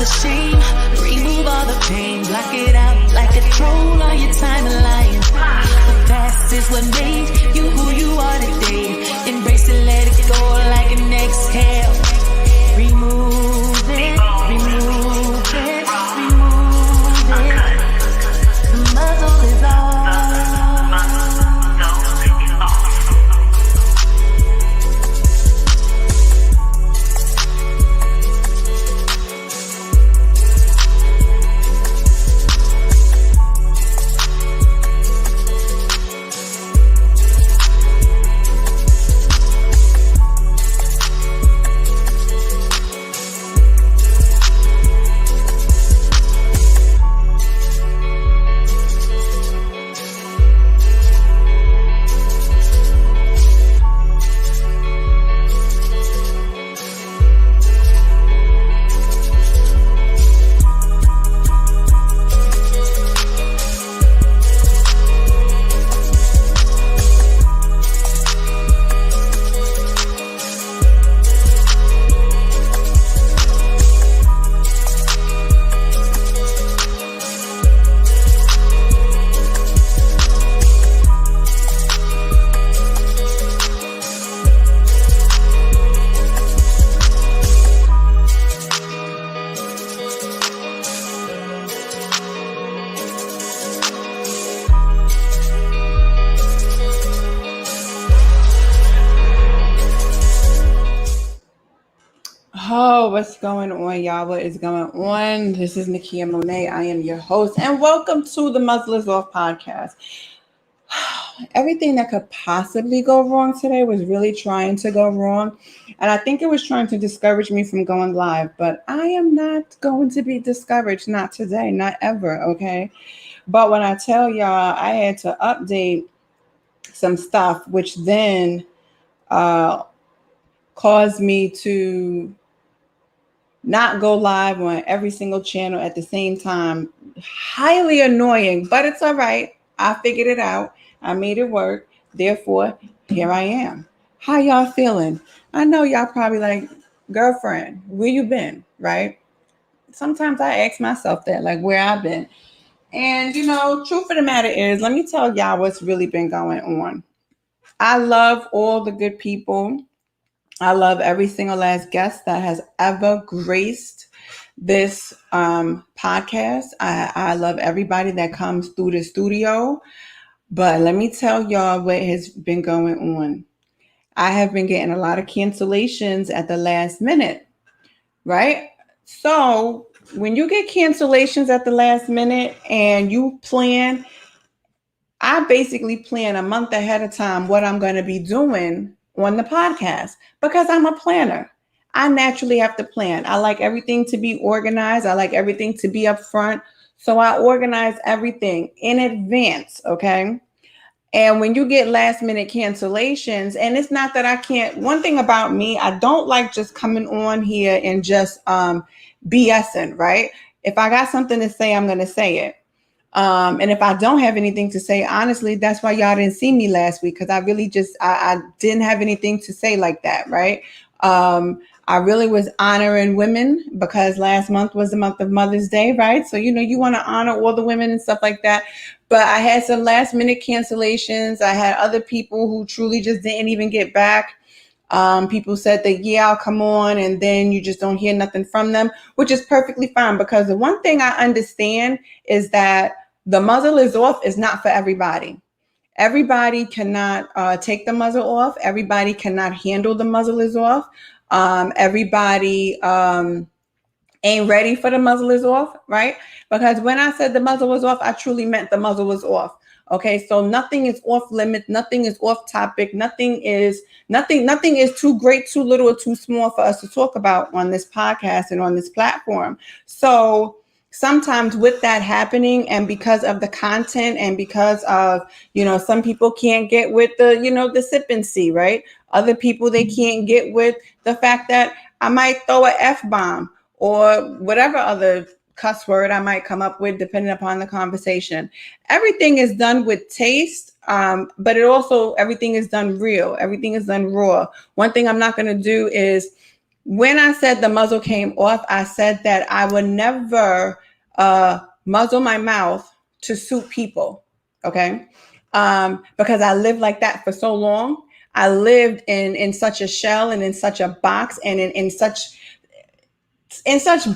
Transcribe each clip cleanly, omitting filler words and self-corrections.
the shame, remove all the pain, block it out like a troll on your timeline. The past is what made you who you are today. Embrace it, let it go like an exhale. Remove it, remove it, remove it. The muzzle is off. Oh, what's going on, y'all? What is going on? This is Nakia Monet. I am your host, and welcome to the Muzzle is Off podcast. Everything that could possibly go wrong today was really trying to go wrong, and I think it was trying to discourage me from going live, but I am not going to be discouraged, not today, not ever, okay? But when I tell y'all I had to update some stuff, which then caused me to not go live on every single channel at the same time. Highly annoying, but it's all right. I figured it out. I made it work. Therefore, here I am. How y'all feeling? I know y'all probably like, girlfriend, where you been, right? Sometimes I ask myself that, like, where I've been. And, truth of the matter is, let me tell y'all what's really been going on. I love all the good people. I love every single last guest that has ever graced this podcast. I love everybody that comes through the studio. But let me tell y'all what has been going on. I have been getting a lot of cancellations at the last minute, right? So when you get cancellations at the last minute and you plan, I basically plan a month ahead of time what I'm going to be doing on the podcast because I'm a planner. I naturally have to plan. I like everything to be organized. I like everything to be up front. So I organize everything in advance, okay? And when you get last minute cancellations, and it's not that I can't, one thing about me, I don't like just coming on here and just BSing, right? If I got something to say, I'm going to say it. And if I don't have anything to say, honestly, that's why y'all didn't see me last week, because I really just, I didn't have anything to say like that, right? I really was honoring women because last month was the month of Mother's Day, right? So, you want to honor all the women and stuff like that. But I had some last minute cancellations. I had other people who truly just didn't even get back. People said that, yeah, I'll come on, and then you just don't hear nothing from them, which is perfectly fine, because the one thing I understand is that the muzzle is off is not for everybody. Everybody cannot take the muzzle off. Everybody cannot handle the muzzle is off. Everybody ain't ready for the muzzle is off, right? Because when I said the muzzle was off, I truly meant the muzzle was off. Okay, so nothing is off limit, nothing is off topic, nothing is too great, too little, or too small for us to talk about on this podcast and on this platform. So sometimes with that happening, and because of the content, and because of, some people can't get with the, the sip and see, right? Other people, they can't get with the fact that I might throw a F-bomb or whatever other cuss word I might come up with, depending upon the conversation. Everything is done with taste, but everything is done real. Everything is done raw. One thing I'm not going to do is when I said the muzzle came off, I said that I would never muzzle my mouth to suit people. Okay. Because I lived like that for so long. I lived in such a shell and in such a box and in such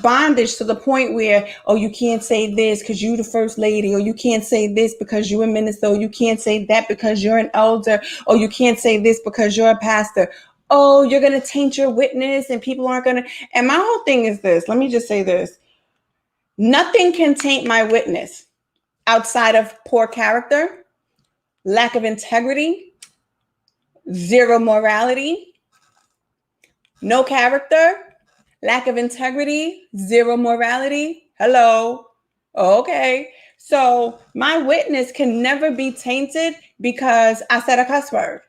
bondage to the point where, oh, you can't say this because you're the first lady, or you can't say this because you're a minister, or you can't say that because you're an elder, or you can't say this because you're a pastor. Oh, you're going to taint your witness and people aren't going to. And my whole thing is this. Let me just say this. Nothing can taint my witness outside of poor character, lack of integrity, zero morality, no character, lack of integrity, zero morality. Hello. Okay. So my witness can never be tainted because I said a cuss word.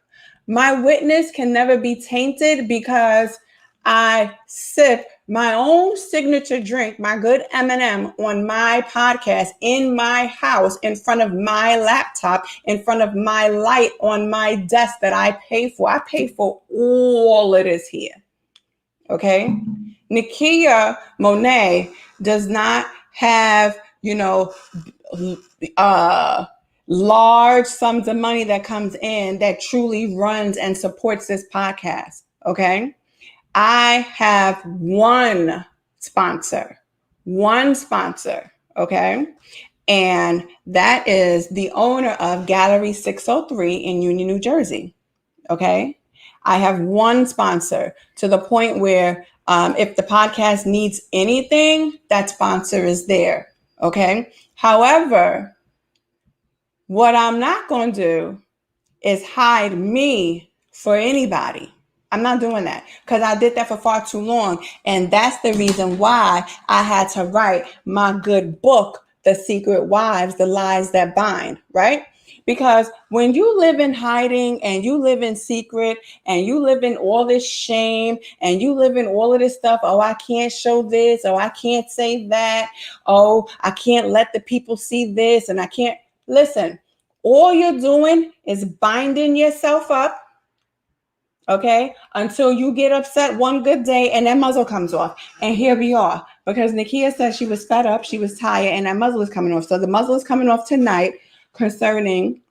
My witness can never be tainted because I sip my own signature drink, my good M&M, on my podcast, in my house, in front of my laptop, in front of my light on my desk that I pay for. I pay for all of this here. Okay. Nakia Monet does not have, large sums of money that comes in that truly runs and supports this podcast. Okay. I have one sponsor. Okay. And that is the owner of Gallery 603 in Union, New Jersey. Okay. I have one sponsor to the point where if the podcast needs anything, that sponsor is there. Okay. However, what I'm not going to do is hide me for anybody. I'm not doing that because I did that for far too long. And that's the reason why I had to write my good book, The Secret Wives, The Lies That Bind, right? Because when you live in hiding and you live in secret and you live in all this shame and you live in all of this stuff, oh, I can't show this, oh, I can't say that, oh, I can't let the people see this, and I can't, listen, all you're doing is binding yourself up, okay, until you get upset one good day and that muzzle comes off. And here we are, because Nakia said she was fed up, she was tired, and that muzzle is coming off. So the muzzle is coming off tonight concerning,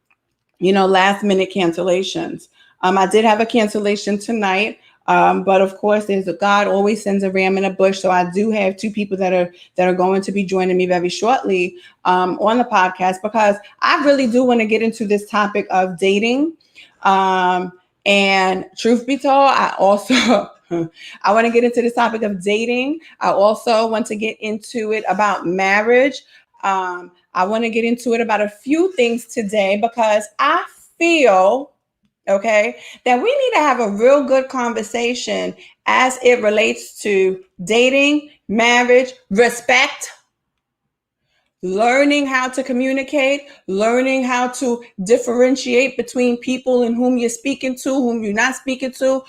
last minute cancellations. I did have a cancellation tonight, but of course, God always sends a ram in a bush. So I do have two people that are going to be joining me very shortly on the podcast, because I really do want to get into this topic of dating. And truth be told, I also I want to get into this topic of dating. I also want to get into it about marriage. I want to get into it about a few things today because I feel, okay, that we need to have a real good conversation as it relates to dating, marriage, respect, learning how to communicate, learning how to differentiate between people and whom you're speaking to, whom you're not speaking to,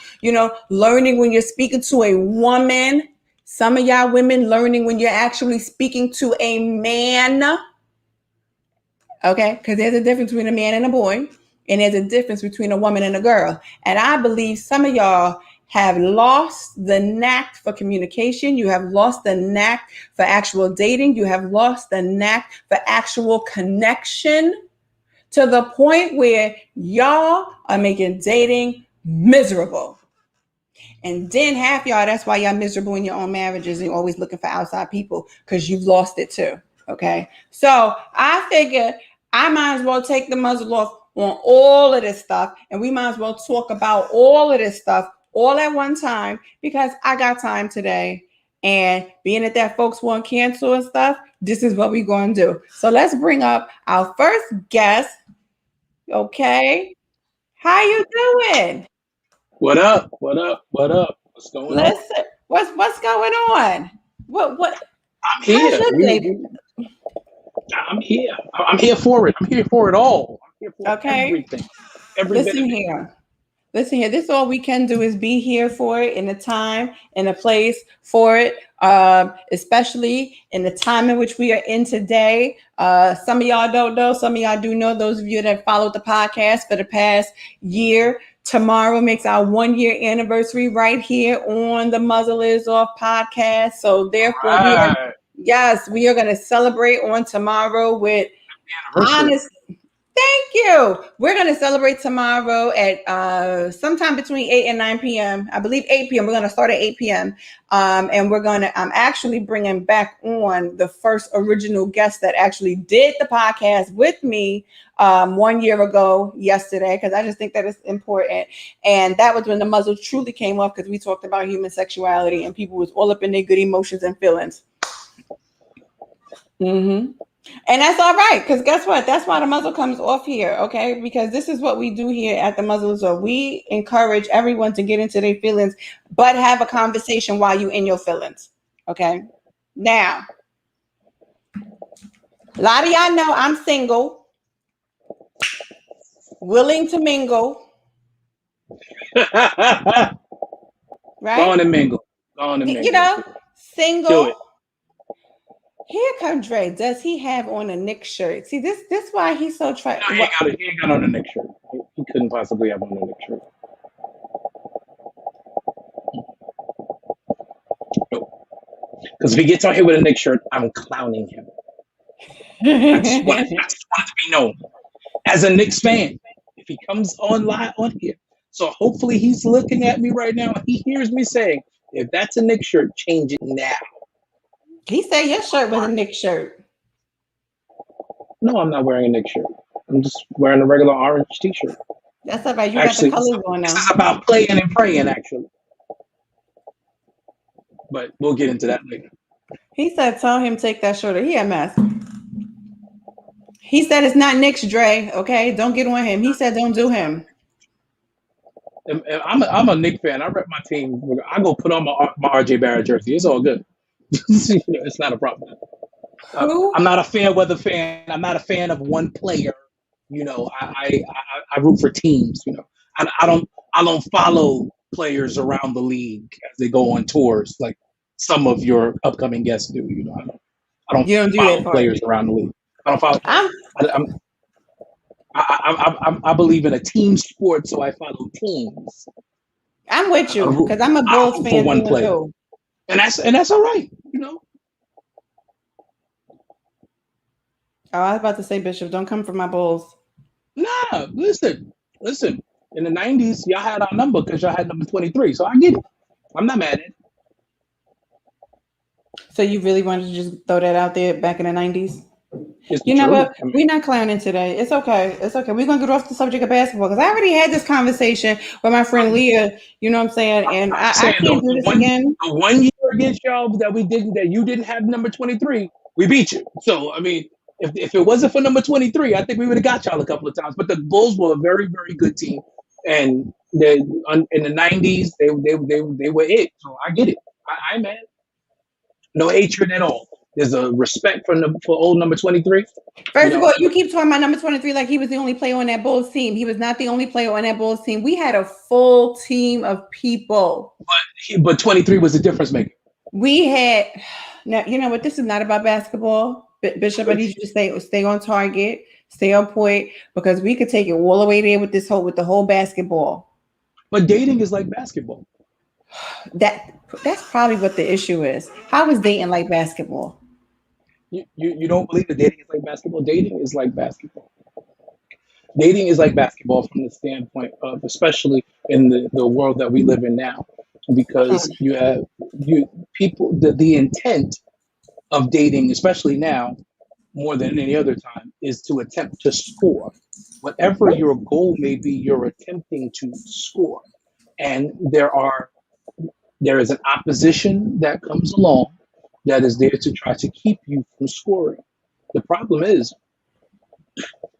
learning when you're speaking to a woman. Some of y'all women learning when you're actually speaking to a man. Okay, because there's a difference between a man and a boy, and there's a difference between a woman and a girl. And I believe some of y'all have lost the knack for communication. You have lost the knack for actual dating. You have lost the knack for actual connection, to the point where y'all are making dating miserable. And then half y'all, that's why y'all miserable in your own marriages and always looking for outside people, because you've lost it too. Okay. So I figured I might as well take the muzzle off on all of this stuff, and we might as well talk about all of this stuff all at one time, because I got time today. And being that folks want to cancel and stuff, this is what we're going to do. So let's bring up our first guest. Okay. How you doing? What up? What up? What up? What's going on? Listen, what's going on? What? I'm here. I'm here. I'm here for it. I'm here for it all. I'm here for everything. Listen here. This is all we can do, is be here for it, in the time and the place for it, especially in the time in which we are in today. Some of y'all don't know, some of y'all do know, those of you that followed the podcast for the past year Tomorrow makes our 1-year anniversary right here on the Muzzle Is Off podcast. So therefore, we are going to celebrate on tomorrow with honest. Thank you. We're going to celebrate tomorrow at sometime between 8 and 9 p.m. I believe 8 p.m. We're going to start at 8 p.m. And we're going to, I'm actually bringing back on the first original guest that actually did the podcast with me 1 year ago yesterday, because I just think that it's important. And that was when the muzzle truly came off, because we talked about human sexuality and people was all up in their good emotions and feelings. Mm-hmm. And that's all right, because guess what? That's why the muzzle comes off here, okay? Because this is what we do here at the Muzzle. So we encourage everyone to get into their feelings, but have a conversation while you in your feelings, okay? Now, a lot of y'all know I'm single, willing to mingle, right? Go on and mingle. You know, single. Do it. Here comes Dre. Does he have on a Nick shirt? See, this why he's so No, he ain't got on a Nick shirt. He couldn't possibly have on a Nick shirt. Because if he gets on here with a Nick shirt, I'm clowning him. I just want it to be known. As a Knicks fan, if he comes on live on here, so hopefully he's looking at me right now and he hears me saying, if that's a Nick shirt, change it now. He said your shirt was a Nick shirt. No, I'm not wearing a Nick shirt. I'm just wearing a regular orange t-shirt. That's all right. You Actually, got the colors on now. This is about playing and praying, actually. But we'll get into that later. He said, tell him take that shirt. He a mess. He said it's not Nick's, Dre. Okay, don't get on him. He said don't do him. And I'm a Knicks fan. I rep my team. I go put on my RJ Barrett jersey. It's all good. It's not a problem. I'm not a fair weather fan. I'm not a fan of one player. I root for teams. I don't follow players around the league as they go on tours like some of your upcoming guests do. I don't follow players around the league. I don't follow. I believe in a team sport, so I follow teams. I'm with you because I'm a Bulls fan. For one player. And that's all right, Oh, I was about to say, Bishop, don't come for my Bulls. Nah, listen. In the 90s, y'all had our number because y'all had number 23, so I get it. I'm not mad at it. So you really wanted to just throw that out there back in the 90s? You know what? We're not clowning today. It's okay. It's okay. We're going to get off the subject of basketball because I already had this conversation with my friend Leah, you know what I'm saying? And I can't do this again. The 1 year against y'all that you didn't have number 23, we beat you. So, I mean, if it wasn't for number 23, I think we would have got y'all a couple of times. But the Bulls were a very, very good team. And in the 90s, they were it. So I get it. I'm mad. No hatred at all. There's a respect for old number 23. First of all, you keep talking about number 23 like he was the only player on that Bulls team. He was not the only player on that Bulls team. We had a full team of people. But 23 was a difference maker. We had, now, you know what? This is not about basketball. Bishop, I need you to stay on target, stay on point, because we could take it all the way there with the whole basketball. But dating is like basketball. That's probably what the issue is. How is dating like basketball? You don't believe that dating is like basketball? Dating is like basketball. Dating is like basketball from the standpoint of, especially in the world that we live in now, because you have people, the intent of dating, especially now, more than any other time, is to attempt to score. Whatever your goal may be, you're attempting to score. And there is an opposition that comes along that is there to try to keep you from scoring. The problem is,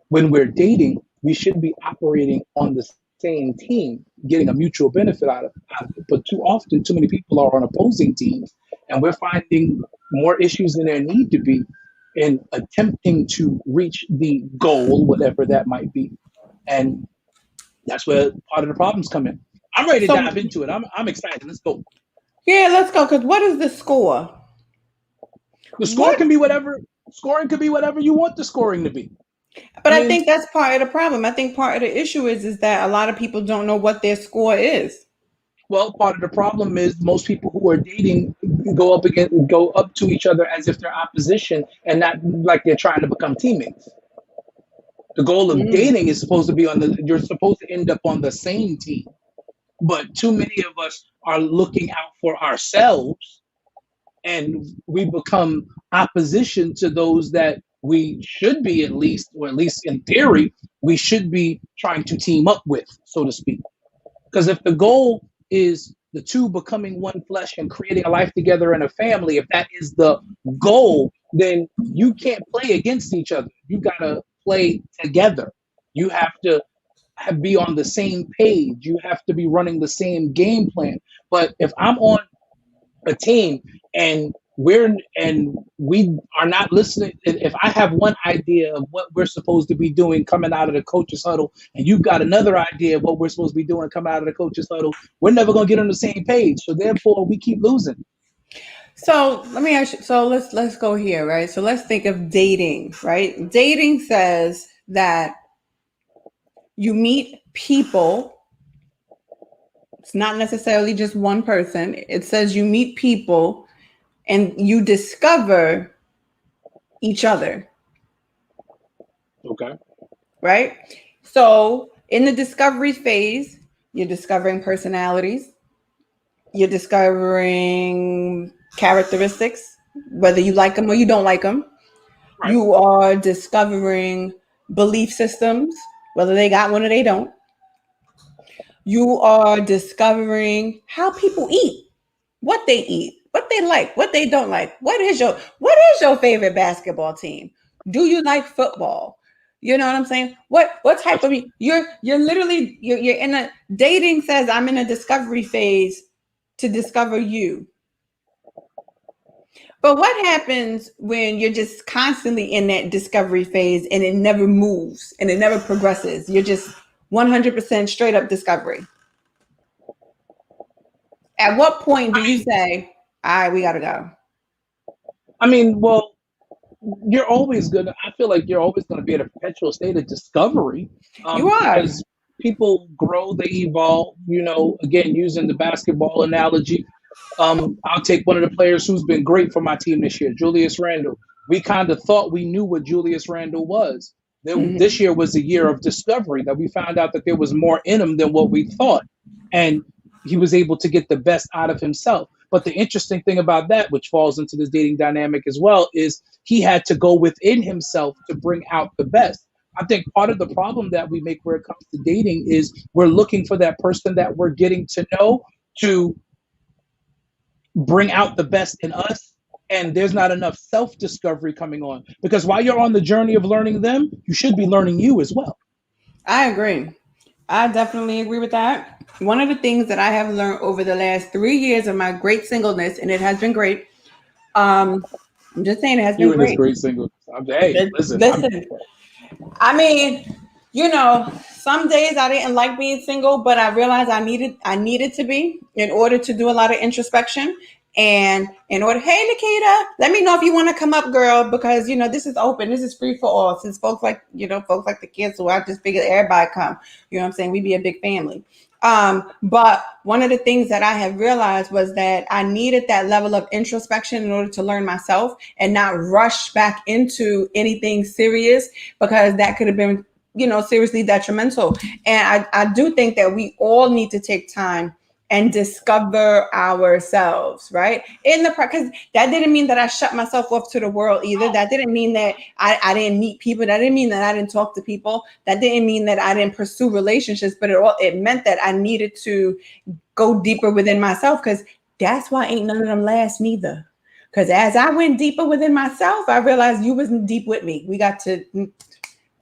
when we're dating, we should be operating on the same team, getting a mutual benefit out of it. But too often, too many people are on opposing teams, and we're finding more issues than there need to be in attempting to reach the goal, whatever that might be. And that's where part of the problems come in. I'm ready to dive into it. I'm excited. Let's go. Yeah, let's go. Because what is the score? The score can be whatever. Scoring could be whatever you want the scoring to be. But I I mean, think that's part of the problem. I think part of the issue is that a lot of people don't know what their score is. well, part of the problem is most people who are dating go up to each other as if they're opposition and not like they're trying to become teammates. The goal of Mm. dating is supposed to be you're supposed to end up on the same team. But too many of us are looking out for ourselves, and we become opposition to those that we should be, at least, or at least in theory, we should be trying to team up with, so to speak. Because if the goal is the two becoming one flesh and creating a life together and a family, if that is the goal, then you can't play against each other. You got to play together. You have to be on the same page. You have to be running the same game plan. But if I'm on a team and we are not listening, if I have one idea of what we're supposed to be doing coming out of the coach's huddle and you've got another idea of what we're supposed to be doing coming out of the coach's huddle, we're never going to get on the same page, so therefore we keep losing. So let me ask you, so let's go here, right? So let's think of dating, right? Dating says that you meet people. It's not necessarily just one person. It says you meet people and you discover each other, Okay. right? So in the discovery phase, you're discovering personalities, you're discovering characteristics, whether you like them or you don't like them. Right. You are discovering belief systems, whether they got one or they don't. You are discovering how people eat, what they like, what they don't like. What is your favorite basketball team? Do you like football? You know what I'm saying? What type of you're literally you're in a dating says I'm in a discovery phase to discover you. But what happens when you're just constantly in that discovery phase and it never moves and it never progresses? You're just 100% straight up discovery. At what point do you say, all right, we got to go? I mean, well, you're always gonna. I feel like you're always gonna be in a perpetual state of discovery, You are. because people grow, they evolve. Again, using the basketball analogy, I'll take one of the players who's been great for my team this year, Julius Randle. We kind of thought we knew what Julius Randle was. This Mhm. year was a year of discovery, that we found out that there was more in him than what we thought. And he was able to get the best out of himself. But the interesting thing about that, which falls into this dating dynamic as well, is he had to go within himself to bring out the best. I think part of the problem that we make where it comes to dating is we're looking for that person that we're getting to know to bring out the best in us, and there's not enough self-discovery coming on, because while you're on the journey of learning them, you should be learning you as well. I agree. I definitely agree with that. One of the things that I have learned over the last 3 years of my great singleness, and it has been great. Um, I'm just saying it has been You and this great. great single. Hey, listen, Listen, I mean, some days I didn't like being single, but I realized I needed to be in order to do a lot of introspection. And in order, hey Nikita, let me know if you want to come up, girl, because this is open, this is free for all. Since folks like the kids, so I just figured everybody come. You know what I'm saying? We be a big family. But one of the things that I have realized was that I needed that level of introspection in order to learn myself and not rush back into anything serious, because that could have been, seriously detrimental. And I do think that we all need to take time and discover ourselves, right? Because that didn't mean that I shut myself off to the world either. That didn't mean that I didn't meet people. That didn't mean that I didn't talk to people. That didn't mean that I didn't pursue relationships, but it meant that I needed to go deeper within myself, because that's why ain't none of them last neither. Because as I went deeper within myself, I realized you wasn't deep with me. We got to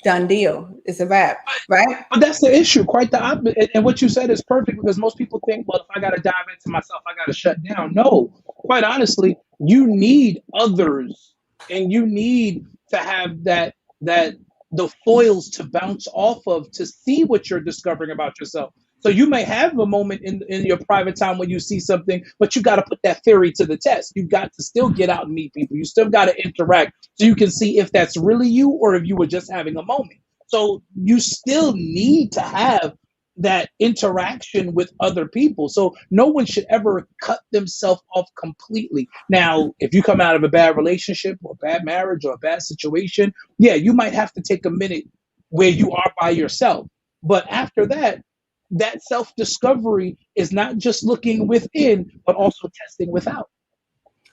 done deal. It's a wrap, right? but that's the issue, quite the opposite. And what you said is perfect, because most people think, well, if I got to dive into myself, I got to shut down. No, quite honestly, you need others, and you need to have that the foils to bounce off of to see what you're discovering about yourself. So you may have a moment in your private time when you see something, but you got to put that theory to the test. You got to still get out and meet people. You still got to interact so you can see if that's really you or if you were just having a moment. So you still need to have that interaction with other people. So no one should ever cut themselves off completely. Now, if you come out of a bad relationship or a bad marriage or a bad situation, yeah, you might have to take a minute where you are by yourself. But after that, that self-discovery is not just looking within, but also testing without.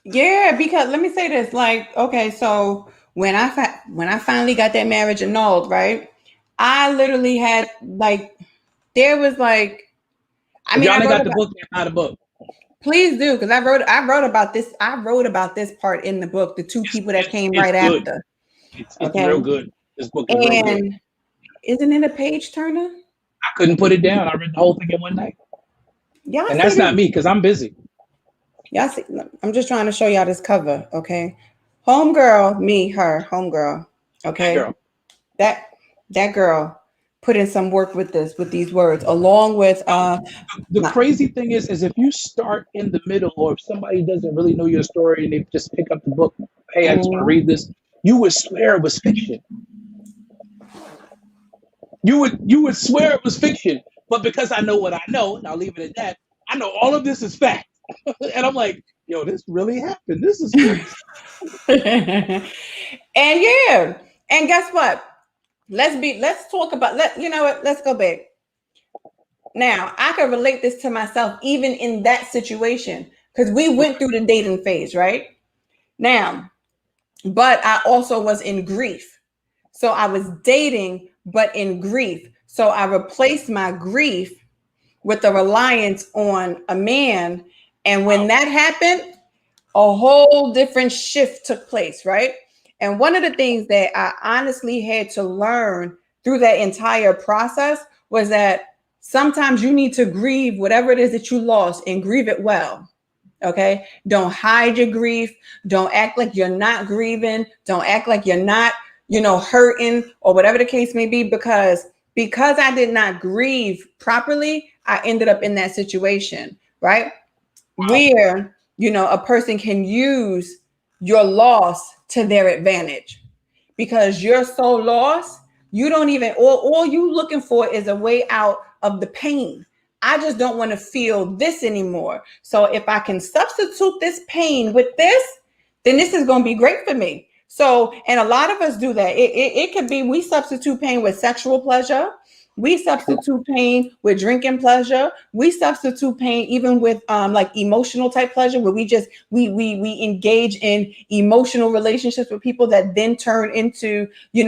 Yeah, because let me say this, like, okay, so when I finally got that marriage annulled, right? I literally had like there was like I If mean y'all I ain't wrote got the about book, then buy the book. please do because I wrote about this part in the book, the two people that came It's right good. after. It's Okay. real good. This book is real good. And isn't it a page turner? I couldn't put it down. I read the whole thing in one night. Y'all And see that's not this? me because I'm busy. Y'all see, I'm just trying to show y'all this cover, okay? Homegirl, me, her, homegirl. That Okay. girl. That that girl put in some work with these words, along with The my, crazy thing is if you start in the middle or if somebody doesn't really know your story and they just pick up the book, hey, I just want to Mhm. read this, you would swear it was fiction. You would swear it was fiction. But because I know what I know, and I'll leave it at that, I know all of this is fact. And I'm like, yo, this really happened. This is crazy. and yeah, and guess what? Let's talk about you know what? Let's go back. Now, I can relate this to myself even in that situation because we went through the dating phase, right? Now, but I also was in grief. So I was dating, but in grief. So I replaced my grief with a reliance on a man. And when Wow. that happened, a whole different shift took place, right? And one of the things that I honestly had to learn through that entire process was that sometimes you need to grieve whatever it is that you lost and grieve it well. Okay. Don't hide your grief. Don't act like you're not grieving. Don't act like you're not, hurting or whatever the case may be, because I did not grieve properly, I ended up in that situation, right? Wow. Where, a person can use your loss to their advantage because you're so lost, you don't even, all you looking for is a way out of the pain. I just don't want to feel this anymore. So if I can substitute this pain with this, then this is going to be great for me. So, and a lot of us do that. It could be we substitute pain with sexual pleasure. We substitute pain with drinking pleasure. We substitute pain even with like emotional type pleasure, where we engage in emotional relationships with people that then turn into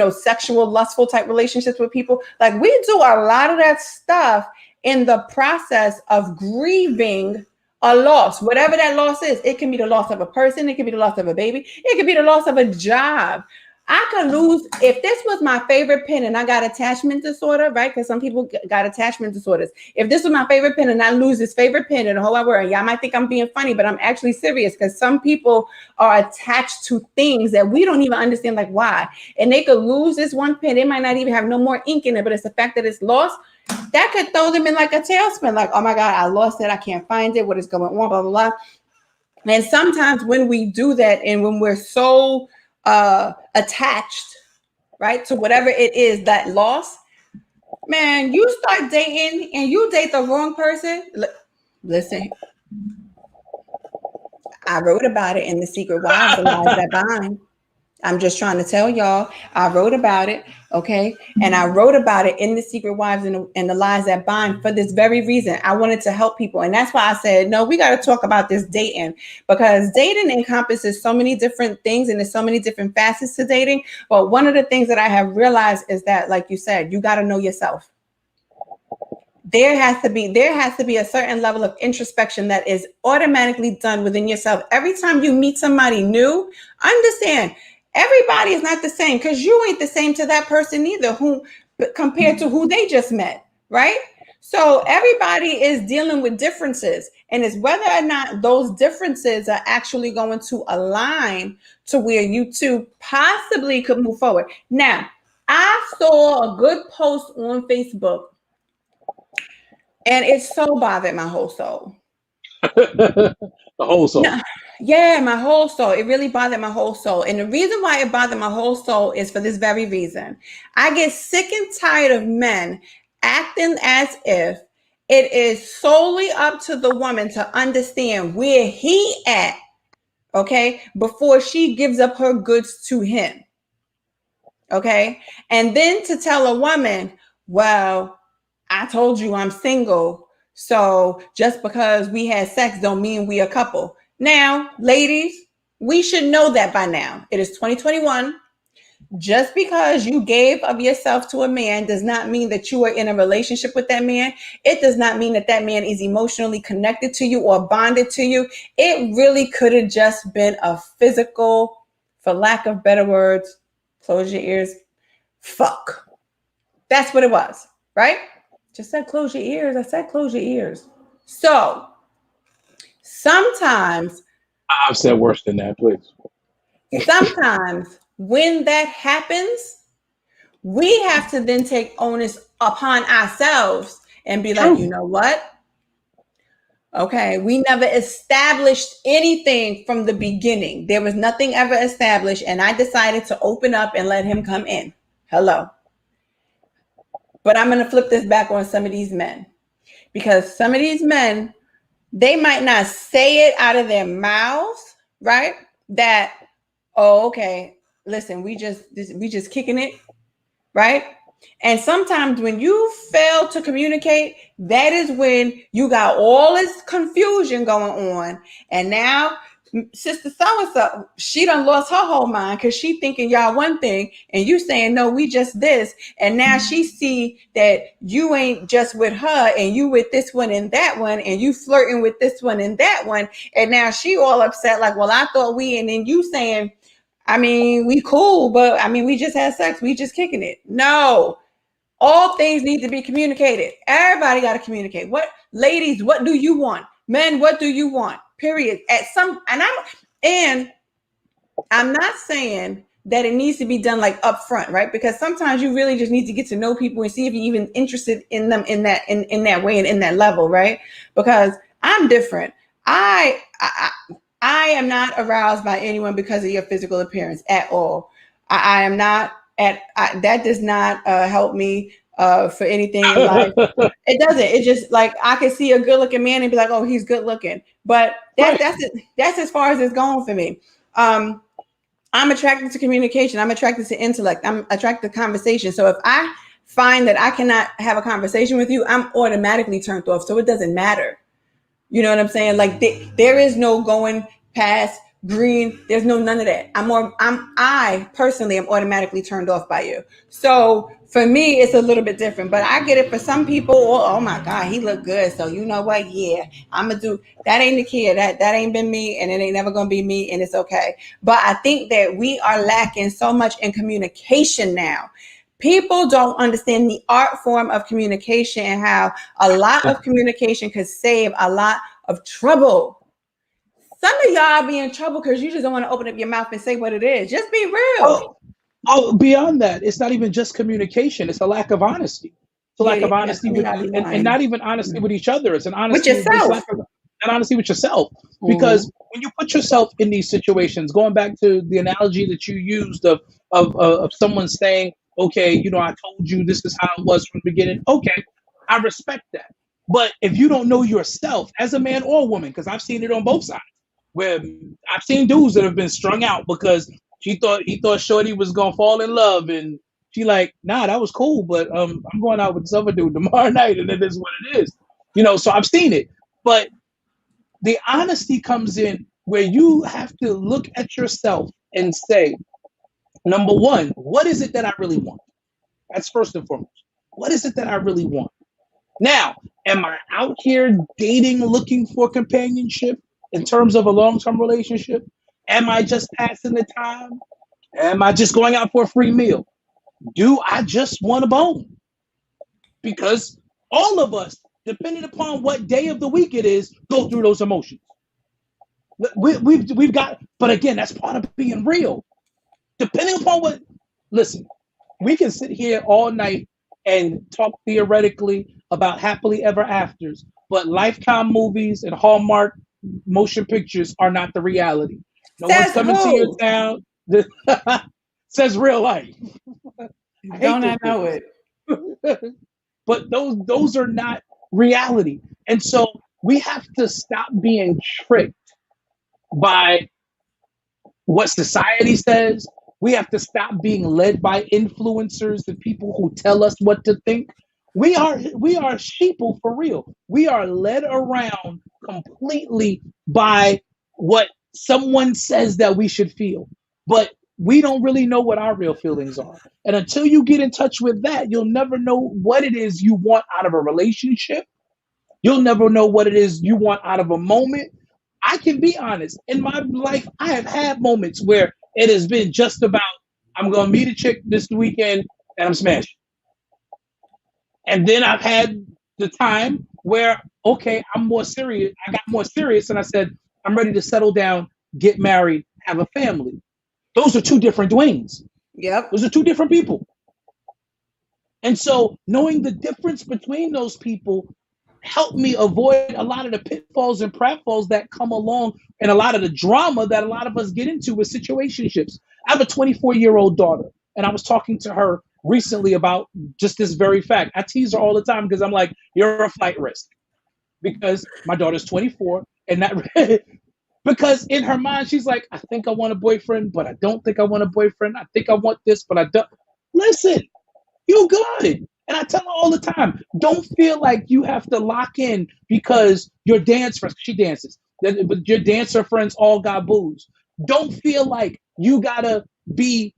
sexual lustful type relationships with people. Like we do a lot of that stuff in the process of grieving a loss, whatever that loss is. It can be the loss of a person, it can be the loss of a baby, it could be the loss of a job. I could lose if this was my favorite pen and I got attachment disorder, right? Because some people got attachment disorders. If this was my favorite pen and I lose this favorite pen in the whole wide world, y'all might think I'm being funny, but I'm actually serious because some people are attached to things that we don't even understand, like why. And they could lose this one pen. It might not even have no more ink in it, but it's the fact that it's lost. That could throw them in like a tailspin, like, oh my God, I lost it. I can't find it. What is going on? Blah, blah, blah. And sometimes when we do that and when we're so attached, right, to whatever it is that loss, man, you start dating and you date the wrong person. Listen, I wrote about it in The Secret Wives, The Lies That Bind. I'm just trying to tell y'all, I wrote about it, okay? And I wrote about it in The Secret Wives and the Lies That Bind for this very reason. I wanted to help people. And that's why I said, no, we got to talk about this dating, because dating encompasses so many different things and there's so many different facets to dating. But one of the things that I have realized is that, like you said, you got to know yourself. There has to be a certain level of introspection that is automatically done within yourself. Every time you meet somebody new, understand everybody is not the same, because you ain't the same to that person either, who compared to who they just met, right? So everybody is dealing with differences, and it's whether or not those differences are actually going to align to where you two possibly could move forward. Now, I saw a good post on Facebook And it so bothered my whole soul. The whole soul. No, yeah, my whole soul. It really bothered my whole soul. And the reason why it bothered my whole soul is for this very reason. I get sick and tired of men acting as if it is solely up to the woman to understand where he at, okay, before she gives up her goods to him. Okay. And then to tell a woman, well, I told you I'm single. So just because we had sex don't mean we a couple. Now, ladies, we should know that by now. It is 2021. Just because you gave of yourself to a man does not mean that you are in a relationship with that man. It does not mean that that man is emotionally connected to you or bonded to you. It really could have just been a physical, for lack of better words, close your ears, fuck. That's what it was, right? Just said close your ears. I said close your ears. So sometimes I've said worse than that, please. sometimes when that happens, we have to then take onus upon ourselves and be like, you know what? Okay, we never established anything from the beginning. There was nothing ever established, and I decided to open up and let him come in. Hello. But I'm going to flip this back on some of these men, because some of these men, they might not say it out of their mouths, right? That, oh, okay, listen, we just kicking it, right? And sometimes when you fail to communicate, that is when you got all this confusion going on. And now sister so-and-so, she done lost her whole mind because she thinking y'all one thing and you saying, no, we just this. And now she see that you ain't just with her and you with this one and that one and you flirting with this one and that one. And now she all upset like, well, I thought we, and then you saying, I mean, we cool, but I mean, we just had sex. We just kicking it. No, all things need to be communicated. Everybody got to communicate. What, ladies, what do you want? Men, what do you want? Period. And I'm not saying that it needs to be done like upfront, right? Because sometimes you really just need to get to know people and see if you're even interested in them in that way and in that level, right? Because I'm different. I am not aroused by anyone because of your physical appearance at all. I am not that does not help me for anything in life. It doesn't. It's just like I can see a good looking man and be like, oh, he's good looking. But that's as far as it's going for me. I'm attracted to communication. I'm attracted to intellect. I'm attracted to conversation. So if I find that I cannot have a conversation with you, I'm automatically turned off. So it doesn't matter. You know what I'm saying? Like there is no going past green. There's no none of that. I personally am automatically turned off by you. So for me, it's a little bit different, but I get it for some people. Oh my God, he looked good. So you know what? Yeah, I'm gonna do that. Ain't the kid. That ain't been me, and it ain't never gonna be me, and it's okay. But I think that we are lacking so much in communication now. People don't understand the art form of communication and how a lot of communication could save a lot of trouble. Some of y'all be in trouble because you just don't want to open up your mouth and say what it is. Just be real. Beyond that, it's not even just communication. It's a lack of honesty. It's a lack of honesty and not even honesty with each other. It's an honesty with yourself. And honesty with yourself. Because when you put yourself in these situations, going back to the analogy that you used of someone saying, okay, you know, I told you this is how it was from the beginning. Okay, I respect that. But if you don't know yourself as a man or woman, because I've seen it on both sides, where I've seen dudes that have been strung out because he thought Shorty was gonna fall in love, and she like, nah, that was cool, but I'm going out with this other dude tomorrow night, and it is what it is, you know. So I've seen it, but the honesty comes in where you have to look at yourself and say, number one, what is it that I really want? That's first and foremost. What is it that I really want? Now, am I out here dating, looking for companionship in terms of a long-term relationship? Am I just passing the time? Am I just going out for a free meal? Do I just want a bone? Because all of us, depending upon what day of the week it is, go through those emotions. We've got, but again, that's part of being real. Depending upon listen, we can sit here all night and talk theoretically about happily ever afters, but Lifetime movies and Hallmark motion pictures are not the reality. No one's Says coming to your who? town. Says real life. I hate Don't those I know it? things. But those are not reality. And so we have to stop being tricked by what society says. We have to stop being led by influencers and people who tell us what to think. We are sheeple for real. We are led around completely by what someone says that we should feel. But we don't really know what our real feelings are. And until you get in touch with that, you'll never know what it is you want out of a relationship. You'll never know what it is you want out of a moment. I can be honest. In my life, I have had moments where it has been just about, I'm going to meet a chick this weekend and I'm smashing. And then I've had the time where, okay, I'm more serious. I got more serious and I said, I'm ready to settle down, get married, have a family. Those are two different Dwaynes. Yep. Those are two different people. And so knowing the difference between those people helped me avoid a lot of the pitfalls and pratfalls that come along and a lot of the drama that a lot of us get into with situationships. I have a 24-year-old daughter, and I was talking to her recently about just this very fact. I tease her all the time because I'm like, you're a flight risk. Because my daughter's 24, and that because in her mind, she's like, I think I want a boyfriend, but I don't think I want a boyfriend. I think I want this, but I don't. Listen, you good. And I tell her all the time, don't feel like you have to lock in because your dance friends, she dances, but your dancer friends all got booze. Don't feel like you gotta be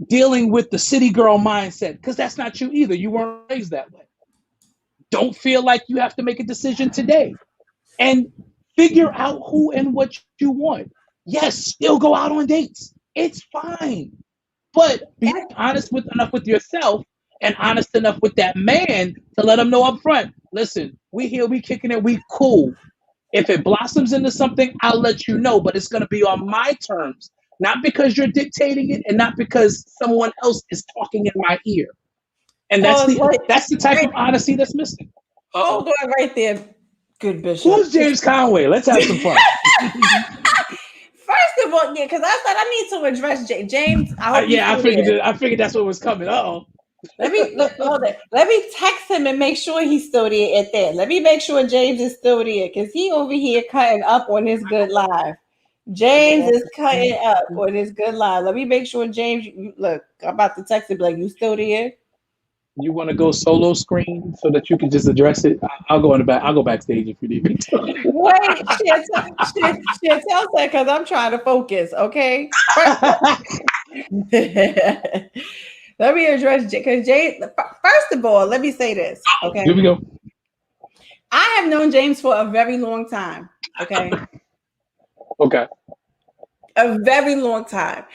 dealing with the city girl mindset because that's not you either. You weren't raised that way. Don't feel like you have to make a decision today and figure out who and what you want. Yes, still go out on dates. It's fine. But be honest enough with yourself and honest enough with that man to let him know up front. Listen, we here, we kicking it, we cool. If it blossoms into something, I'll let you know, but it's going to be on my terms, not because you're dictating it, and not because someone else is talking in my ear. And that's the type of honesty that's missing. Hold on right there, good bishop. Who's James Conway? Let's have some fun. First of all, yeah, because I said I need to address James. I figured that's what was coming. Let me text him and make sure he's still there at that. Let me make sure James is still there because he over here cutting up on his good live. James is cutting up on his good live. Let me make sure James. Look, I'm about to text him like, you still there? You want to go solo screen so that you can just address it? I'll go in the back. I'll go backstage if you need me to. Wait, shit, tell that because I'm trying to focus. Okay. Let me address because James. First of all, let me say this. Okay. Here we go. I have known James for a very long time. Okay. Okay. A very long time.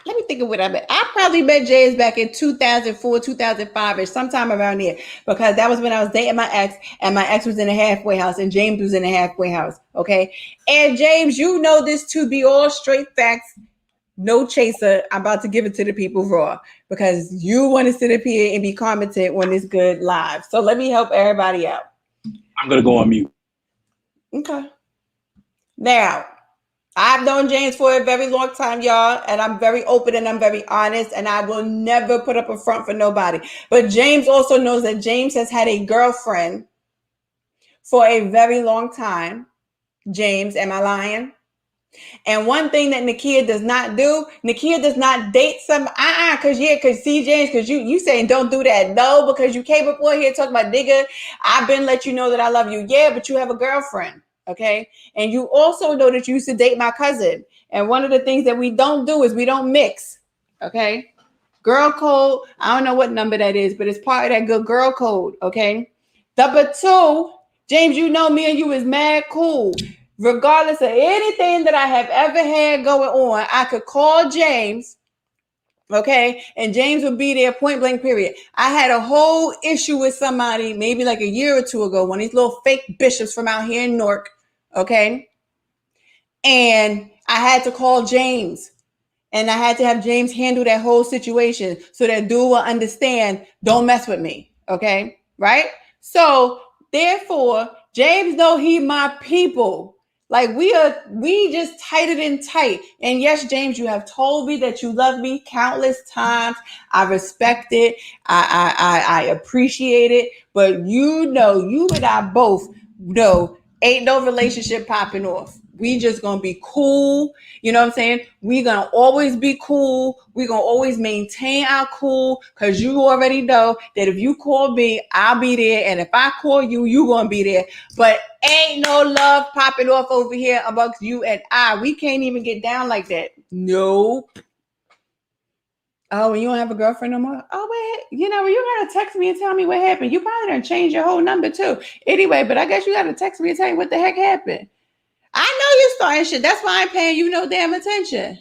Let me think of what I met. I probably met James back in 2004, 2005, or sometime around there, because that was when I was dating my ex, and my ex was in a halfway house, and James was in a halfway house. Okay. And James, you know this to be all straight facts, no chaser. I'm about to give it to the people raw because you want to sit up here and be commented on this good live. So let me help everybody out. I'm going to go on mute. Okay. Now, I've known James for a very long time, y'all, and I'm very open and I'm very honest, and I will never put up a front for nobody. But James also knows that James has had a girlfriend for a very long time. James, am I lying? And one thing that Nakia does not do, Nakia does not date some, because see, James, because you saying don't do that. No, because you came up on here talking about, nigga, I've been let you know that I love you. Yeah, but you have a girlfriend. Okay. And you also know that you used to date my cousin. And one of the things that we don't do is we don't mix. Okay. Girl code. I don't know what number that is, but it's part of that good girl code. Okay. Number two, James, you know me and you is mad cool. Regardless of anything that I have ever had going on, I could call James. Okay. And James would be there point blank period. I had a whole issue with somebody maybe like a year or two ago, one of these little fake bishops from out here in Newark. Okay. And I had to call James. And I had to have James handle that whole situation so that dude will understand, don't mess with me. Okay. Right. So therefore, James know he my people. Like we just tighter than tight. And yes, James, you have told me that you love me countless times. I respect it. I appreciate it. But you and I both know ain't no relationship popping off. We just gonna be cool. You know what I'm saying? We gonna always be cool. We gonna always maintain our cool because you already know that if you call me, I'll be there. And if I call you, you gonna be there. But ain't no love popping off over here amongst you and I. We can't even get down like that. Nope. Oh, and you don't have a girlfriend no more? Oh, wait, you gotta text me and tell me what happened. You probably done changed your whole number too. Anyway, but I guess you gotta text me and tell me what the heck happened. I know you're starting shit. That's why I ain't paying you no damn attention.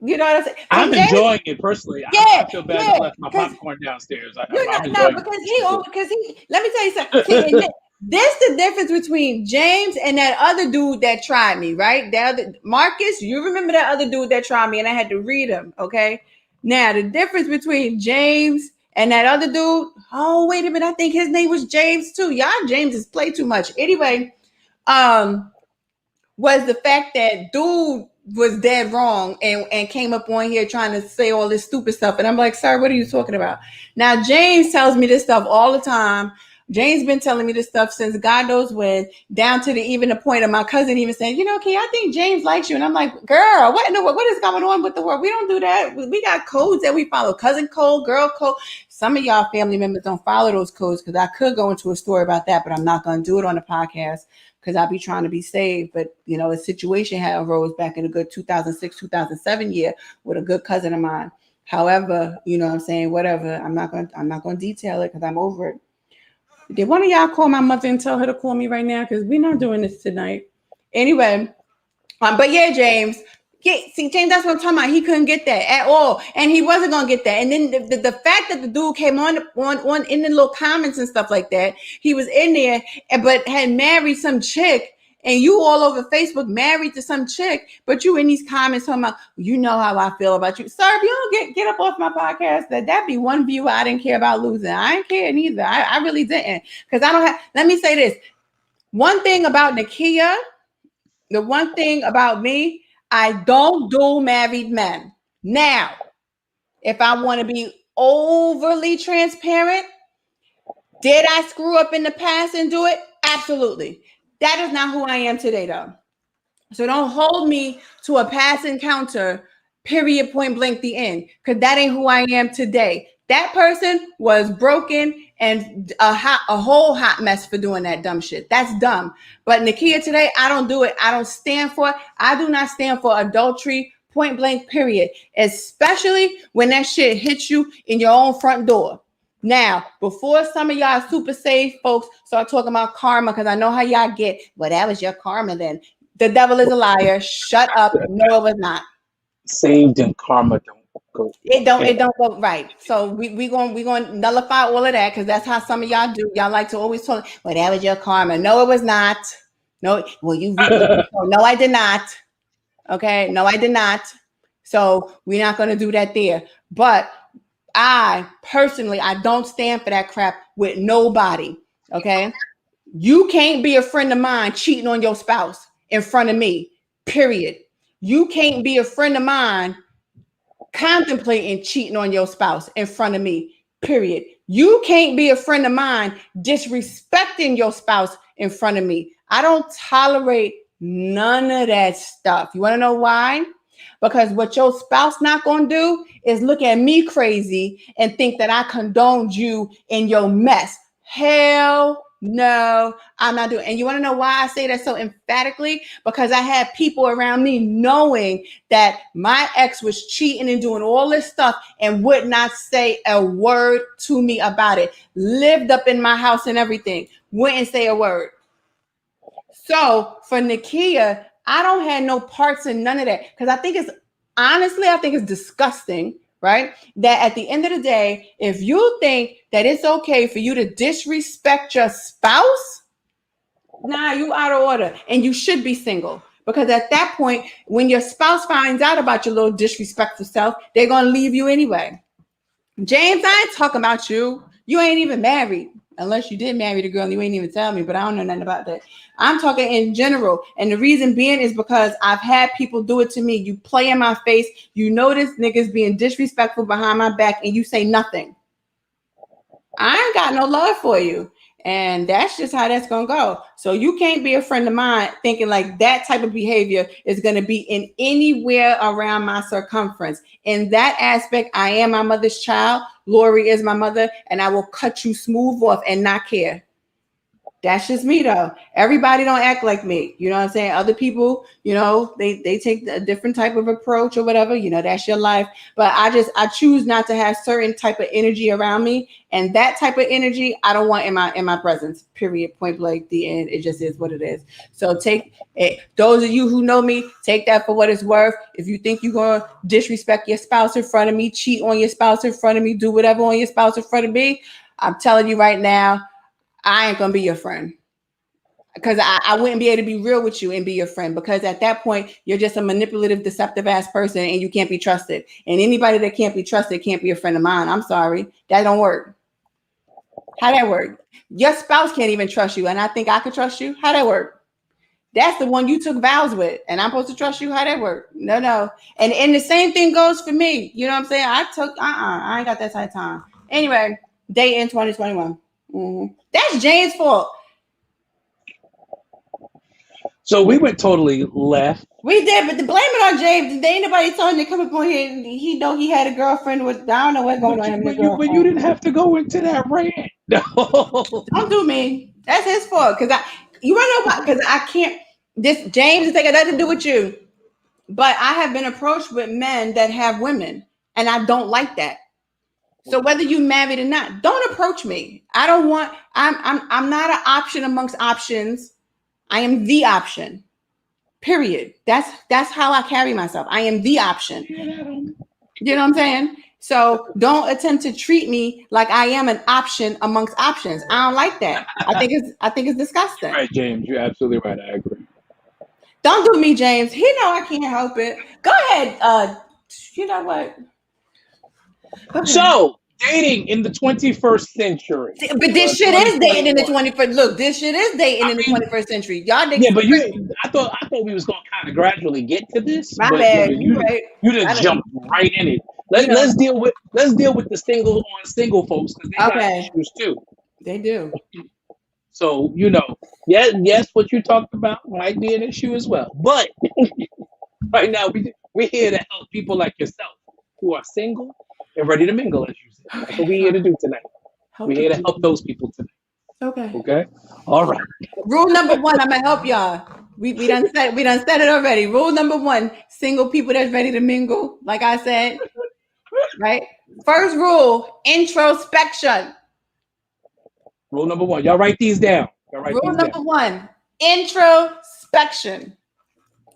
You know what I'm saying? I'm James, enjoying it personally. I feel bad I left my popcorn downstairs. I'm enjoying it. Because let me tell you something. See, this the difference between James and that other dude that tried me, right? That other Marcus, you remember that other dude that tried me and I had to read him, okay? Now, the difference between James and that other dude, oh, wait a minute, I think his name was James too. Y'all Jameses play too much. Anyway, was the fact that dude was dead wrong and came up on here trying to say all this stupid stuff. And I'm like, sir, what are you talking about? Now, James tells me this stuff all the time. James been telling me this stuff since God knows when, down to even the point of my cousin even saying, Kay, I think James likes you. And I'm like, girl, what is going on with the world? We don't do that. We got codes that we follow. Cousin code, girl code. Some of y'all family members don't follow those codes because I could go into a story about that, but I'm not going to do it on the podcast because I'll be trying to be saved. But, a situation had arose back in a good 2006, 2007 year with a good cousin of mine. However, I'm saying, whatever, I'm not going to detail it because I'm over it. Did one of y'all call my mother and tell her to call me right now? Because we're not doing this tonight. Anyway, but yeah, James. Yeah, see, James, that's what I'm talking about. He couldn't get that at all. And he wasn't going to get that. And then the fact that the dude came on in the little comments and stuff like that, he was in there, but had married some chick. And you all over Facebook married to some chick, but you in these comments talking about, you know how I feel about you. Sir, if you don't get up off my podcast, that'd be one viewer I didn't care about losing. I ain't care neither. I really didn't. Because I don't have, let me say this. One thing about Nakia, the one thing about me, I don't do married men. Now, if I want to be overly transparent, did I screw up in the past and do it? Absolutely. That is not who I am today, though. So don't hold me to a past encounter, period, point blank, the end, because that ain't who I am today. That person was broken and a whole hot mess for doing that dumb shit. That's dumb. But Nakia, today, I don't do it. I don't stand for it. I do not stand for adultery, point blank, period, especially when that shit hits you in your own front door. Now, before some of y'all super safe folks start talking about karma, because I know how y'all get, well, that was your karma then. The devil is a liar. Shut up. No, it was not. Saved and karma don't go. It don't go right. So we gonna nullify all of that because that's how some of y'all do. Y'all like to always talk, well, that was your karma. No, it was not. No, well, you no, I did not. Okay, no, I did not. So we're not gonna do that there. But I personally, I don't stand for that crap with nobody. Okay, you can't be a friend of mine cheating on your spouse in front of me. Period. You can't be a friend of mine contemplating cheating on your spouse in front of me. Period. You can't be a friend of mine disrespecting your spouse in front of me. I don't tolerate none of that stuff. You want to know why? Because what your spouse not going to do is look at me crazy and think that I condoned you in your mess. Hell no, I'm not doing it. And you want to know why I say that so emphatically? Because I had people around me knowing that my ex was cheating and doing all this stuff and would not say a word to me about it. Lived up in my house and everything. Wouldn't say a word. So for Nakia, I don't have no parts in none of that because I think it's disgusting, right? That at the end of the day, if you think that it's okay for you to disrespect your spouse, nah, you out of order and you should be single Because at that point, when your spouse finds out about your little disrespectful self, they're going to leave you anyway. James, I ain't talking about you. You ain't even married. Unless you did marry the girl and you ain't even tell me, but I don't know nothing about that. I'm talking in general. And the reason being is because I've had people do it to me. You play in my face. You notice niggas being disrespectful behind my back and you say nothing. I ain't got no love for you. And that's just how that's going to go. So you can't be a friend of mine thinking like that type of behavior is going to be in anywhere around my circumference. In that aspect, I am my mother's child. Lori is my mother, and I will cut you smooth off and not care. That's just me though. Everybody don't act like me. You know what I'm saying? Other people, you know, they take a different type of approach or whatever. You know, that's your life. But I choose not to have certain type of energy around me. And that type of energy, I don't want in my presence. Period. Point blank. The end. It just is what it is. So take it. Those of you who know me, take that for what it's worth. If you think you're gonna disrespect your spouse in front of me, cheat on your spouse in front of me, do whatever on your spouse in front of me, I'm telling you right now, I ain't gonna be your friend, because I wouldn't be able to be real with you and be your friend, because at that point you're just a manipulative, deceptive ass person and you can't be trusted. And anybody that can't be trusted can't be a friend of mine. I'm sorry, that don't work. How that work? Your spouse can't even trust you, and I think I could trust you. How that work? That's the one you took vows with, and I'm supposed to trust you. How that work? No. And the same thing goes for me. You know what I'm saying? I ain't got that type of time. Anyway, day in 2021. Mm-hmm. That's Jane's fault. So we went totally left. We did, but the blame it on James. There ain't nobody told him to come up on here. He know he had a girlfriend with. I don't know what's going on. But you didn't have to go into that rant. No. Don't do me. That's his fault. Cause you wanna know why? Because I can't. This James, it's got nothing to do with you. But I have been approached with men that have women, and I don't like that. So whether you married or not, don't approach me. I don't want. I'm not an option amongst options. I am the option. Period. That's how I carry myself. I am the option. You know what I'm saying? So don't attempt to treat me like I am an option amongst options. I don't like that. I think it's disgusting. Right, James, you're absolutely right. I agree. Don't do me, James. He know I can't help it. Go ahead. You know what? So, dating in the 21st century. But this shit is dating in the 21st. Look, this shit is dating in the 21st century. Y'all niggas. Yeah, but I thought we was gonna kind of gradually get to this. My but, bad. You just jumped right in it. Let's deal with the single folks, because they got issues too. They do. So yes, what you talked about might be an issue as well. But right now we're here to help people like yourself who are single and ready to mingle, as you said. That's what we're here to do tonight. We're here to help those people tonight. Okay. All right. Rule number 1, I'm gonna help y'all. We done said it already. Rule number 1: single people that's ready to mingle. Like I said, right? First rule: introspection. Rule number 1. Y'all write these down. Rule number 1: introspection.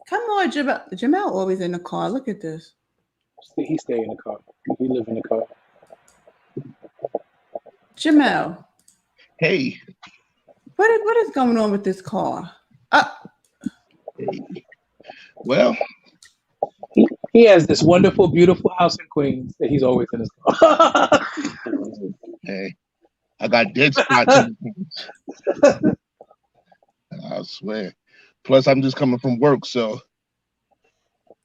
Come on, Jamel. Jamel always in the car. Look at this. He stay in the car. He live in the car. Jamel. Hey. What is going on with this car? Hey. Well, he has this wonderful, beautiful house in Queens that he's always in his car. hey, I got dead spots. I swear. Plus, I'm just coming from work, so.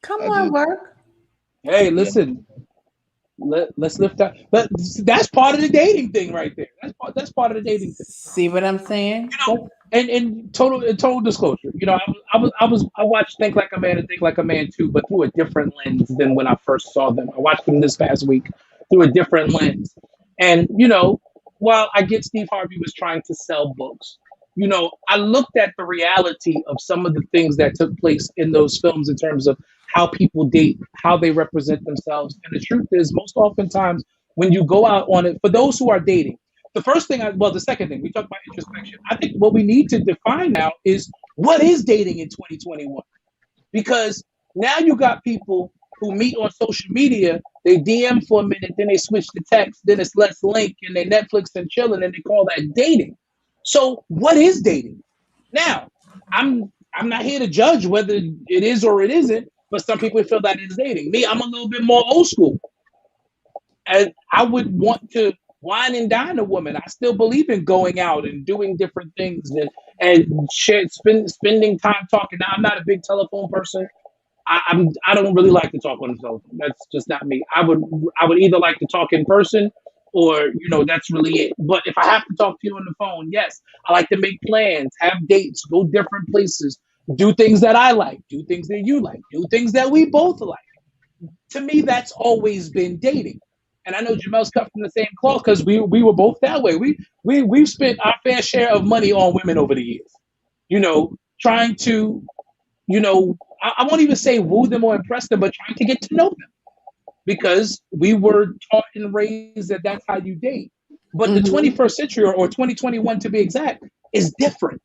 Come on, work. Hey, listen. Let's lift up. But that's part of the dating thing, right there. That's part of the dating thing. See what I'm saying? And total disclosure. I watched Think Like a Man and Think Like a Man too, but through a different lens than when I first saw them. I watched them this past week through a different lens. And while I get Steve Harvey was trying to sell books, I looked at the reality of some of the things that took place in those films in terms of how people date, how they represent themselves. And the truth is, most oftentimes when you go out on it, for those who are dating, the second thing, we talk about introspection. I think what we need to define now is, what is dating in 2021? Because now you got people who meet on social media, they DM for a minute, then they switch to text, then it's Let's Link, and they Netflix and chilling, and they call that dating. So what is dating? Now, I'm not here to judge whether it is or it isn't, but some people feel that it's dating. Me, I'm a little bit more old school. And I would want to wine and dine a woman. I still believe in going out and doing different things and spending time talking. Now, I'm not a big telephone person. I don't really like to talk on the telephone. That's just not me. I would either like to talk in person or that's really it. But if I have to talk to you on the phone, yes, I like to make plans, have dates, go different places, do things that I like, do things that you like, do things that we both like. To me, that's always been dating. And I know Jamel's cut from the same cloth because we were both that way. We've spent our fair share of money on women over the years. Trying to, I won't even say woo them or impress them, but trying to get to know them. Because we were taught and raised that that's how you date. But the 21st century or 2021 to be exact is different.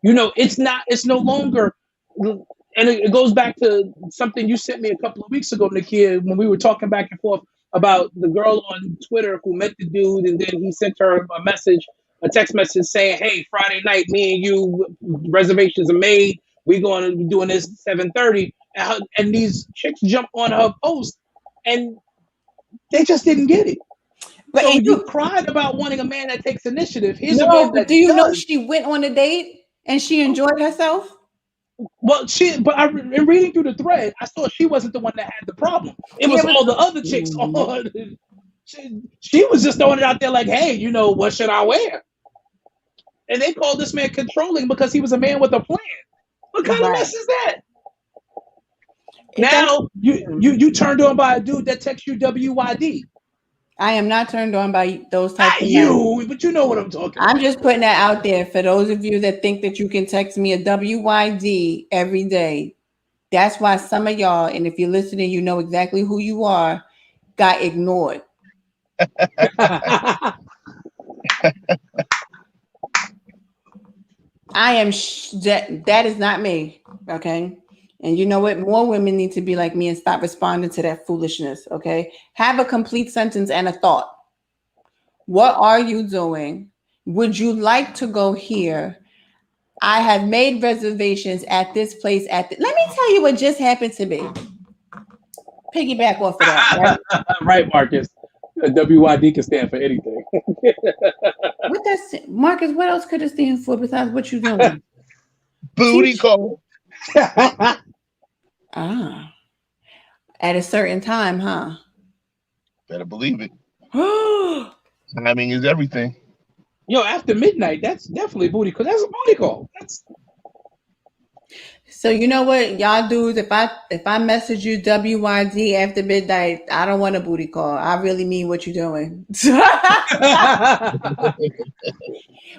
It's no longer, and it goes back to something you sent me a couple of weeks ago, Nakia, when we were talking back and forth about the girl on Twitter who met the dude and then he sent her a text message saying, hey, Friday night, me and you, reservations are made. We're going to be doing this at 7:30. And these chicks jump on her post and they just didn't get it. But so you cried about wanting a man that takes initiative. Here's a man that do you know she went on a date and she enjoyed herself? Well, in reading through the thread, I saw she wasn't the one that had the problem. It was all the other chicks on. She was just throwing it out there like, hey, what should I wear? And they called this man controlling because he was a man with a plan. What kind of mess is that? Now you turned on by a dude that texts you WYD. I am not turned on by those types of men. But you know what I'm talking about. I'm just putting that out there for those of you that think that you can text me a WYD every day. That's why some of y'all, and if you're listening, you know exactly who you are, got ignored. I am that is not me. Okay. And you know what? More women need to be like me and stop responding to that foolishness. Okay. Have a complete sentence and a thought. What are you doing? Would you like to go here? I have made reservations at this place. Let me tell you what just happened to me. Piggyback off of that. Right, right, Marcus. WYD can stand for anything. What does Marcus? What else could it stand for besides what you doing? Booty call. At a certain time, huh? Better believe it. Timing is everything. Yo, after midnight, that's definitely booty call. That's a booty call. So you know what, y'all dudes, if I message you WYD after midnight, I don't want a booty call. I really mean what you're doing.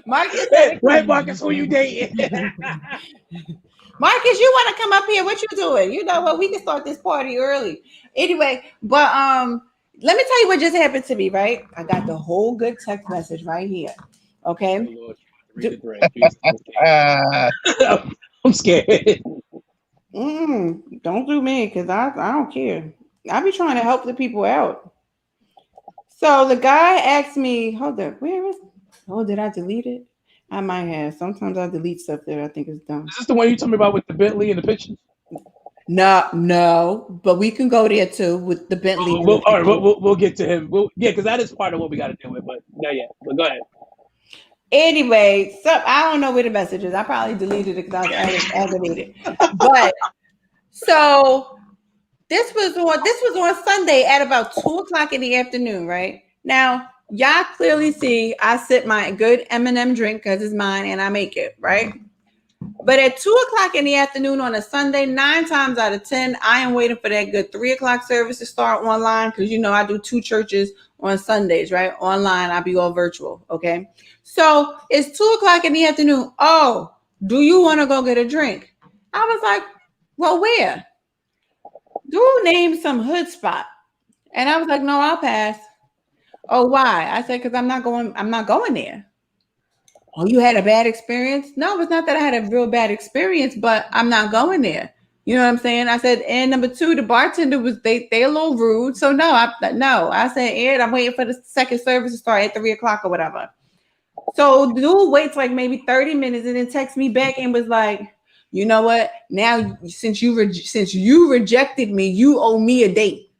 Marcus, right, Marcus, who you dating? Marcus, you want to come up here? What you doing? You know what? We can start this party early. Anyway, but let me tell you what just happened to me, right? I got the whole good text message right here. Okay. I'm scared. Don't do me because I don't care. I be trying to help the people out. So the guy asked me, hold up, where is it? Oh, did I delete it? I might have. Sometimes I delete stuff that I think is dumb. Is this the one you told me about with the Bentley and the pictures? No, but we can go there too with the Bentley. All right, we'll get to him. Because that is part of what we got to deal with, but not yet. But go ahead. Anyway, so I don't know where the message is. I probably deleted it because I was aggravated. But so this was on Sunday at about 2:00 in the afternoon, right? Now, y'all clearly see I sip my good M&M drink because it's mine and I make it, right? But at 2:00 in the afternoon on a Sunday, 9 times out of 10, I am waiting for that good 3:00 service to start online because I do 2 churches on Sundays, right? Online, I'll be all virtual, okay? So it's 2:00 in the afternoon. Oh, do you want to go get a drink? I was like, well, where? Dude named some hood spot. And I was like, no, I'll pass. Oh, why? I said, because I'm not going there. Oh, you had a bad experience? No, it's not that I had a real bad experience, but I'm not going there. You know what I'm saying? I said, and number 2, the bartender was they a little rude. So no. I said, Ed, I'm waiting for the second service to start at 3:00 or whatever. So dude waits like maybe 30 minutes and then texts me back and was like, you know what? Now since you rejected me, you owe me a date.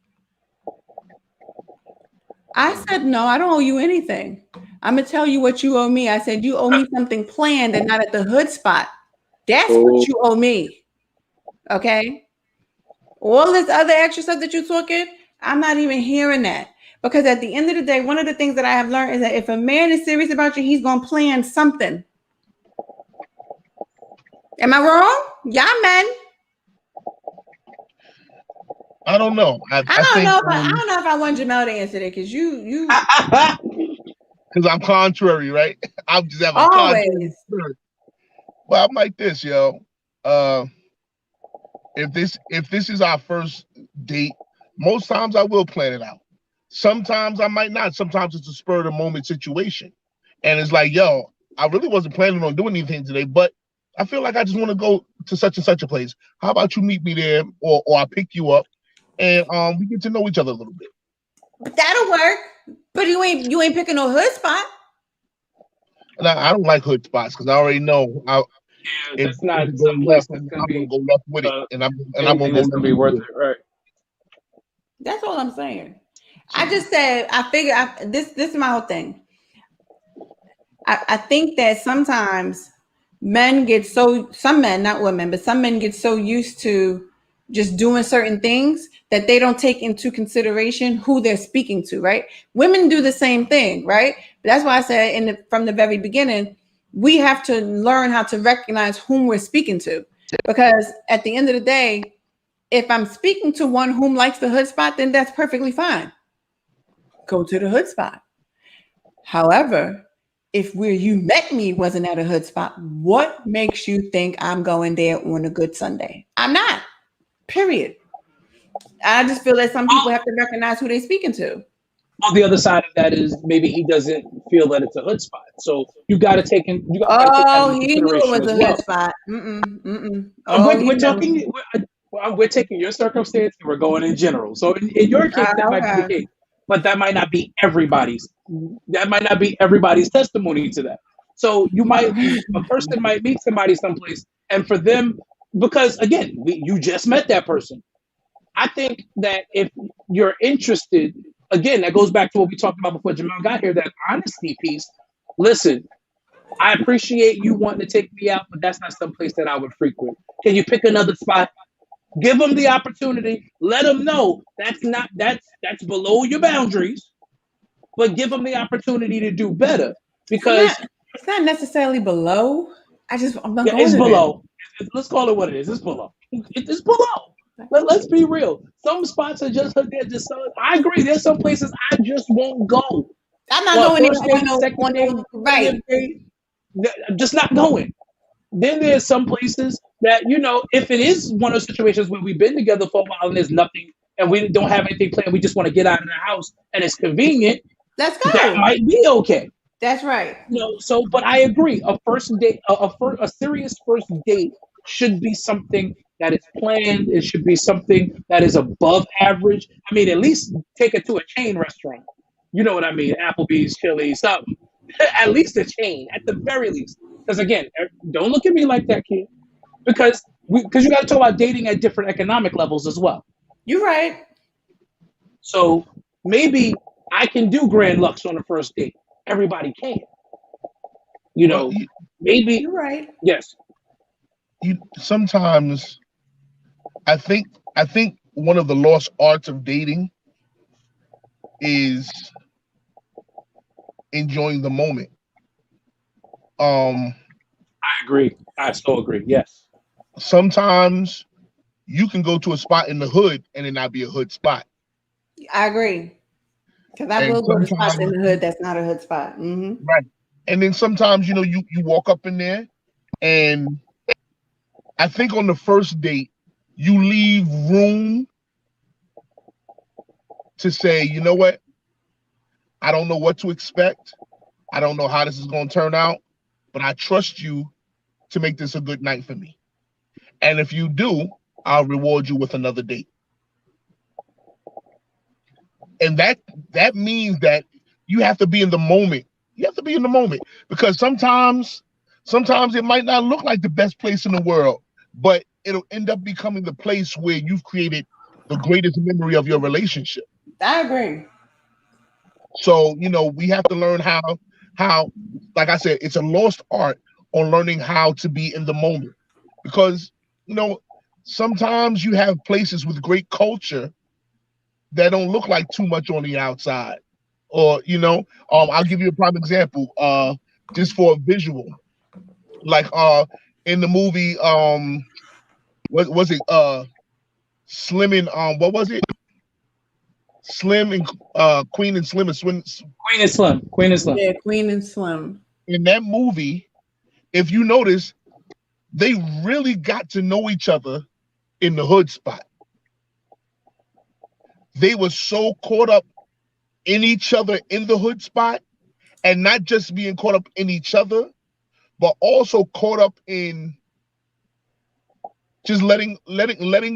I said, no, I don't owe you anything. I'm gonna tell you what you owe me. I said, you owe me something planned and not at the hood spot. That's what you owe me. Okay. All this other extra stuff that you're talking, I'm not even hearing that. Because at the end of the day, one of the things that I have learned is that if a man is serious about you, he's gonna plan something. Am I wrong? Yeah, man. I don't know. I don't think know if I want Jamel to answer that because you because I'm contrary, right? I'm just have a contrary always. spirit. Well, I'm like this, yo. If this is our first date, most times I will plan it out. Sometimes I might not. Sometimes it's a spur of the moment situation. And it's like, yo, I really wasn't planning on doing anything today, but I feel like I just want to go to such and such a place. How about you meet me there, or I pick you up, and we get to know each other a little bit. That'll work. But you ain't picking no hood spot. And I don't like hood spots because I already know if that's not it some goes place left, that's I'm gonna gonna be go left with it, and I'm gonna go that's gonna be worth it, right? That's all I'm saying. I just said I figure this is my whole thing. I think that sometimes some men, not women, but some men get so used to just doing certain things that they don't take into consideration who they're speaking to, right? Women do the same thing, right? But that's why I said from the very beginning, we have to learn how to recognize whom we're speaking to. Because at the end of the day, if I'm speaking to one whom likes the hood spot, then that's perfectly fine. Go to the hood spot. However, if where you met me wasn't at a hood spot, what makes you think I'm going there on a good Sunday? I'm not. Period. I just feel that some people have to recognize who they're speaking to. Well, the other side of that is maybe he doesn't feel that it's a hood spot. So you got to take that into He knew it consideration was as a well. hood spot. Oh, We're taking your circumstance and we're going in general. So in your case, that might be the case, but that might not be everybody's. That might not be everybody's testimony to that. So a person might meet somebody someplace, and for them, because again, you just met that person. I think that if you're interested, again, that goes back to what we talked about before Jamel got here, that honesty piece. Listen, I appreciate you wanting to take me out, but that's not some place that I would frequent. Can you pick another spot? Give them the opportunity. Let them know that's below your boundaries, but give them the opportunity to do better because it's not necessarily below. I'm not going it's to below. Let's call it what it is. It's below. It's below. Let's be real. Some spots are just I agree. There's some places I just won't go. I'm not going first date, second date, right. I'm just not going. Then there's some places that, if it is one of those situations where we've been together for a while and there's nothing and we don't have anything planned, we just want to get out of the house and it's convenient. Let's go. That might be okay. That's right. But I agree. A first date, a serious first date should be something that is planned. It should be something that is above average. I mean, at least take it to a chain restaurant. You know what I mean? Applebee's, Chili's, something. At least a chain, at the very least. Because again, don't look at me like that, kid. Because you got to talk about dating at different economic levels as well. You're right. So maybe I can do Grand Lux on the first date. Everybody can. Maybe you're right. Yes. Sometimes I think one of the lost arts of dating is enjoying the moment. I agree. I so agree. Yes. Sometimes you can go to a spot in the hood and it not be a hood spot. I agree. Because I will go to spots in the hood that's not a hood spot. Mm-hmm. Right. And then sometimes, you walk up in there, and I think on the first date, you leave room to say, you know what? I don't know what to expect. I don't know how this is going to turn out, but I trust you to make this a good night for me. And if you do, I'll reward you with another date. And that means that you have to be in the moment. You have to be in the moment, because sometimes it might not look like the best place in the world, but it'll end up becoming the place where you've created the greatest memory of your relationship. I agree. So, we have to learn how, like I said, it's a lost art on learning how to be in the moment. Because, sometimes you have places with great culture that don't look like too much on the outside. Or, I'll give you a prime example, just for a visual. Like in the movie, what was it? Slim and what was it? Slim and Queen and Slim and Swin. Queen and Slim. Queen and Slim. Yeah, Queen and Slim. In that movie, if you notice, they really got to know each other in the hood spot. They were so caught up in each other in the hood spot, and not just being caught up in each other, but also caught up in just letting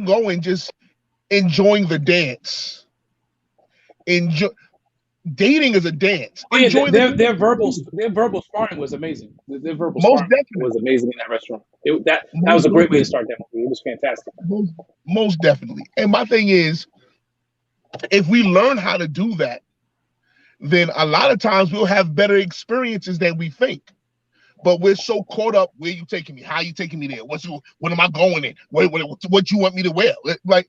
go and just enjoying the dance. Dating is a dance. Oh, yeah, their verbal sparring was amazing. Their verbal Most sparring definitely was amazing in that restaurant. That was a great way to start that movie. It was fantastic. Most definitely. And my thing is, if we learn how to do that, then a lot of times we'll have better experiences than we think. But we're so caught up. Where you taking me? How are you taking me there? What am I going in? What you want me to wear? Like,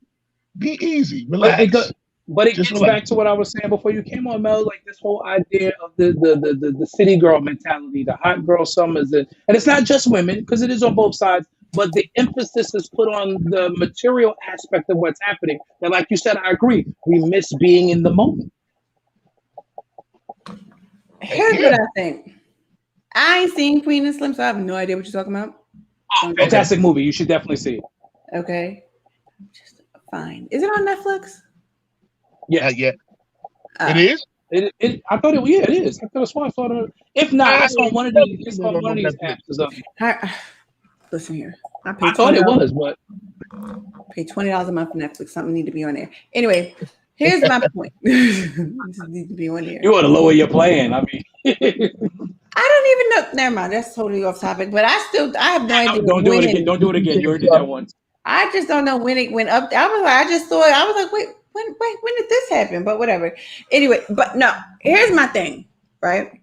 be easy, relax. But it gets back to what I was saying before you came on, Mel. Like this whole idea of the city girl mentality, the hot girl summers, and it's not just women, because it is on both sides. But the emphasis is put on the material aspect of what's happening. And like you said, I agree. We miss being in the moment. Here's what I think. I ain't seen Queen and Slim, so I have no idea what you're talking about. Fantastic movie. You should definitely see it. Okay. Just fine. Is it on Netflix? Yeah. It is? I thought it. Yeah, it is. I could have sworn I saw it. If not, it's on one of these. It's on one of these apps or something. Listen here. I thought it was, but pay $20 a month for Netflix. Something need to be on there. Anyway, here's my point. This needs to be on there. You want to lower your plan? I mean, I don't even know. Never mind. That's totally off topic. But I have no idea. Don't do it again. Don't do it again. You already did that once. I just don't know when it went up. I just thought. I was like, wait, when did this happen? But whatever. Anyway, but no. Here's my thing. Right.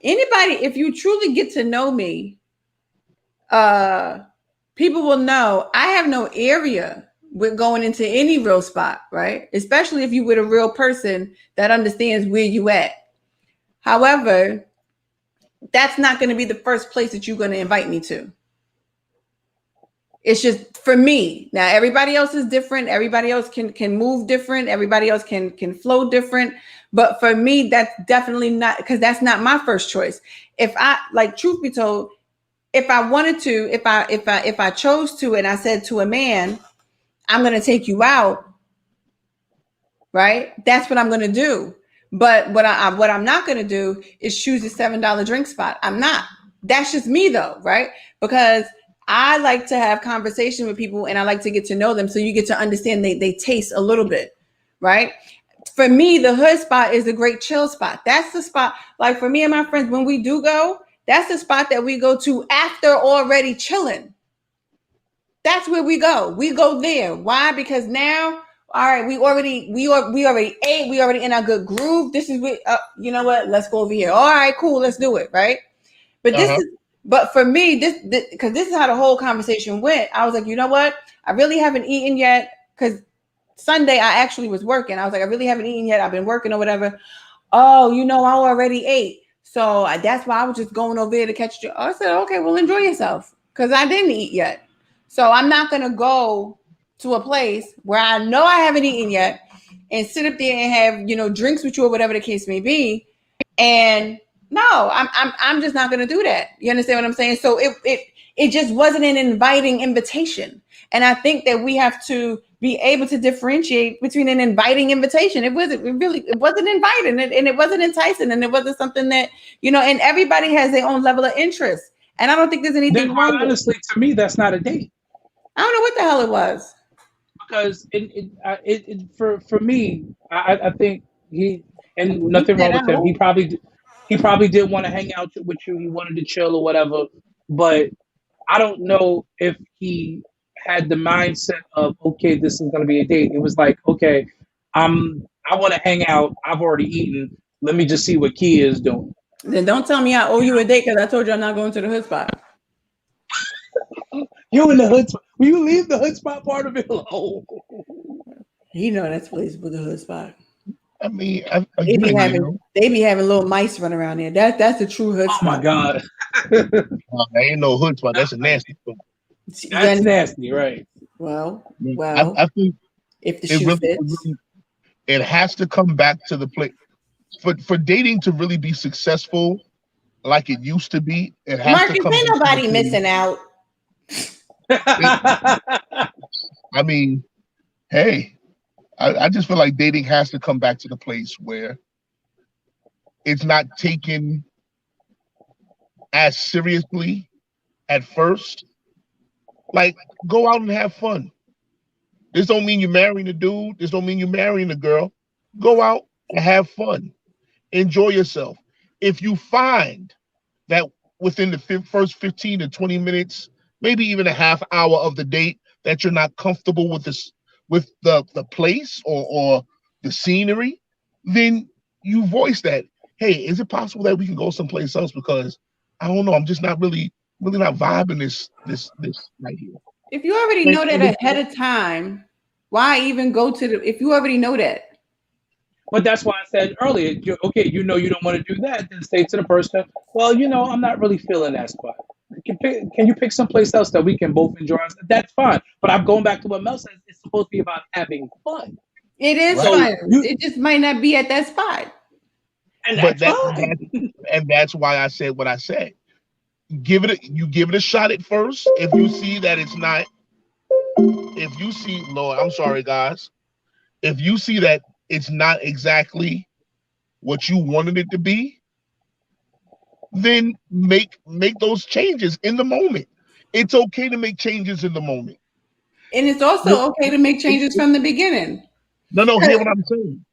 Anybody, if you truly get to know me, people will know I have no area with going into any real spot, right? Especially if you with a real person that understands where you at. However, that's not going to be the first place that you're going to invite me to. It's just for me. Now, everybody else is different. Everybody else can move different. Everybody else can flow different. But for me, that's definitely not, because that's not my first choice. If I, like, truth be told, if I wanted to, if I chose to, and I said to a man, I'm going to take you out, right? That's what I'm going to do. But what I'm not going to do is choose a $7 drink spot. I'm not. That's just me though, right? Because I like to have conversation with people and I like to get to know them. So you get to understand they taste a little bit, right? For me, the hood spot is a great chill spot. That's the spot. Like for me and my friends, when we do go, that's the spot that we go to after already chilling. That's where we go. We go there. Why? Because now, all right, we already ate. We already in a good groove. This is what, you know what? Let's go over here. All right, cool. Let's do it. Right. But but for me, this because this is how the whole conversation went. I was like, you know what? I really haven't eaten yet, because Sunday I actually was working. I was like, I really haven't eaten yet. I've been working or whatever. Oh, you know, I already ate. So that's why I was just going over there to catch you. I said, okay, well, enjoy yourself, because I didn't eat yet. So I'm not going to go to a place where I know I haven't eaten yet and sit up there and have, you know, drinks with you or whatever the case may be. And no, I'm just not going to do that. You understand what I'm saying? So it just wasn't an inviting invitation. And I think that we have to be able to differentiate between an inviting invitation. It wasn't inviting, and it wasn't enticing, and it wasn't something that, you know, and everybody has their own level of interest. And I don't think there's anything wrong. Honestly, to me, that's not a date. I don't know what the hell it was. Because for me, I think he, and nothing wrong with him. He probably did want to hang out with you. He wanted to chill or whatever. But I don't know if he had the mindset of, okay, this is going to be a date. It was like, okay, I want to hang out. I've already eaten. Let me just see what Kia is doing. Then don't tell me I owe you a date because I told you I'm not going to the hood spot. You in the hood spot. Will you leave the hood spot part of it alone? You know that's place with the hood spot. I mean, They be having little mice run around there. That's a true hood Oh spot. my God. There ain't no hood spot. That's a nasty thing. That's nasty, right? Well, I think if the shoe fits. It has to come back to the place. For dating to really be successful like it used to be, it has Marcus, to come ain't nobody missing out. I mean, hey, I just feel like dating has to come back to the place where it's not taken as seriously at first. Like, go out and have fun. This don't mean you're marrying a dude. This don't mean you're marrying a girl. Go out and have fun. Enjoy yourself. If you find that within the first 15 to 20 minutes, maybe even a half hour of the date, that you're not comfortable with this, with the place or the scenery, then you voice that. Hey, is it possible that we can go someplace else? Because I don't know, I'm just not really not vibing this right here. If you already know that ahead of time, why even go to if you already know that? But that's why I said earlier, okay, you know you don't want to do that, then say to the person, well, I'm not really feeling that spot. Can you pick someplace else that we can both enjoy? That's fine. But I'm going back to what Mel says. It's supposed to be about having fun. It is fun. It just might not be at that spot. And that's fine. And that's why I said what I said. You give it a shot at first. If you see that it's not, Lord, I'm sorry, guys. If you see that it's not exactly what you wanted it to be, then make those changes in the moment. It's okay to make changes in the moment. And it's also okay to make changes from the beginning. No, hear what I'm saying.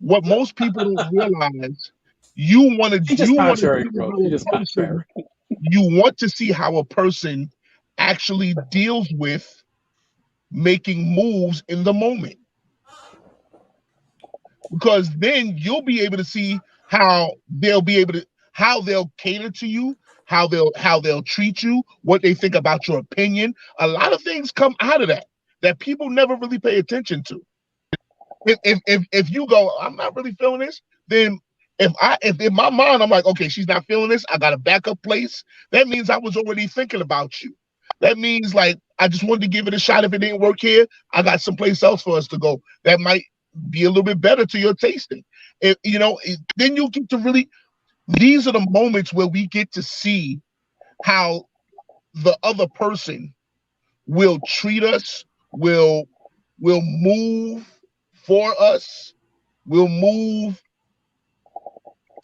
What most people don't realize, you want to see how a person actually deals with making moves in the moment. Because then you'll be able to see how they'll cater to you, how they'll treat you, what they think about your opinion. A lot of things come out of that people never really pay attention to. If you go, I'm not really feeling this, then if in my mind I'm like, okay, she's not feeling this, I got a backup place. That means I was already thinking about you. That means, like, I just wanted to give it a shot. If it didn't work here, I got someplace else for us to go. That might be a little bit better to your tasting. Then you get to really, these are the moments where we get to see how the other person will treat us, will move for us, will move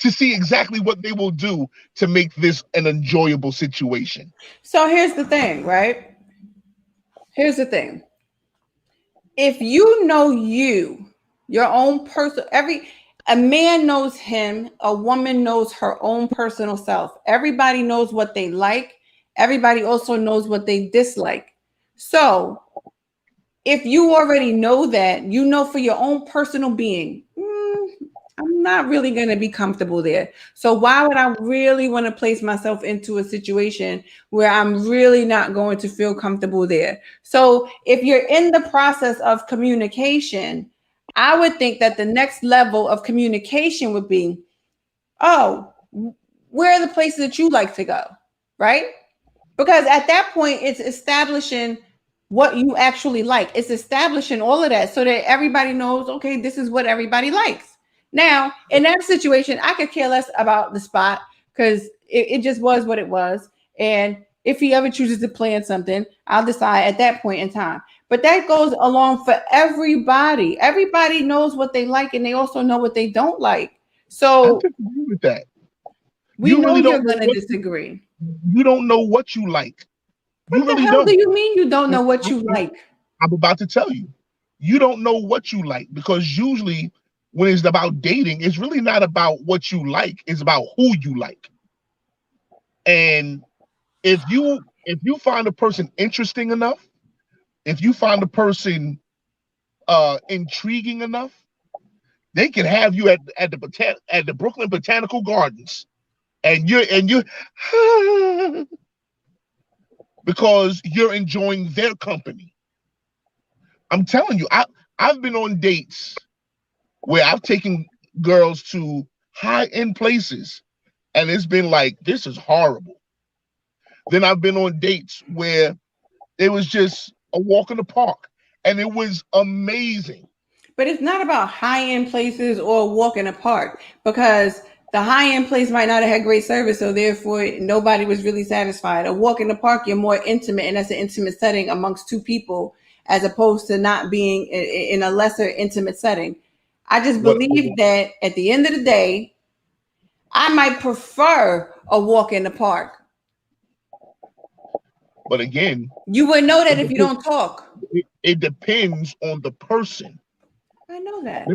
to see exactly what they will do to make this an enjoyable situation. So here's the thing, right? Here's the thing. If you know your own person, a man knows him, a woman knows her own personal self. Everybody knows what they like. Everybody also knows what they dislike. So if you already know that, for your own personal being, I'm not really going to be comfortable there. So why would I really want to place myself into a situation where I'm really not going to feel comfortable there? So if you're in the process of communication, I would think that the next level of communication would be, oh, where are the places that you like to go, right? Because at that point, it's establishing what you actually like. It's establishing all of that so that everybody knows, okay, this is what everybody likes. Now, in that situation, I could care less about the spot because it just was what it was. And if he ever chooses to plan something, I'll decide at that point in time. But that goes along for everybody. Everybody knows what they like, and they also know what they don't like. So I disagree with that. We know you're going to disagree. You don't know what you like. What the hell do you mean you don't know what you like? I'm about to tell you. You don't know what you like, because usually when it's about dating, it's really not about what you like, it's about who you like. And if you find a person interesting enough, if you find a person intriguing enough, they can have you at the Brooklyn Botanical Gardens, and you because you're enjoying their company. I'm telling you, I've been on dates where I've taken girls to high-end places, and it's been like, this is horrible. Then I've been on dates where it was just a walk in the park, and it was amazing. But it's not about high-end places or a walk in a park, because the high-end place might not have had great service, so therefore nobody was really satisfied. A walk in the park, you're more intimate, and that's an intimate setting amongst two people, as opposed to not being in a lesser intimate setting. I just believe that at the end of the day, I might prefer a walk in the park. But again, you wouldn't know that if you don't talk. It depends on the person. I know that.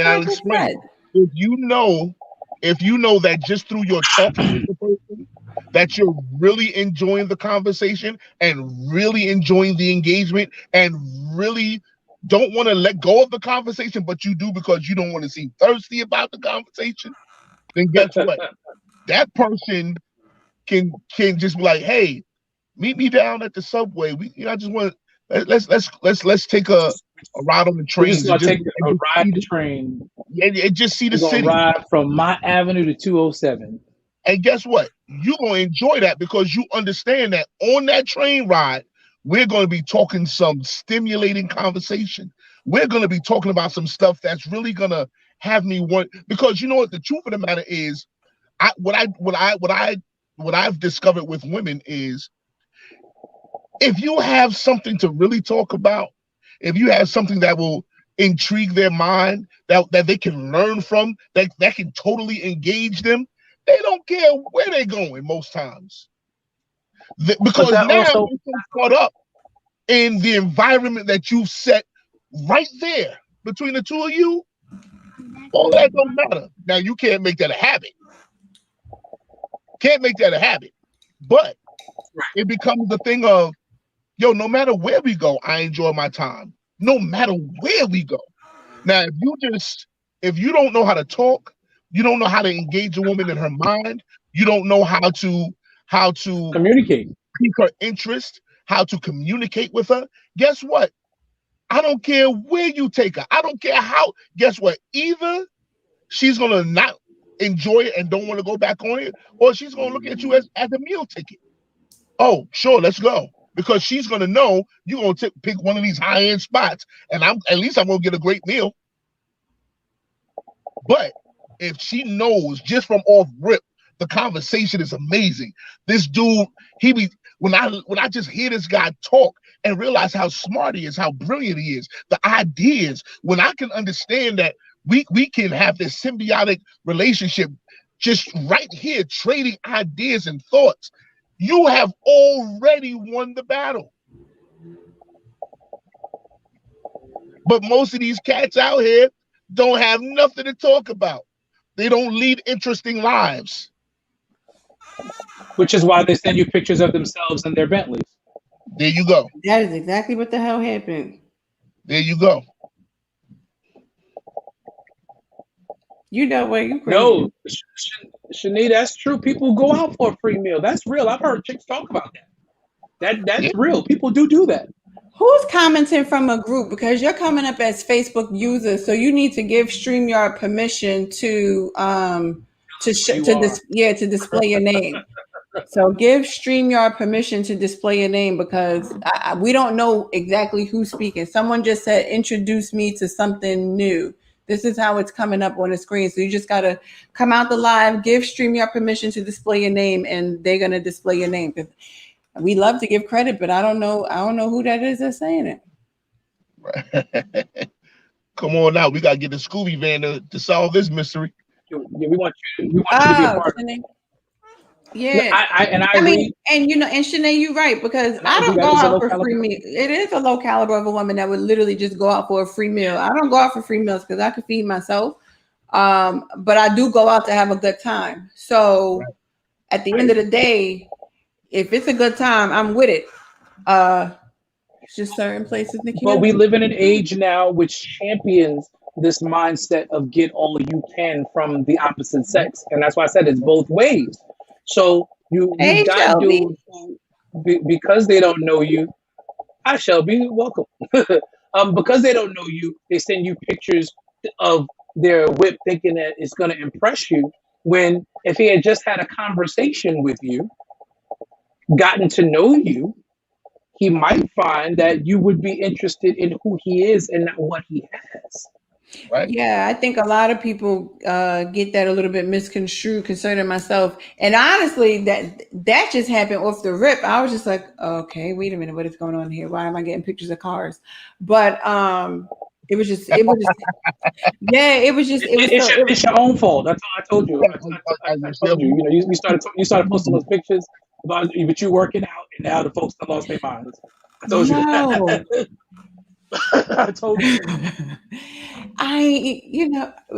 I'll explain. If you know that just through your talking with the person, that you're really enjoying the conversation and really enjoying the engagement and really don't want to let go of the conversation, but you do because you don't want to seem thirsty about the conversation, then guess what? That person can just be like, hey, meet me down at the subway. I just want let's take a ride on the train. We're just gonna take a ride the train. And just see the city. Ride from my avenue to 207. And guess what? You're gonna enjoy that because you understand that on that train ride, we're gonna be talking some stimulating conversation. We're gonna be talking about some stuff that's really gonna have me want, because you know what the truth of the matter is, what I've discovered with women is, if you have something to really talk about, if you have something that will intrigue their mind, that they can learn from, that can totally engage them, they don't care where they're going most times. Because now you're so caught up in the environment that you've set right there between the two of you, all that don't matter. Now you can't make that a habit. But it becomes the thing of, yo, no matter where we go, I enjoy my time. No matter where we go. Now, if you don't know how to talk, you don't know how to engage a woman in her mind, you don't know how to communicate, pique her interest, how to communicate with her, guess what? I don't care where you take her. I don't care how. Guess what? Either she's gonna not enjoy it and don't want to go back on it, or she's gonna look at you as a meal ticket. Oh, sure, let's go. Because she's gonna know you're gonna pick one of these high-end spots, and at least I'm gonna get a great meal. But if she knows just from off rip, the conversation is amazing. This dude, when I just hear this guy talk and realize how smart he is, how brilliant he is, the ideas, when I can understand that we can have this symbiotic relationship just right here, trading ideas and thoughts, you have already won the battle. But most of these cats out here don't have nothing to talk about. They don't lead interesting lives. Which is why they send you pictures of themselves in their Bentleys. There you go. That is exactly what the hell happened. There you go. You know where you crazy. No, Shani, that's true. People go out for a free meal. That's real. I've heard chicks talk about that. That's real. People do that. Who's commenting from a group? Because you're coming up as Facebook user, so you need to give StreamYard permission to display your name. So give StreamYard permission to display your name, because we don't know exactly who's speaking. Someone just said, introduce me to something new. This is how it's coming up on the screen. So you just got to come out the live, give StreamYard permission to display your name, and they're going to display your name. We love to give credit, but I don't know who that is that's saying it. Right. Come on now. We got to get the Scooby van to solve this mystery. Yeah, we want you to be a part. Yeah. I I mean, agree. and and Shanae, you're right, because And I I agree don't that go is a out low for free caliber. meal. It is a low caliber of a woman that would literally just go out for a free meal. I don't go out for free meals because I can feed myself. But I do go out to have a good time. So Right. at the end of the day, if it's a good time, I'm with it. Uh, it's just certain places, But Nikita. we live in an age now which champions this mindset of get all you can from the opposite sex, and that's why I said it's both ways. So you Hey, got Shelby. dudes who, because they don't know you. Hi, Shelby. Welcome. Because they don't know you, they send you pictures of their whip, thinking that it's going to impress you. When if he had just had a conversation with you, gotten to know you, he might find that you would be interested in who he is and not what he has. Right. Yeah, I think a lot of people get that a little bit misconstrued concerning myself. And honestly, that just happened off the rip. I was just like, okay, wait a minute, what is going on here? Why am I getting pictures of cars? But it was just yeah, it was so It's your own fault. That's all I told you. As I you told said, you. You know, you started posting those pictures about but you working out, and now the folks that lost their minds. I told you no. that. I told you.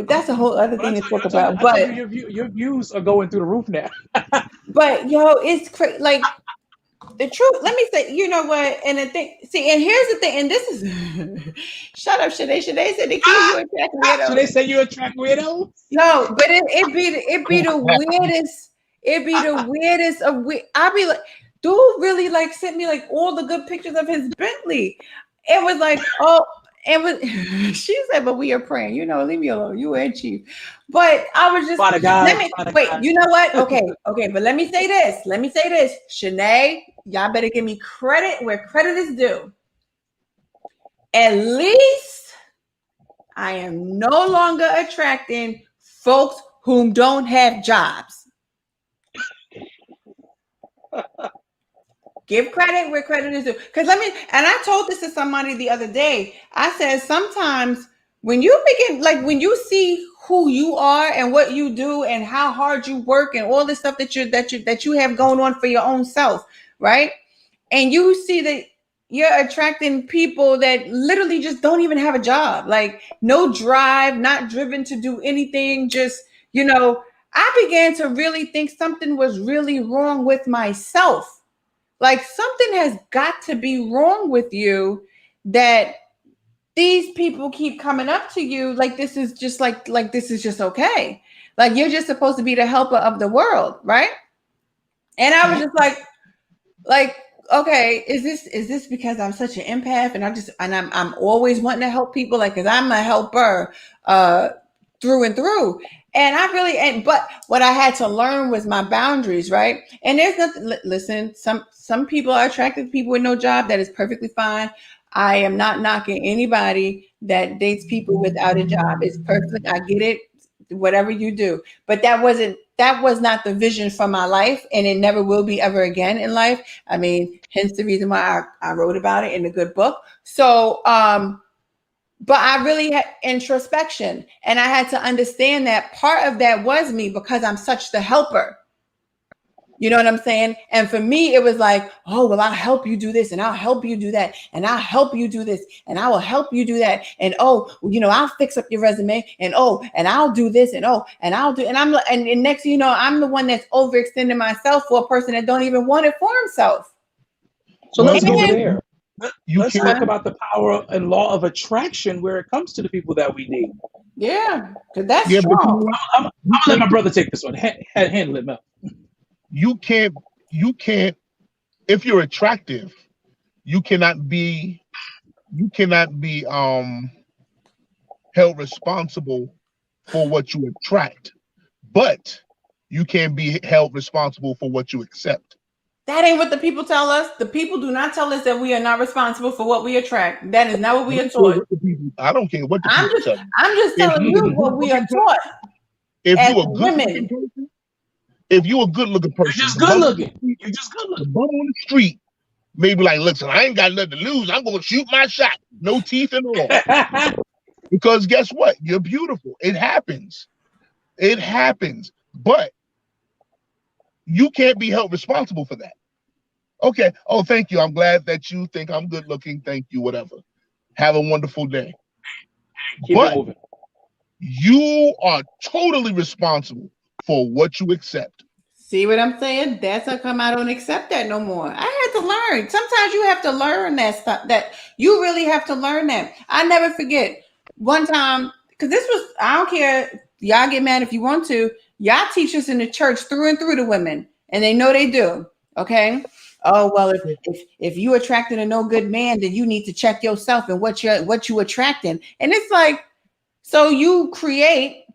That's a whole other But I thing to told you, talk about. I told you your views are going through the roof now. But yo, it's crazy. Like the truth, let me say, you know what? And the thing, see, and here's the thing, and this is shut up, Shanae. Shanae said, Nikita, you attract Should they weirdos. say you attract weirdos? No, but it be the weirdest. It be the weirdest of weird. I be like, dude really like sent me like all the good pictures of his Bentley. It was like, oh, it was she said, but we are praying, leave me alone. You and Chief. But I was just Father let God, me Father wait, God. you know what? Okay, but let me say this. Let me say this. Shanae, y'all better give me credit where credit is due. At least I am no longer attracting folks whom don't have jobs. Give credit where credit is due. Because and I told this to somebody the other day. I said, sometimes when you begin, like when you see who you are and what you do and how hard you work and all this stuff that you have going on for your own self, right? And you see that you're attracting people that literally just don't even have a job, like no drive, not driven to do anything. Just, I began to really think something was really wrong with myself. Like something has got to be wrong with you that these people keep coming up to you like this is just like this is just okay. Like you're just supposed to be the helper of the world, right? And I was just like, okay, is this because I'm such an empath and I'm always wanting to help people, like, because I'm a helper through and through. And but what I had to learn was my boundaries, right? And there's nothing. Listen, some people are attracted to people with no job. That is perfectly fine. I am not knocking anybody that dates people without a job. It's perfect. I get it. Whatever you do, but that was not the vision for my life, and it never will be ever again in life. I mean, hence the reason why I wrote about it in a good book. So, but I really had introspection, and I had to understand that part of that was me because I'm such the helper. You know what I'm saying? And for me, it was like, oh, well, I'll help you do this and I'll help you do that. And I'll help you do this and I will help you do that. And oh, I'll fix up your resume and oh, and I'll do this and oh, and I'll do, and next, I'm the one that's overextending myself for a person that don't even want it for himself. So Well, let's go And there. you Let's can't. talk about the power and law of attraction where it comes to the people that we date. yeah, because that's Yeah, but you know strong. what? I'm gonna let my brother take this one. Handle it, Mel. You can't. You can't. If you're attractive, you cannot be. You cannot be held responsible for what you attract, but you can be held responsible for what you accept. That ain't what the people tell us. The people do not tell us that we are not responsible for what we attract. That is not what I we are don't care taught. what the people. I don't care what the I'm people just tell you. I'm just If telling you a you good what we are looking taught person, if as you a good looking women. person, if you a good looking You're person, just good looking. You're just good the looking. bum on the street, maybe like, listen, I ain't got nothing to lose. I'm gonna shoot my shot, no teeth and all. Because guess what? You're beautiful. It happens. It happens. But you can't be held responsible for that. Okay. Oh, thank you. I'm glad that you think I'm good looking. Thank you. Whatever. Have a wonderful day. Keep it moving. You are totally responsible for what you accept. See what I'm saying? That's how come I don't accept that no more. I had to learn. Sometimes you have to learn that stuff. That you really have to learn that. I never forget one time, because this was, I don't care, y'all get mad if you want to. Y'all teach us in the church through and through to women, and they know they do. Okay. Oh well, if you attracting a no good man, then you need to check yourself and what you attracting. And it's like, so you create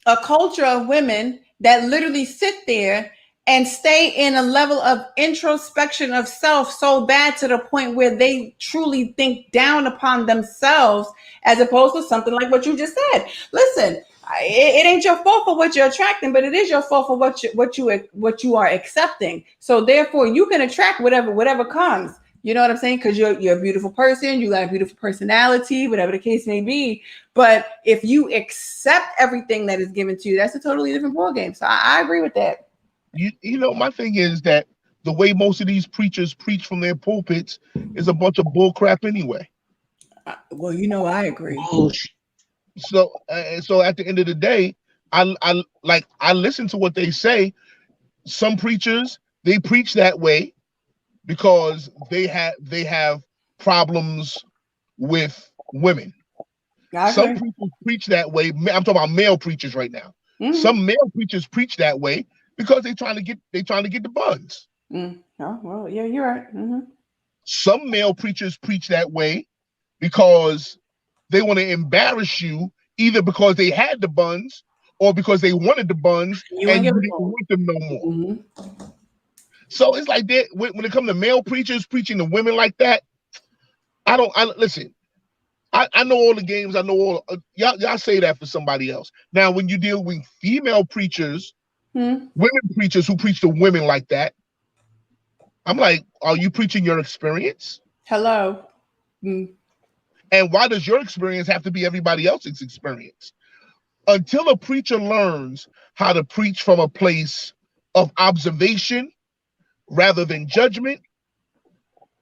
a culture of women that literally sit there and stay in a level of introspection of self so bad to the point where they truly think down upon themselves, as opposed to something like what you just said. Listen, it ain't your fault for what you're attracting, but it is your fault for what you are accepting. So therefore, you can attract whatever comes. You know what I'm saying? Because you're a beautiful person, you got a beautiful personality, whatever the case may be. But if you accept everything that is given to you, that's a totally different ballgame. So I agree with that. You know, my thing is that the way most of these preachers preach from their pulpits is a bunch of bull crap anyway. Well, you know, I agree. So at the end of the day, I listen to what they say. Some preachers, they preach that way because they have problems with women. Some preachers preach that way. I'm talking about male preachers right now. Mm-hmm. Some male preachers preach that way because they're trying to get the buns. Mm. Oh, well, yeah, you're right. Mm-hmm. Some male preachers preach that way because they want to embarrass you, either because they had the buns or because they wanted the buns and you didn't want them no more. Mm-hmm. So it's like that when it comes to male preachers preaching to women like that. Listen. I know all the games. I know all y'all say that for somebody else. Now, when you deal with female preachers, women preachers who preach to women like that, I'm like, are you preaching your experience? Hello. And why does your experience have to be everybody else's experience? Until a preacher learns how to preach from a place of observation rather than judgment,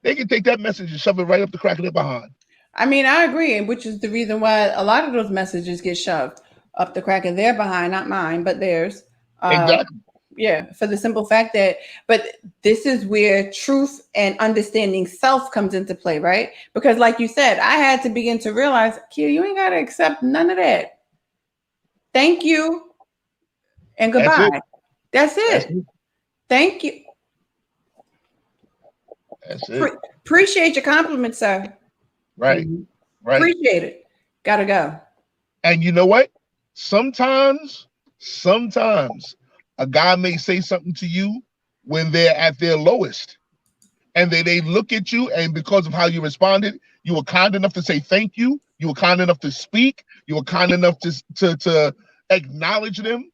they can take that message and shove it right up the crack of their behind. I mean, I agree, which is the reason why a lot of those messages get shoved up the crack of their behind, not mine, but theirs. Exactly. Yeah, for the simple fact that, but this is where truth and understanding self comes into play, right? Because like you said, I had to begin to realize, Kia, you ain't got to accept none of that. Thank you and goodbye. That's it. Thank you. That's it. Appreciate your compliment, sir. Right. Right. Appreciate it. Gotta go. And you know what? Sometimes a guy may say something to you when they're at their lowest, and they look at you, and because of how you responded, you were kind enough to say thank you. You were kind enough to speak. You were kind enough to acknowledge them,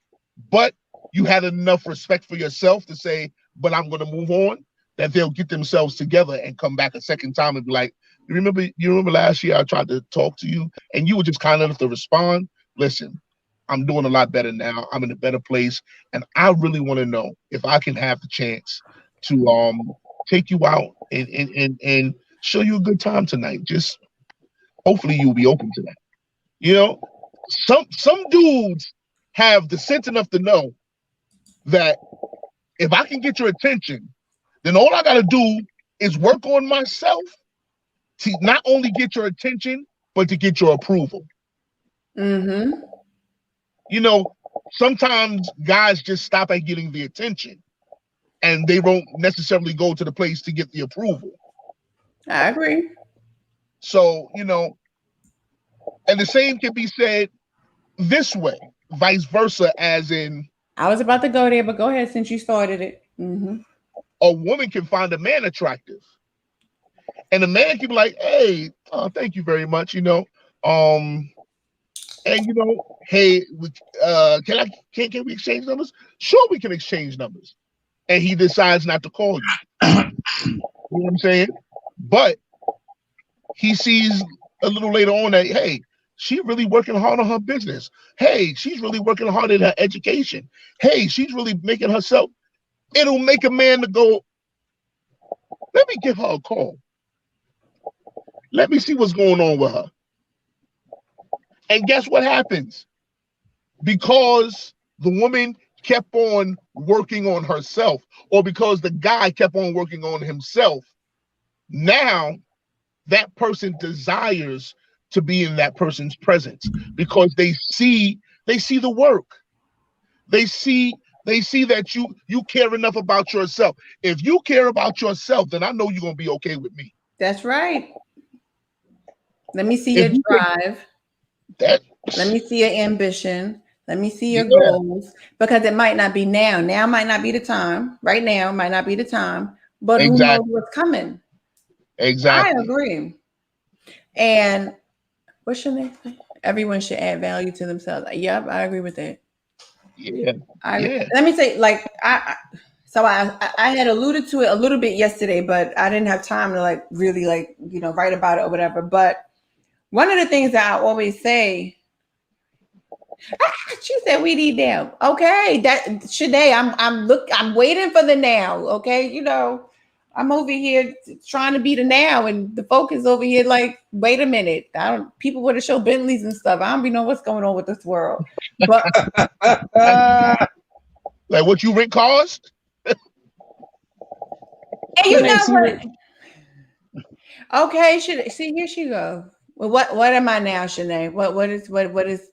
but you had enough respect for yourself to say, but I'm going to move on, that they'll get themselves together and come back a second time and be like, you remember last year I tried to talk to you and you were just kind enough to respond. Listen, I'm doing a lot better now. I'm in a better place. And I really want to know if I can have the chance to take you out and show you a good time tonight. Just hopefully you'll be open to that. You know, some dudes have the sense enough to know that if I can get your attention, then all I got to do is work on myself to not only get your attention, but to get your approval. Mm-hmm. You know, sometimes guys just stop at getting the attention and they won't necessarily go to the place to get the approval. I agree. So, you know, and the same can be said this way, vice versa, as in... I was about to go there, but go ahead since you started it. Mm-hmm. A woman can find a man attractive. And the man can be like, hey, thank you very much, you know. And you know, hey, can we exchange numbers? Sure, we can exchange numbers. And he decides not to call you. You know what I'm saying? But he sees a little later on that, hey, she's really working hard on her business. Hey, she's really working hard in her education. Hey, she's really making herself. it'll make a man to go, let me give her a call. Let me see what's going on with her. And guess what happens? Because the woman kept on working on herself, or because the guy kept on working on himself, now that person desires to be in that person's presence because they see the work. They see that you care enough about yourself. If you care about yourself, then I know you're gonna be okay with me. That's right. Let me see your drive. Let me see your ambition. Let me see your goals, because it might not be now. Now might not be the time. Right now might not be the time. But who knows what's coming? Exactly. I agree. And what's your next thing? Everyone should add value to themselves. Yep, I agree with that. Yeah. Let me say, like, I had alluded to it a little bit yesterday, but I didn't have time to like really like, you know, write about it or whatever. But one of the things that I always say, she said we need now. Okay, that Shanae, I'm waiting for the now. Okay, you know, I'm over here trying to be the now, and the focus over here like, wait a minute. People want to show Bentleys and stuff. I don't even know what's going on with this world. But like what you rent cars? And you know what? Okay, here she go. Well, what am I now, Shanae? What is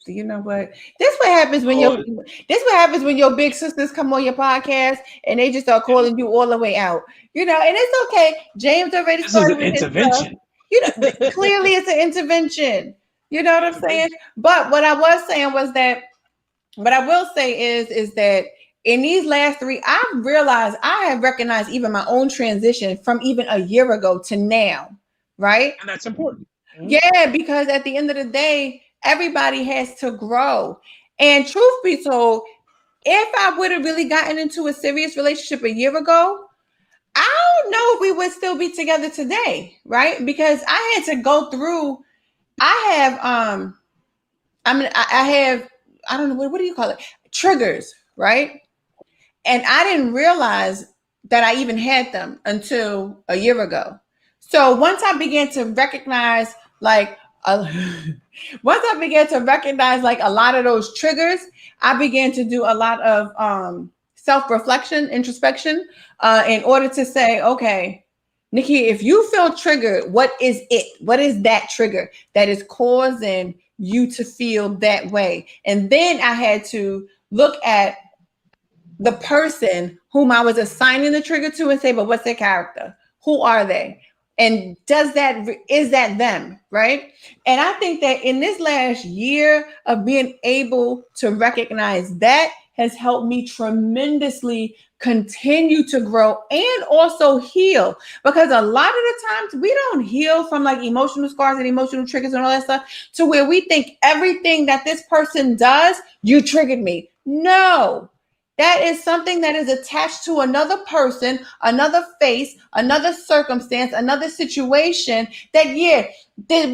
you know what? This what happens when your big sisters come on your podcast and they just start calling you all the way out. You know, and it's okay. James already started with his intervention. You know, clearly it's an intervention. You know what I'm saying? But what I was saying was that what I will say is that in these last 3, I've realized I have recognized even my own transition from even a year ago to now, right? And that's important. Yeah, because at the end of the day, everybody has to grow. And truth be told, if I would have really gotten into a serious relationship a year ago, I don't know if we would still be together today, right? Because I had to go through, I don't know, what do you call it? Triggers, right? And I didn't realize that I even had them until a year ago. So once I began to recognize like a lot of those triggers, I began to do a lot of self-reflection, introspection, in order to say, okay, Nikki, if you feel triggered, what is it? What is that trigger that is causing you to feel that way? And then I had to look at the person whom I was assigning the trigger to and say, but what's their character? Who are they? And is that them, right? And I think that in this last year of being able to recognize that has helped me tremendously continue to grow and also heal. Because a lot of the times we don't heal from like emotional scars and emotional triggers and all that stuff to where we think everything that this person does, you triggered me. No. That is something that is attached to another person, another face, another circumstance, another situation that,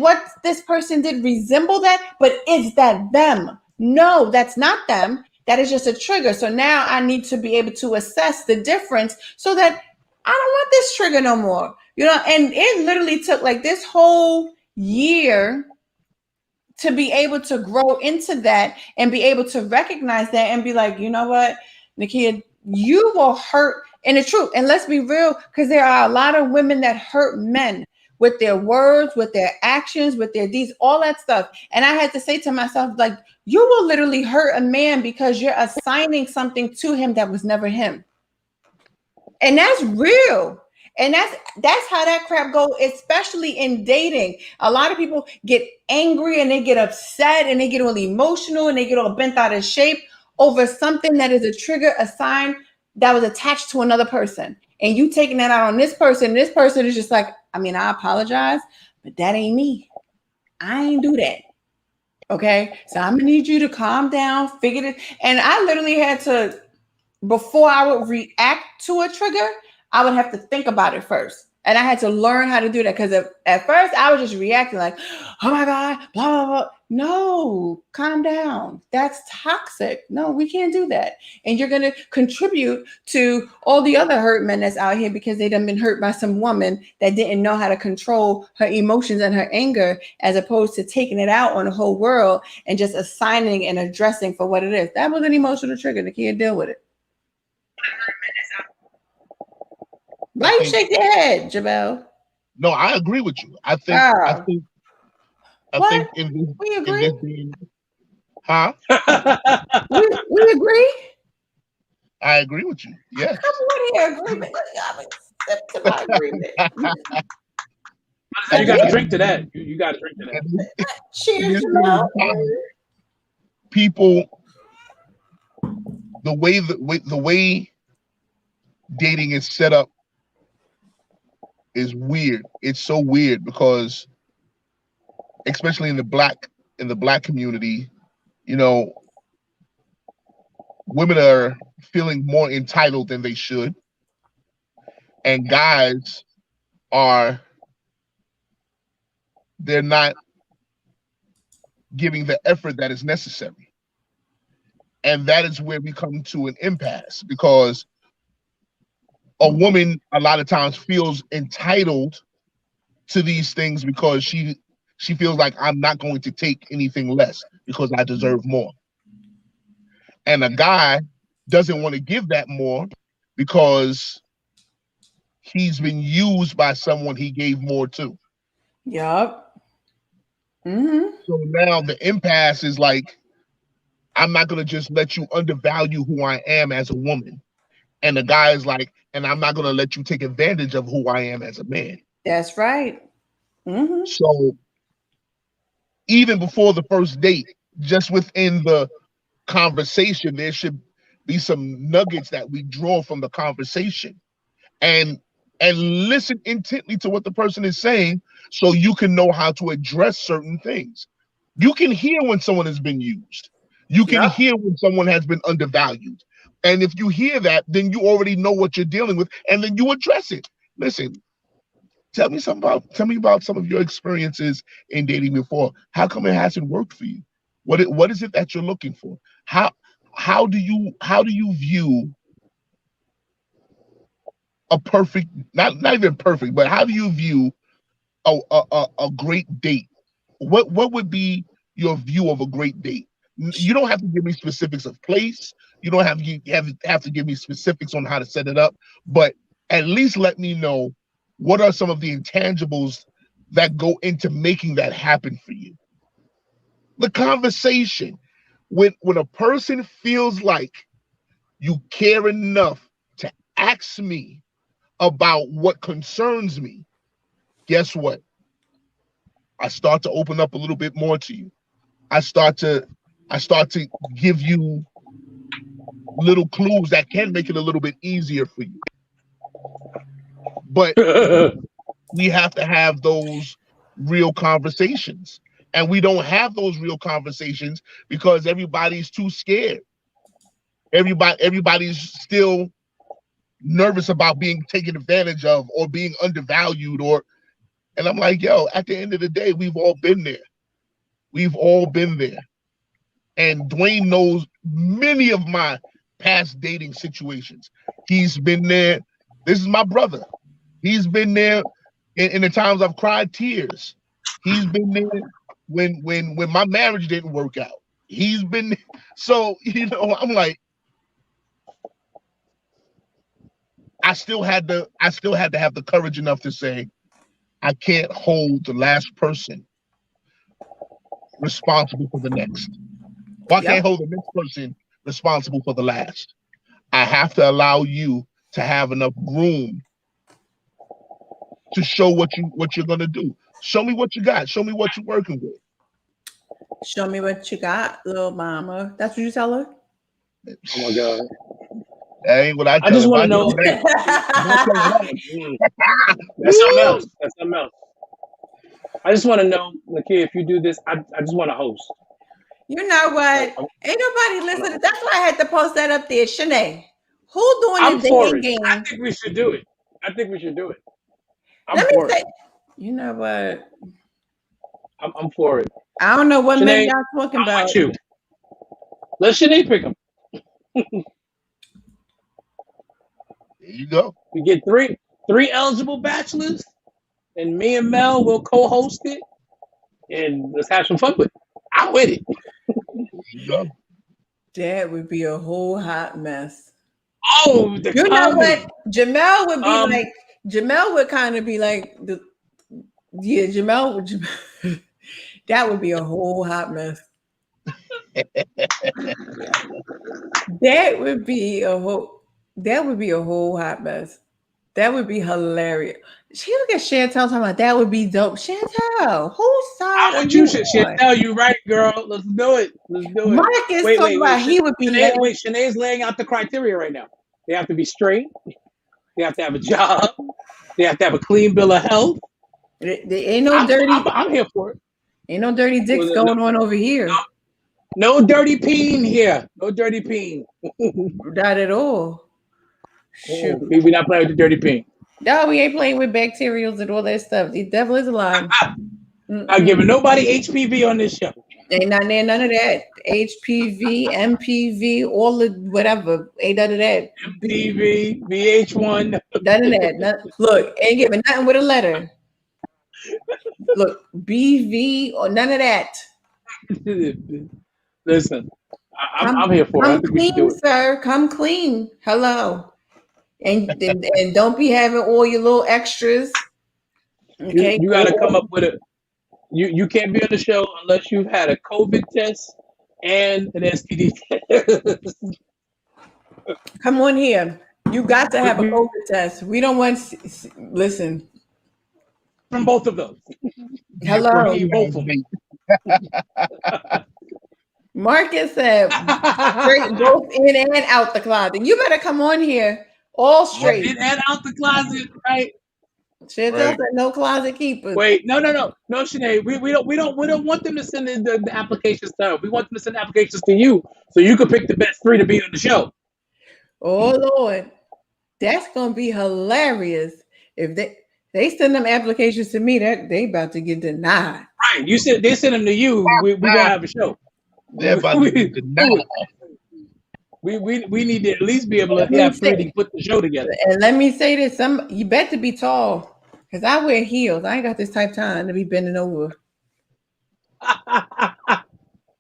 what this person did resemble that, but is that them? No, that's not them. That is just a trigger. So now I need to be able to assess the difference so that I don't want this trigger no more. You know, and it literally took like this whole year to be able to grow into that and be able to recognize that and be like, you know what, Nakia, you will hurt in the truth. And let's be real, because there are a lot of women that hurt men with their words, with their actions, with their deeds, all that stuff. And I had to say to myself, like, you will literally hurt a man because you're assigning something to him that was never him. And that's real. And that's how that crap goes, especially in dating. A lot of people get angry and they get upset and they get all emotional and they get all bent out of shape over something that is a trigger, a sign that was attached to another person. And you taking that out on this person. This person is just like, I mean, I apologize, but that ain't me. I ain't do that. Okay. So I'm gonna need you to calm down, figure it. And I literally had to, before I would react to a trigger, I would have to think about it first. And I had to learn how to do that because at first I was just reacting like, oh my God, blah, blah, blah. No, calm down. That's toxic. No, we can't do that. And you're going to contribute to all the other hurt men that's out here because they done been hurt by some woman that didn't know how to control her emotions and her anger, as opposed to taking it out on the whole world and just assigning and addressing for what it is. That was an emotional trigger. The kid deal with it. Why you shake your head, Jamel? No, I agree with you. I think What? in We this, agree. Huh? we agree. I agree with you. Yes. Come on here, agreement. Step to my agreement. You got to drink to that. You got to drink to that. Cheers, Jamel. People, the way dating is set up is weird. It's so weird because, especially in the black community, you know, women are feeling more entitled than they should, and guys they're not giving the effort that is necessary. And that is where we come to an impasse, because a woman a lot of times feels entitled to these things because she feels like, I'm not going to take anything less because I deserve more. And a guy doesn't want to give that more because he's been used by someone he gave more to. Yup. Mm-hmm. So now the impasse is like, I'm not going to just let you undervalue who I am as a woman. And the guy is like, and I'm not going to let you take advantage of who I am as a man. That's right. Mm-hmm. So even before the first date, just within the conversation, there should be some nuggets that we draw from the conversation, and listen intently to what the person is saying so you can know how to address certain things. You can hear when someone has been used. You can hear when someone has been undervalued. And if you hear that, then you already know what you're dealing with, and then you address it. Listen, tell me about some of your experiences in dating before. How come it hasn't worked for you? What is it that you're looking for? How do you view a perfect, not even perfect, but how do you view a great date? What would be your view of a great date? You don't have to give me specifics of place. You don't have to give me specifics on how to set it up, but at least let me know what are some of the intangibles that go into making that happen for you. The conversation, when a person feels like you care enough to ask me about what concerns me, guess what? I start to open up a little bit more to you. I start to give you little clues that can make it a little bit easier for you. But we have to have those real conversations. And we don't have those real conversations because everybody's too scared. Everybody's still nervous about being taken advantage of or being undervalued, and I'm like, yo, at the end of the day, we've all been there. We've all been there. And Dwayne knows many of my past dating situations. He's been there. This is my brother. He's been there in the times I've cried tears. He's been there when my marriage didn't work out. He's been, so, I'm like, I still had to have the courage enough to say, I can't hold the last person responsible for the next. Well, I can't hold the next person responsible for the last. I have to allow you to have enough room to show what you're gonna do. Show me what you got. Show me what you're working with. Show me what you got, little mama. That's what you tell her? Oh my God. That ain't what I tell her. I just want to know. That's something else. That's something else. I just want to know, Nakia, if you do this, I just want to host. You know what? Ain't nobody listening. That's why I had to post that up there. Shanae, who doing the dating game? I think we should do it. Let me say, you know what? I'm for it. I don't know what men Shanae, y'all talking I'm about. with you. Let Shanae pick them. There you go. We get three eligible bachelors, and me and Mel will co-host it, and let's have some fun with it. I'm with it. There you go. That would be a whole hot mess. Oh, the You know comedy. what? Jamel would be Um, like. Jamel would kind of be like the. Yeah, Jamel would. That would be a whole hot mess. That would be a whole. That would be a whole hot mess. That would be hilarious. She look at Chantel talking about that would be dope. Chantel, whose side I'm are with you, you on? Chantel. You right, girl. Let's do it. Let's do it. Marcus Wait, talking wait, wait. about he would be Shanae, led. wait, Shanae's laying out the criteria right now. They have to be straight. They have to have a job. They have to have a clean bill of health. There ain't no dirty, I'm here for it. ain't no dirty dicks going on over here. No dirty peen here. No dirty peen. Not at all. Shoot. We're not playing with the dirty peen. No, we ain't playing with bacterials and all that stuff. The devil is alive. Not giving nobody HPV on this show. Ain't none there, none of that. HPV, MPV, all the whatever. Ain't none of that. MPV, VH1. None of that. Look, ain't giving nothing with a letter. Look, BV or none of that. Listen, I'm here for it. I think we should do it. Sir. Come clean. Hello. And don't be having all your little extras. Okay. You got to come up with a. You can't be on the show unless you've had a COVID test and an STD test. Come on here. You got to have a COVID test. We don't want. Listen. From both of those. Hello. Both of them. Marcus said, straight both in and out the closet. You better come on here all straight. In and out the closet, right? Chantel said no closet keepers. Wait, no, Shanae. We don't want them to send the applications to her. We want them to send applications to you, so you can pick the best 3 to be on the show. Oh Lord, that's gonna be hilarious if they send them applications to me. That they about to get denied. Right? You said they send them to you. We gonna have a show. They're about to get denied. We need to at least be able to have 3 to put the show together. And let me say this: you better be tall, because I wear heels. I ain't got this type of time to be bending over.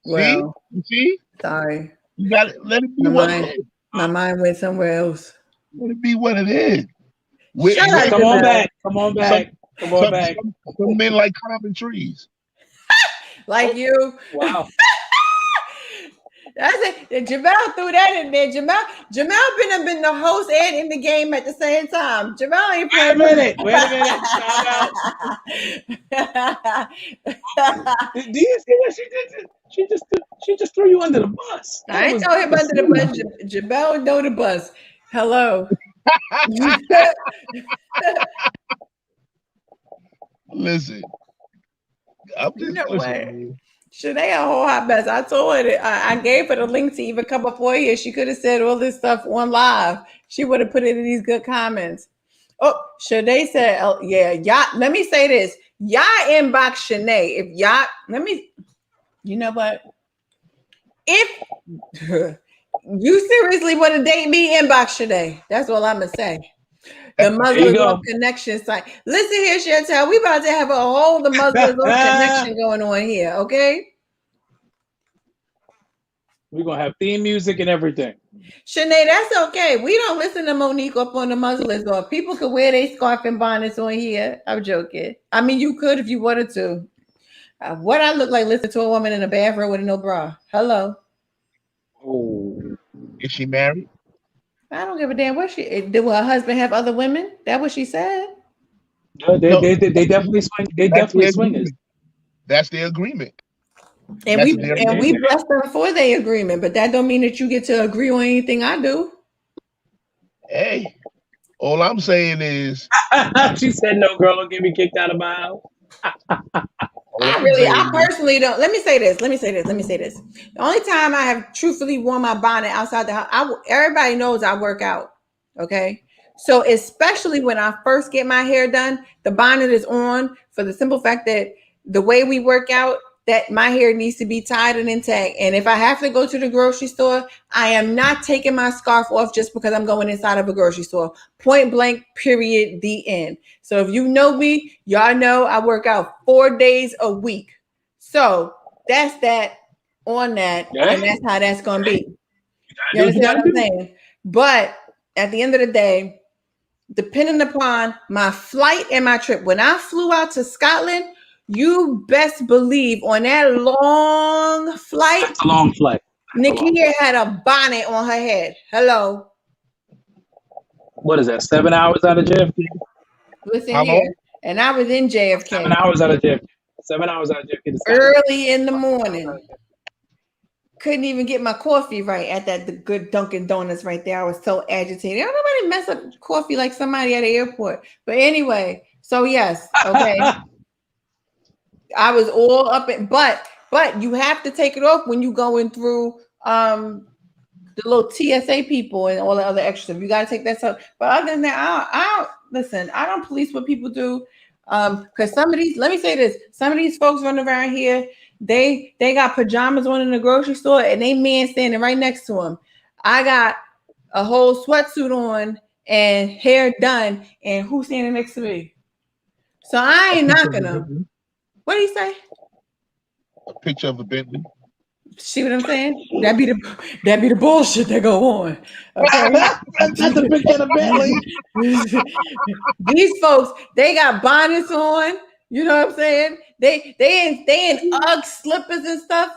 Well, see? Sorry. You got to let it be what it is. My mind went somewhere else. Let it be what it is. Come on back. Come on back. Some men like climbing trees. Like you. Wow. That's it. Jamel threw that in there. Jamel been the host and in the game at the same time. Jamel ain't playing. Wait a minute. Shout out. Do you see what she did? She just threw you under the bus. I ain't throw him under the bus. Jamel know the bus. Hello. Listen. I'm just listening. Shanae a whole hot mess. I told her I gave her the link to even come up for here. She could have said all this stuff on live. She would have put it in these good comments. Oh, Shanae said, yeah, y'all. Let me say this. Y'all inbox Shanae. If y'all, you know what? If you seriously want to date me, inbox Shanae. That's all I'm going to say. The Muzzle connection site. Listen here, Chantel. We about to have the Muzzle connection going on here, okay? We're going to have theme music and everything. Shanae, that's okay. We don't listen to Monique up on the Muzzle or people could wear their scarf and bonnets on here. I'm joking. I mean, you could if you wanted to. What I look like listen to a woman in a bathroom with no bra. Hello. Oh. Is she married? I don't give a damn what did her husband have other women? That what she said? No, they definitely swing. They definitely swingers. That's their agreement. And we bless them for their agreement, but that don't mean that you get to agree on anything I do. Hey, all I'm saying is she said no, girl, don't get me kicked out of my house. I personally don't. Let me say this. The only time I have truthfully worn my bonnet outside the house, everybody knows I work out. Okay. So especially when I first get my hair done, the bonnet is on for the simple fact that the way we work out, that my hair needs to be tied and intact. And if I have to go to the grocery store, I am not taking my scarf off just because I'm going inside of a grocery store. Point blank, period, the end. So if you know me, y'all know I work out 4 days a week. So that's that on that. Yeah. And that's how that's going to be. You understand what I'm saying? But at the end of the day, depending upon my flight and my trip, when I flew out to Scotland, you best believe on that long flight. That's a long flight. Nikki here had a bonnet on her head. Hello. What is that? 7 hours out of JFK? Listen here. And I was in JFK. 7 hours out of JFK. 7 hours out of JFK. Early in the morning. Couldn't even get my coffee right at the good Dunkin' Donuts right there. I was so agitated. Nobody mess up coffee like somebody at the airport. But anyway, so yes, okay. I was all up in, but you have to take it off when you going through the little TSA people and all the other extra stuff. You got to take that stuff. But other than that, I don't listen. I don't police what people do. Because some of these, let me say this, some of these folks running around here, they got pajamas on in the grocery store and they man standing right next to them. I got a whole sweatsuit on and hair done, and who's standing next to me? So I ain't knocking them. What do you say? A picture of a Bentley. See what I'm saying? That be the bullshit that go on. Okay? That's the picture of Bentley. These folks, they got bonnets on. You know what I'm saying? They in UGG slippers and stuff,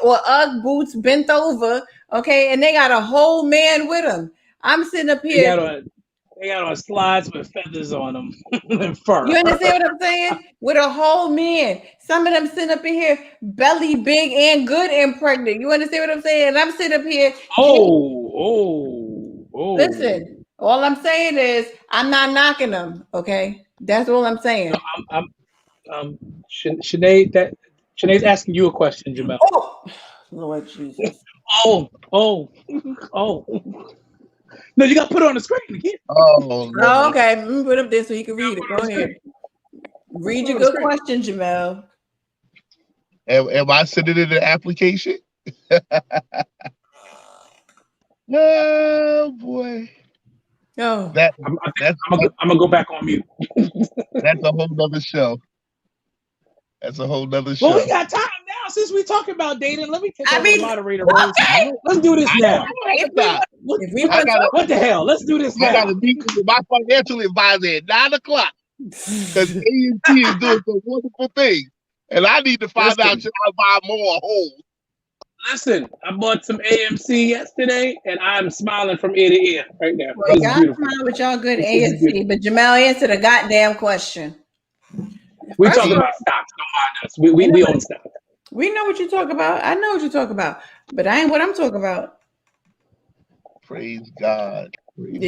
or UGG boots bent over. Okay, and they got a whole man with them. I'm sitting up here. They got on slides with feathers on them and fur. You understand what I'm saying? With a whole man. Some of them sitting up in here, belly big and good and pregnant. You understand what I'm saying? And I'm sitting up here. Oh. Listen, all I'm saying is I'm not knocking them. Okay, that's all I'm saying. No, Sinead's asking you a question, Jamel. Oh, Lord Jesus. Oh. No, you got to put it on the screen again. Oh, okay. Let me put up there so you can read it. Go ahead. Read your good question, Jamel. Am I sending it an application? Oh boy. Oh. I'm gonna go back on mute. That's a whole nother show. Well, we got time now since we're talking about dating. Let me take over the moderator role. Okay. Let's do this now. What the hell? Let's do this now. I got to meet with my financial advisor at 9 o'clock because A&T is doing some wonderful things, and I need to find out should I buy more whole. Listen, I bought some AMC yesterday, and I'm smiling from ear to ear right now. Well, y'all smile with y'all good AMC, but Jamel answered a goddamn question. We're talking about stocks. Don't mind us. We own stock. We know what you talk about. I know what you talk about, but I ain't what I'm talking about. Praise God.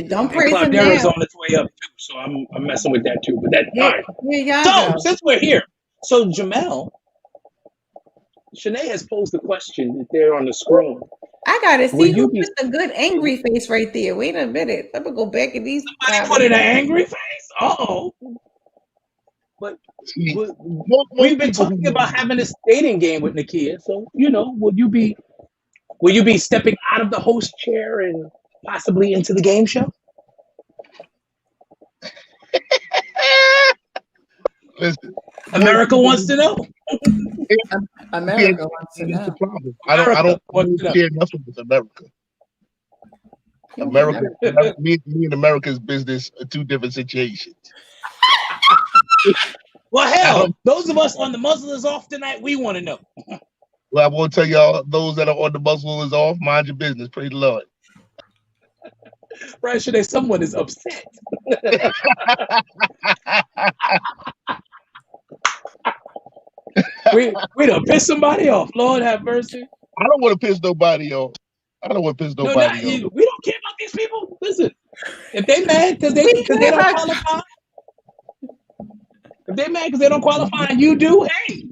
Don't praise him now. Claudera's on its way up too, so I'm messing with that too. But that's fine. So since we're here, so Jamel, Shanae has posed the question that they're on the screen. I gotta see who put the good angry face right there. Wait a minute. Let me go back at these. Somebody put in an angry face? Uh-oh. But we've been talking about having this dating game with Nakia. So, will you be stepping out of the host chair and possibly into the game show? Listen, America wants to know. America wants to know. I don't share nothing with America. Me and America's business are two different situations. Well, hell, those of us on the Muzzle is off tonight, we want to know. Well, I want to tell y'all, those that are on the Muzzle is off, mind your business. Praise the Lord. Right, Shanae, someone is upset. we done piss somebody off. Lord have mercy. I don't want to piss nobody off. We don't care about these people. Listen, if they mad because they don't qualify, if they're mad because they don't qualify and you do, hey.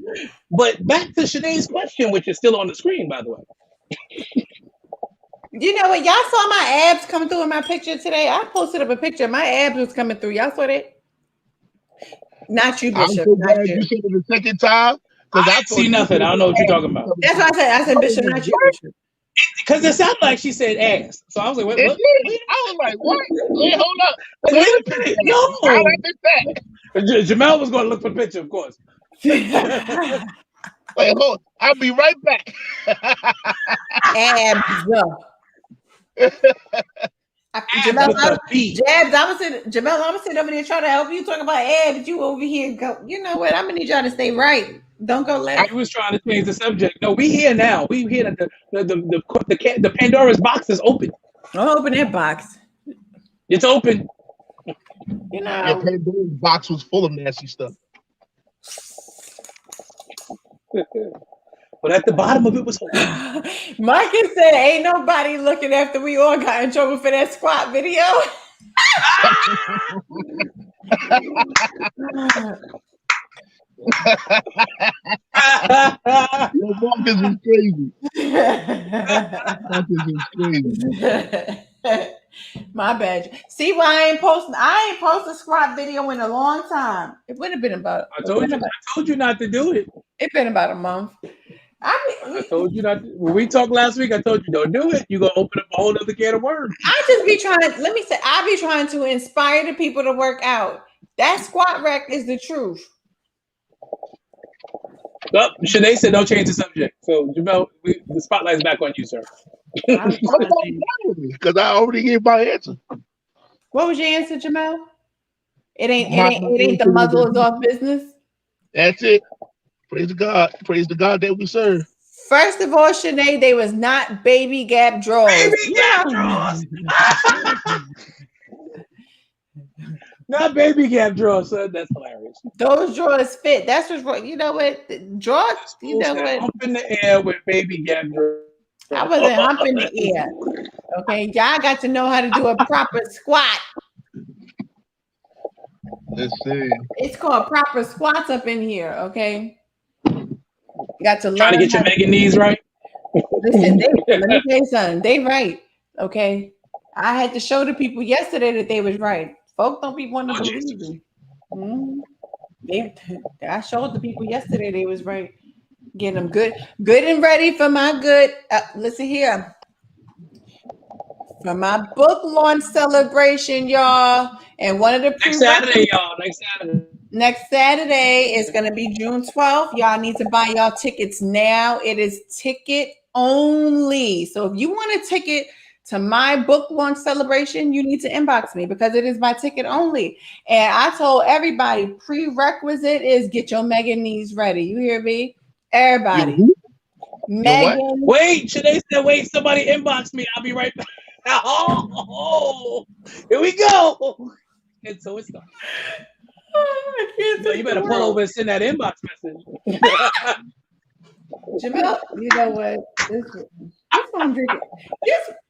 But back to Shanae's question, which is still on the screen, by the way. You know what? Y'all saw my abs coming through in my picture today. I posted up a picture. My abs was coming through. Y'all saw that? Not you, Bishop. I'm so glad you said it the second time Because I see nothing. I don't know what you're talking about. That's what I said. I said Bishop, not you, Bishop. Because it sounded like she said ass. So I was like, wait, It what? did. I was like, what? Wait, hold up. Like, Wait wait a a minute. minute. How did I miss that? Jamel was going to look for the picture, of course. Wait, hold. I'll be right back. Abs. Jamel, Jamel, I'm sitting over there trying to help you talk about abs. You over here go. You know what? I'm gonna need y'all to stay right. Don't go left. I was trying to change the subject. No, we here now. We here that the Pandora's box is open. Don't open that box. It's open. You know. Your Pandora's box was full of nasty stuff. But at the bottom of it was open. Marcus said, "Ain't nobody looking after we all got in trouble for that squat video." Marcus is crazy. Marcus is crazy. My bad. See why I ain't posting a squat video in a long time. It would have been about. I told you not to do it. It's been about a month. I told you not to. When we talked last week, I told you don't do it. You're gonna open up a whole other can of worms. I just be trying. I be trying to inspire the people to work out. That squat rack is the truth. Oh, Shanae said don't change the subject. So Jamel, the spotlight's back on you, sir. Because I already gave my answer. What was your answer, Jamel? It ain't the muzzle is off business. That's it. Praise God. Praise the God that we serve. First of all, Shanae, they was not baby gap drawers. Baby gap drawers. Not baby gap drawers, son. That's hilarious. Those drawers fit. That's what's wrong. You know what? Drawers, you know what? Hump in the air with baby gap drawers. I wasn't humping the air. Okay, y'all got to know how to do a proper squat. Let's see. It's called proper squats up in here. Okay, you got to learn. Trying to get your mega knees right. Listen, let me tell you something. They right. Okay, I had to show the people yesterday that they was right. Folks don't be wanting to believe me. I showed the people yesterday they was right. Get them good and ready for my good. Listen here. For my book launch celebration, y'all. And one of the next Saturday is going to be June 12th. Y'all need to buy y'all tickets now. It is ticket only. So if you want a ticket to my book launch celebration, you need to inbox me because it is my ticket only. And I told everybody prerequisite is get your mega knees ready. You hear me? Everybody. Megan. Wait, Shanae said, wait, somebody inbox me. I'll be right back. Oh, here we go. And so it's done. You better pull over and send that inbox message. Jamel, you know what? This one drinking.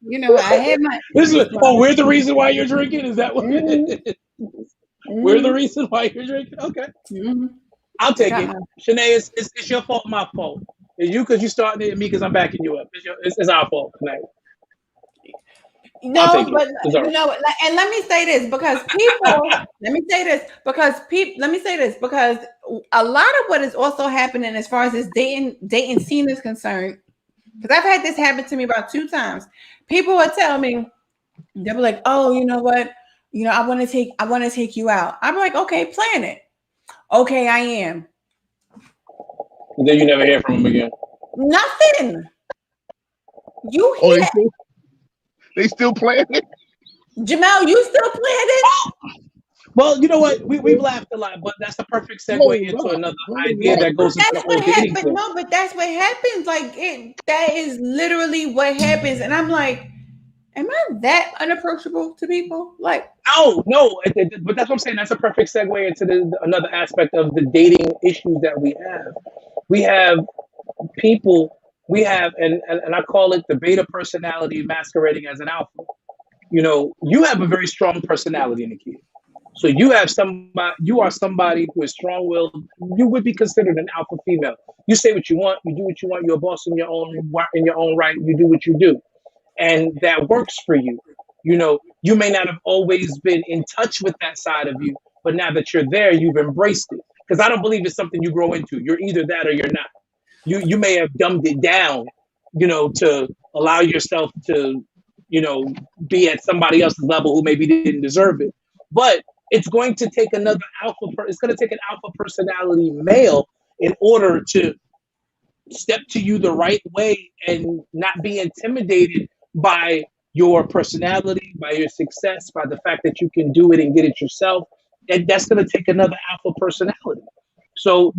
You know, I had my. We're the reason why you're drinking? Is that what it is? We're the reason why you're drinking? Okay. I'll take it. Shanae, it's your fault, my fault. It's you because you starting it, and me because I'm backing you up. It's our fault tonight. No, but you know, and let me say this because people. let me say this because a lot of what is also happening as far as this dating scene is concerned. Because I've had this happen to me about 2 times. People would tell me, they'll be like, "Oh, you know what? You know, I want to take you out." I'm like, "Okay, plan it." Okay, I am. And then you never hear from them again. Nothing. You hear? They still playing it? Jamel, you still playing it? Well, you know what? We've laughed a lot, but that's the perfect segue into another idea that goes into the whole dating thing. No, but that's what happens. Like that is literally what happens. And I'm like, am I that unapproachable to people? Like, no, but that's what I'm saying. That's a perfect segue into another aspect of the dating issues that we have. We have people. We have, and I call it the beta personality masquerading as an alpha. You know, you have a very strong personality, Nikki. So you are somebody who is strong-willed. You would be considered an alpha female. You say what you want. You do what you want. You're a boss in your own right. You do what you do, and that works for you. You know, you may not have always been in touch with that side of you, but now that you're there, you've embraced it. because I don't believe it's something you grow into. You're either that or you're not. You may have dumbed it down, to allow yourself to, be at somebody else's level who maybe didn't deserve it. But it's going to take another it's going to take an alpha personality male in order to step to you the right way and not be intimidated by your personality, by your success, by the fact that you can do it and get it yourself. And that's going to take another alpha personality. So,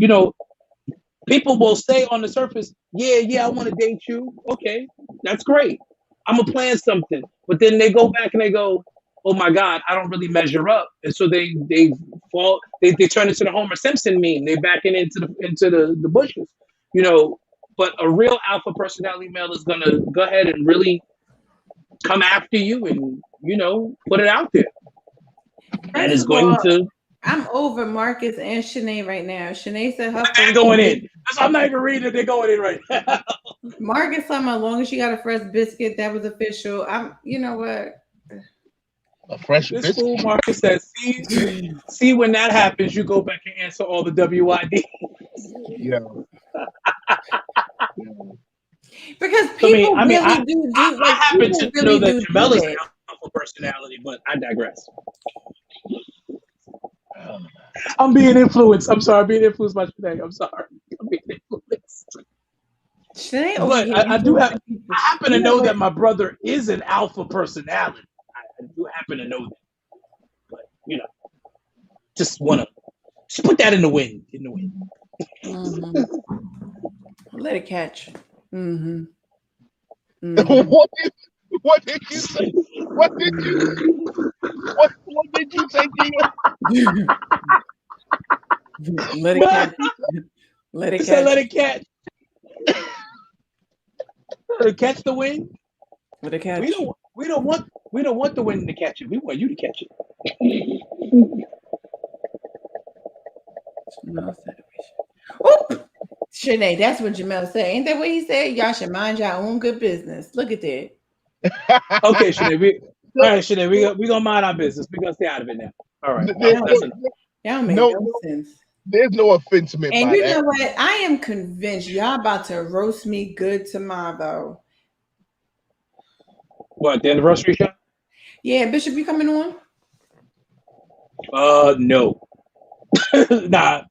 people will say on the surface, yeah, I want to date you. Okay, that's great. I'm going to plan something. But then they go back and they go, oh my God, I don't really measure up. And so they fall, they turn into the Homer Simpson meme. They backing into the bushes, but a real alpha personality male is going to go ahead and really come after you and, put it out there. And is going to. I'm over Marcus and Shanae right now. Shanae said her they're going in. I'm not even reading it. They're going in right now. Marcus told me, as long as she got a fresh biscuit, that was official. You know what? A fresh biscuit. Fool Marcus says, see when that happens, you go back and answer all the WID. Yeah. Because people I happen to know that Jamel is an alpha personality, but I digress. I'm being influenced. I'm sorry. I'm being influenced by Shanae. I'm sorry. I'm being influenced. Shanae, but I happen to know that my brother is an alpha personality. I do happen to know that. But, just put that in the wind. Mm-hmm. Let it catch. Mm-hmm. Mm-hmm. What did you say? What did you say, Gina? Let it catch. Let it catch. Let it catch. Let it catch the wind. Let it catch. We don't want the wind to catch it. We want you to catch it. Oop! Shanae, that's what Jamel said. Ain't that what he said? Y'all should mind your own good business. Look at that. Okay, Shanae. All right, Shanae. We gonna mind our business. We gonna stay out of it now. All right. Y'all make no sense. There's no offense meant and by you that. know what? I am convinced y'all about to roast me good tomorrow. What, the anniversary show? Yeah, Bishop, you coming on? No. Nah.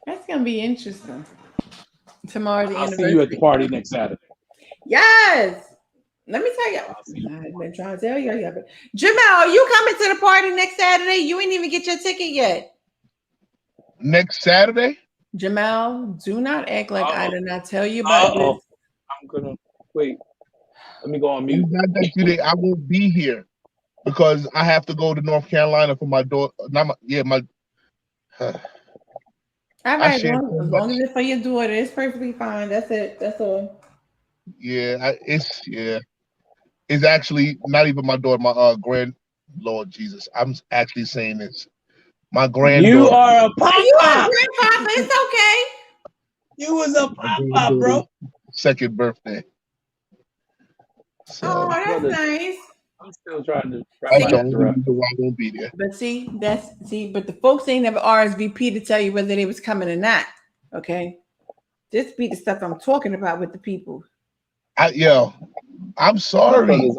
That's gonna be interesting. Tomorrow, the I'll anniversary. see you at the party next Saturday. Yes. Let me tell you. I've been trying to tell you. Jamel, you coming to the party next Saturday? You ain't even get your ticket yet. Next Saturday? Jamel, do not act like I did not tell you about this. I'm gonna wait. Let me go on mute. I won't be here because I have to go to North Carolina for my daughter. All right, as long as it's for your daughter, it's perfectly fine. That's it. That's all. Yeah, it's actually not even my daughter. My Lord Jesus, I'm actually saying this. My granddaughter. You are a papa. You a grandpapa? It's okay. You was a papa, bro. Second birthday. So, that's nice. I'm still trying to. I won't be there. But but the folks ain't never RSVP to tell you whether they was coming or not. Okay, this be the stuff I'm talking about with the people. I'm sorry.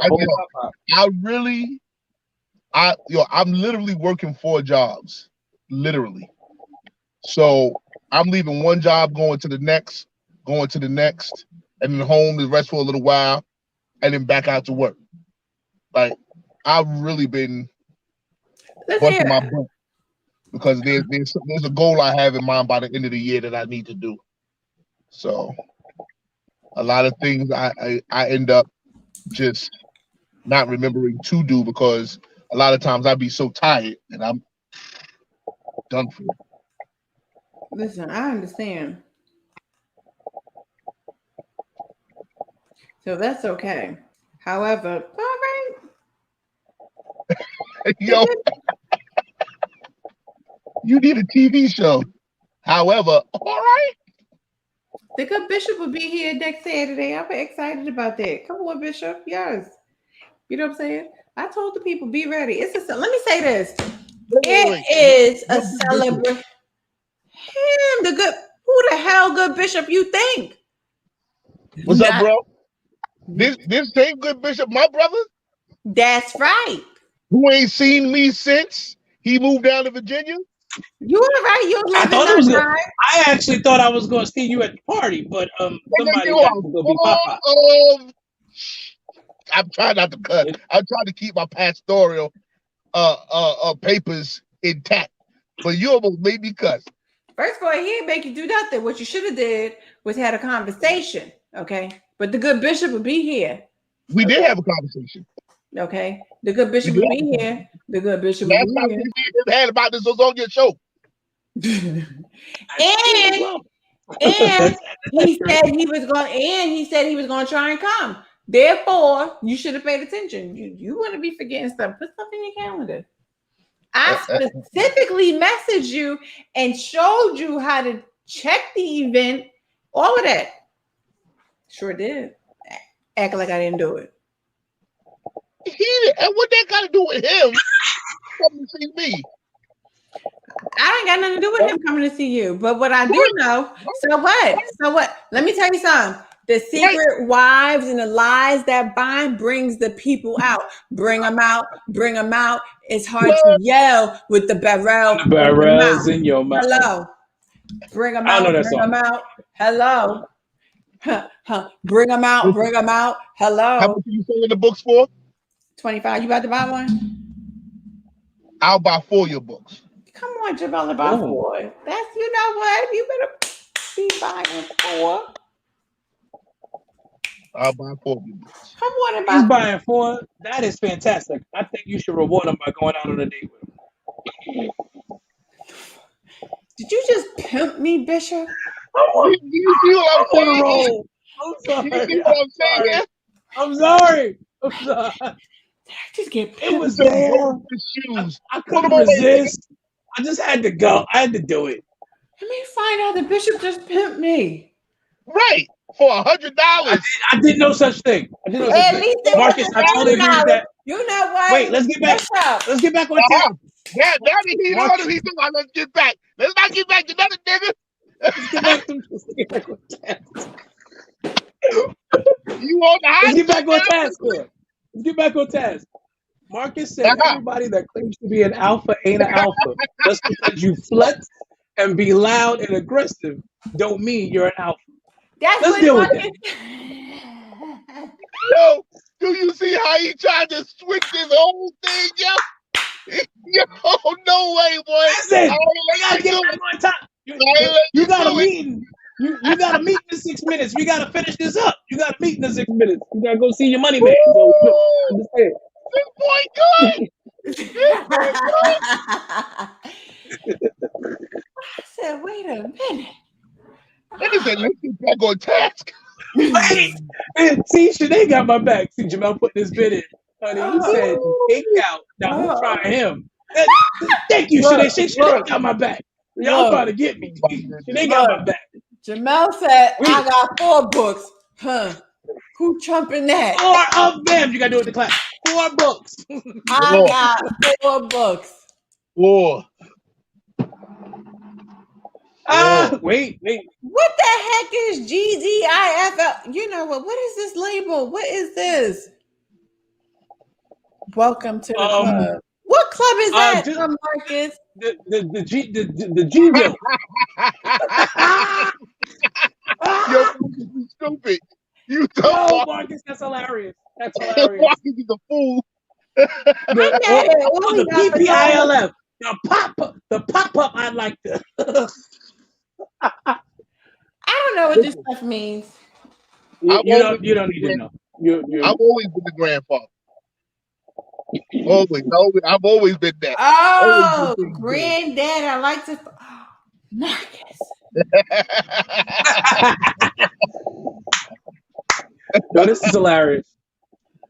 I'm literally working 4 jobs, literally. So I'm leaving one job, going to the next, and then home to rest for a little while, and then back out to work. Like, I've really been busting my butt because there's a goal I have in mind by the end of the year that I need to do. So a lot of things I end up just not remembering to do because a lot of times I'd be so tired and I'm done for. Listen, I understand. So that's okay. However, all right. Yo, you need a TV show. However, all right. The good Bishop will be here next Saturday. I'm excited about that. Come on, Bishop. Yes. You know what I'm saying? I told the people, be ready. Let me say this. It is a celebration. Him, the good. Who the hell, good bishop? You think? What's up, bro? This same good bishop, my brother. That's right. Who ain't seen me since he moved down to Virginia. You were right. You live in I that. I actually thought I was going to see you at the party, but somebody You had to go be Papa. I'm trying not to cut. I'm trying to keep my pastoral papers intact. But you almost made me cuss. First of all, he didn't make you do nothing. What you should have did was had a conversation, okay? But the good bishop would be here. We did have a conversation. Okay, the good bishop would be here. The good bishop would be here. We had about this was on your show. and he said he was going. And he said he was going to try and come. Therefore, you should have paid attention. You want to be forgetting stuff. Put stuff in your calendar. I specifically messaged you and showed you how to check the event. All of that. Sure did. Act like I didn't do it. And what that got to do with him coming to see me? I ain't got nothing to do with him coming to see you. But what I do know, so what? Let me tell you something. The secret wives and the lies that bind brings the people out. Bring them out. Bring them out. It's hard to yell with the barrel. The barrel's in your mouth. Hello. Bring them out. Bring them out. Hello. Bring them out. Bring them out. Hello. How much are you selling the books for? $25. You about to buy one? I'll buy 4 of your books. Come on, Jamel, buy 4. That's, you know what? You better be buying 4. I'll buy 4 of your books. Come on, and He's buying 4. That is fantastic. I think you should reward him by going out on a date with him. Did you just pimp me, Bishop? You see what I'm saying? I'm sorry. Did I just get pimped? It was there. I couldn't resist. I just had to go. I had to do it. Let me find out the bishop just pimped me. Right. For $100. I did no such thing. I did no such thing. Marcus, I totally agree with that. You know what? Wait, let's get back. Let's get back on task. Yeah, now that he's on him, he's like, let's get back. Let's not get back to another nigga. Let's get back on task. You on the high? Let's get back on task. Let's get back on task. Marcus said everybody that claims to be an alpha ain't an alpha. Just because you flex and be loud and aggressive don't mean you're an alpha. Let's deal with that. Yo, do you see how he tried to switch this whole thing, yo? Yo, no way, boy. Listen, we gotta get back on top. You got a meeting. You got a meeting in 6 minutes. We got to finish this up. You got a meeting in 6 minutes. You got to go see your money man. So, understand. This boy good. I said, wait a minute. Nigga said, let's get back on task. Wait. See, Shanae got my back. See, Jamel put this bit in. Honey, he said, take out. Now, we're trying him. Thank you, Shanae. Shanae got my back. Y'all trying to get me. Shanae got my back. Jamel said, I got 4 books. Huh. Who trumping that? 4 of them. You got to do it in the class. 4 books. I got 4 books. 4. Wait. What the heck is GZIFL? You know what? What is this label? What is this? Welcome to the club. What club is that, Marcus? The G bill. Yo, you stupid. You don't. Marcus, that's hilarious. That's hilarious. Marcus is a fool. The PPILF. The pop up. I'd like to. I don't know what this stuff means. You don't need to know. I've always been the grandfather. I've always been that. Oh, granddad, I like to. Marcus. No, this is hilarious.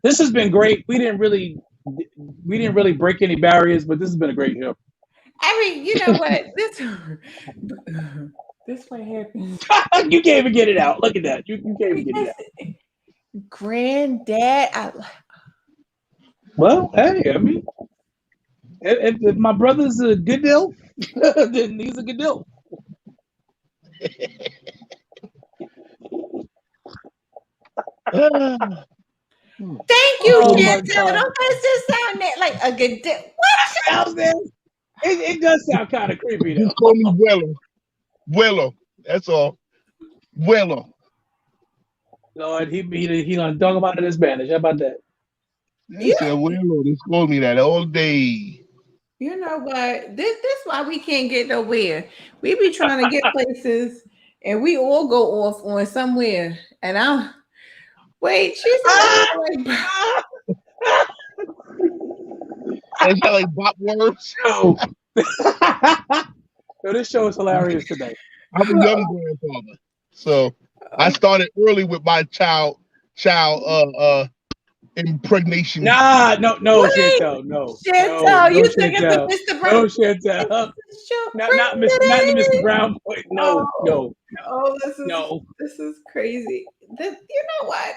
This has been great. We didn't really break any barriers, but this has been a great show. I mean, you know what? This what happens. You can't even get it out. Look at that. You can't even get it out. Granddad, well, hey, I mean, If my brother's a good deal, then he's a good deal. Thank you, Oh my Chantel. God. Don't that just sound like a good deal? Sounds there. It does sound kind of creepy though. Just call me Willow. Willow. That's all. Willow. Lord, he gonna talk about it in Spanish. How about that? They said Willow. They called me that all day. You know what? This why we can't get nowhere. We be trying to get places, and we all go off on somewhere. And I'm wait. She said, They sound like bop words. No. So this show is hilarious today. I'm a young grandfather, so I started early with my child impregnation. Nah, no, Wait, Chantel, no. Chantel, you Chantel. thinking of Mr. Brown? No, Chantel. Not the Mr. Brown point. No. Oh, this is crazy. You know what?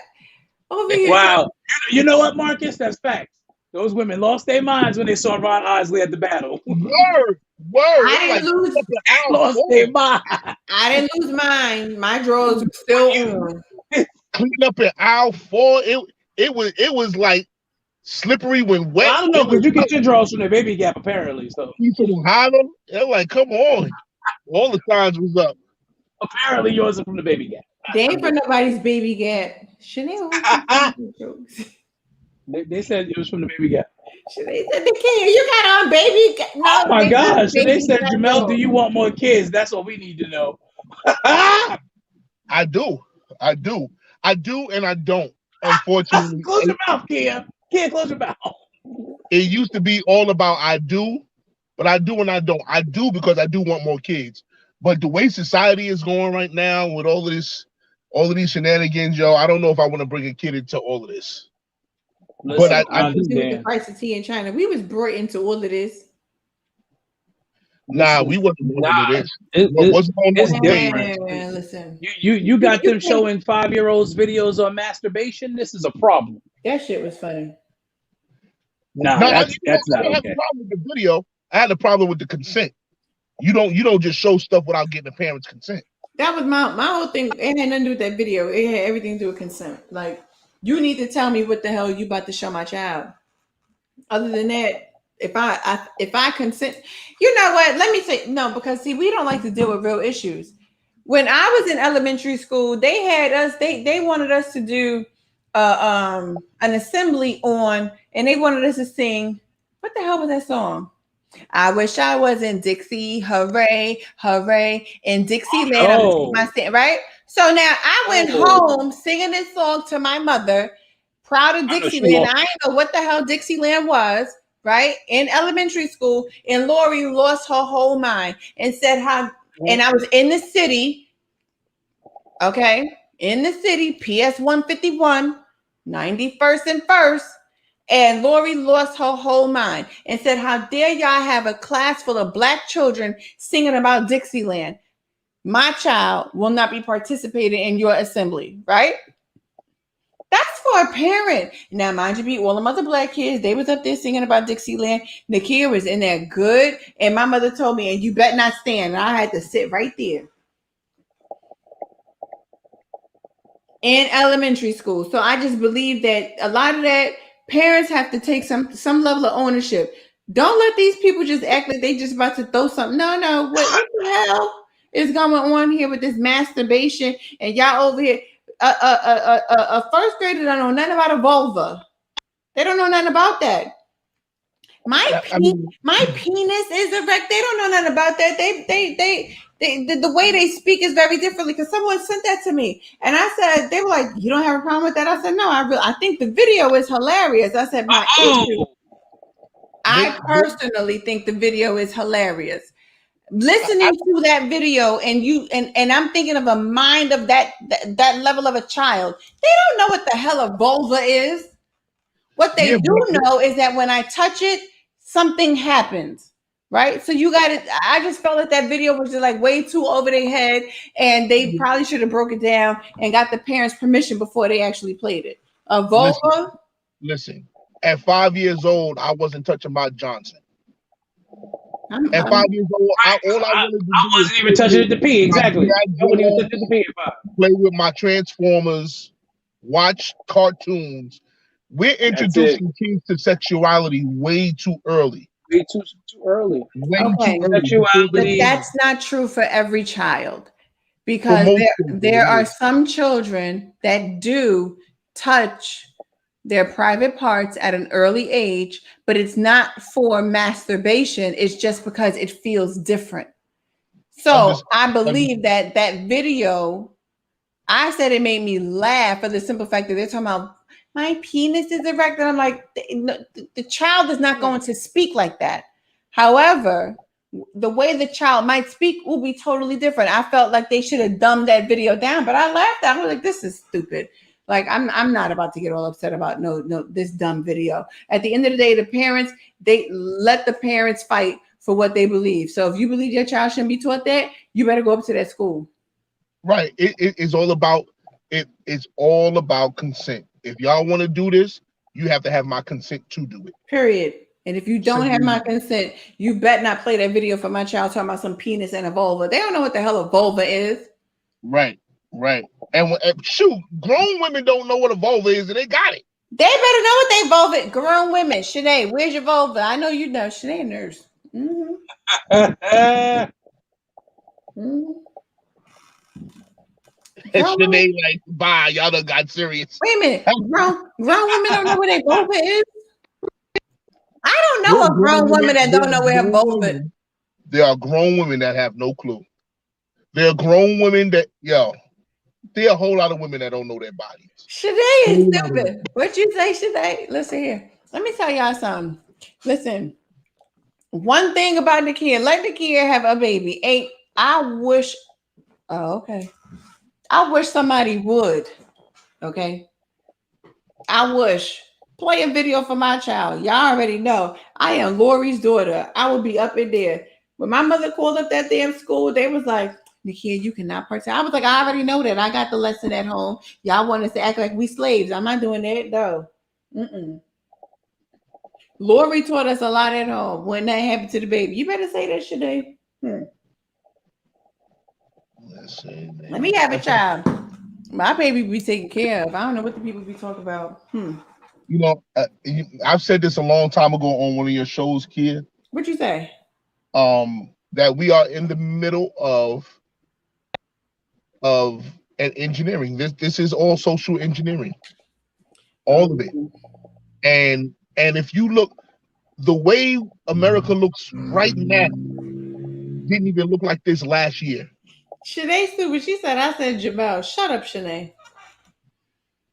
Over here. Wow. You know what, Marcus? That's facts. Those women lost their minds when they saw Ron Osley at the battle. Word. I didn't lose. Lost their mind. I didn't lose mine. My drawers were still on. Clean up in aisle 4. It was like slippery when wet. Well, I don't know, because you get your drawers from the Baby Gap apparently. So People holler. They're like, come on. All the signs was up. apparently yours are from the Baby Gap. They ain't for nobody's Baby Gap. Chanel. They said it was from the Baby Gap. They said the kid, you got on Baby Gap. No, Oh my gosh. So they said, Gap. Jamel, do you want more kids? That's what we need to know. I do, and I don't. Unfortunately, Close your mouth, Kia. Kia, close your mouth. it used to be all about I do, but I do and I don't. I do because I do want more kids. But the way society is going right now with all of these shenanigans, yo, I don't know if I want to bring a kid into all of this. Listen, but I do the price of tea in China. We was brought into all of this. Nah, we wasn't born into this. What's going on? Man, listen. You got them showing 5-year-olds videos on masturbation. This is a problem. That shit was funny. Nah, that's not okay. I had a problem with the video. I had a problem with the consent. You don't just show stuff without getting the parents' consent. That was my whole thing. It had nothing to do with that video. It had everything to do with consent. Like, you need to tell me what the hell you about to show my child. Other than that, if I consent, you know what? Let me say no, because see, we don't like to deal with real issues. When I was in elementary school, they had us. They wanted us to do an assembly on, and they wanted us to sing. What the hell was that song? I wish I was in Dixie, hooray, hooray, in Dixieland. Oh. My stand, right? So now I went home singing this song to my mother, proud of Dixieland. I didn't know what the hell Dixieland was, right? In elementary school, and Lori lost her whole mind and said how, and I was in the city, okay, in the city, PS 151, 91st and 1st. And Lori lost her whole mind and said, how dare y'all have a class full of Black children singing about Dixieland? My child will not be participating in your assembly, right? That's for a parent. Now, mind you, be all them other Black kids, they was up there singing about Dixieland. The kid was in there good. And my mother told me, and you better not stand. And I had to sit right there. In elementary school. So I just believe that a lot of that, parents have to take some level of ownership. Don't let these people just act like they just about to throw something. No. What the hell is going on here with this masturbation? And y'all over here, a first grader don't know nothing about a vulva. They don't know nothing about that. My penis is erect. They don't know nothing about that. The way they speak is very differently, because someone sent that to me, and I said, they were like, you don't have a problem with that? I said, no, I think the video is hilarious. I said, my issue, I personally think the video is hilarious. Listening to that video, and I'm thinking of a mind of that level of a child. They don't know what the hell a vulva is. What they do know is that when I touch it, something happens, right? So you got it. I just felt like that video was just like way too over their head, and they probably should have broke it down and got the parents' permission before they actually played it. A vulva. Listen, at 5 years old, I wasn't touching my Johnson. At 5 years old, all I wanted to do I wasn't even touching it to pee. Exactly. I wasn't even touching it to pee at 5. Play with my Transformers, watch cartoons. We're introducing kids to sexuality way too early. Way too early. Way Okay. too early. But that's not true for every child, because most there are some children that do touch their private parts at an early age, but it's not for masturbation. It's just because it feels different. So I believe that video, I said it made me laugh for the simple fact that they're talking about my penis is erect. And I'm like, the child is not going to speak like that. However, the way the child might speak will be totally different. I felt like they should have dumbed that video down, but I laughed. I was like, this is stupid. Like, I'm not about to get all upset about this dumb video. At the end of the day, the parents, they let the parents fight for what they believe. So if you believe your child shouldn't be taught that, you better go up to that school. Right. It's all about it's all about consent. If y'all want to do this, you have to have my consent to do it. Period. And if you don't have my consent, you bet not play that video for my child talking about some penis and a vulva. They don't know what the hell a vulva is. Right. And shoot, grown women don't know what a vulva is, and they got it. They better know what they vulva. Grown women, Shanae, where's your vulva? I know you know. Shanae, nurse. Shanae, like, bye. Y'all done got serious. Wait a minute. Grown women don't know where their vulva is. I don't know a grown woman that don't know where her vulva is. There are grown women that have no clue. There are grown women that, there are a whole lot of women that don't know their bodies. Shanae is stupid. What you say, Shanae? Listen here. Let me tell y'all something. Listen. One thing about Nakia, let Nakia have a baby. I wish somebody would. Okay. I wish. Play a video for my child. Y'all already know. I am Lori's daughter. I will be up in there. When my mother called up that damn school, they was like, Nakia, you cannot partake. I was like, I already know that. I got the lesson at home. Y'all want us to act like we slaves. I'm not doing that, though. Lori taught us a lot at home when that happened to the baby. You better say that, Shanae. Let me have a child. My baby be taken care of. I don't know what the people be talking about. I've said this a long time ago on one of your shows, kid. What'd you say? That we are in the middle of an engineering. This is all social engineering. All of it. And if you look, the way America looks right now didn't even look like this last year. Shanae stupid. She said, I said, Jamel, shut up, Shanae.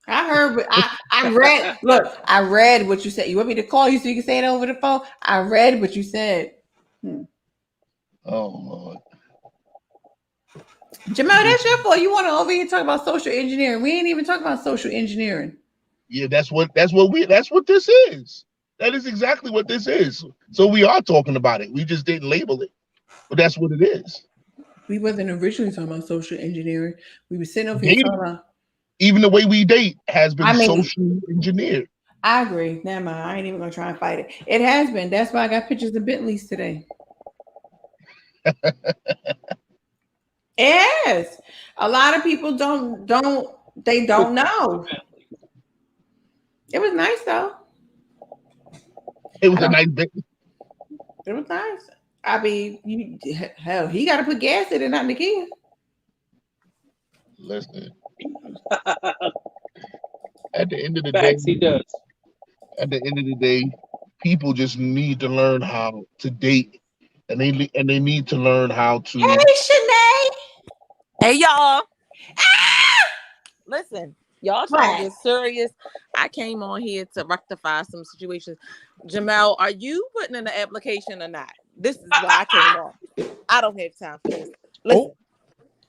I heard, I read, look, I read what you said. You want me to call you so you can say it over the phone? I read what you said. Oh, Lord. Jamel, that's your fault. You want to over here talk about social engineering. We ain't even talking about social engineering. Yeah, that's what this is. That is exactly what this is. So we are talking about it. We just didn't label it, but that's what it is. We wasn't originally talking about social engineering. We were sitting over here talking about. Even the way we date has been social engineered. I agree. Never mind. I ain't even gonna try and fight it. It has been. That's why I got pictures of Bentleys today. It is. A lot of people don't know. It was nice though. It was a nice bit. It was nice. I mean, he got to put gas in it, not Nakia. Listen. At the end of the Facts, day, he does. At the end of the day, people just need to learn how to date, and they need to learn how to. Hey, Shanae. Hey, y'all. Listen, y'all trying to get serious. I came on here to rectify some situations. Jamel, are you putting in the application or not? This is why I came on. I don't have time for this.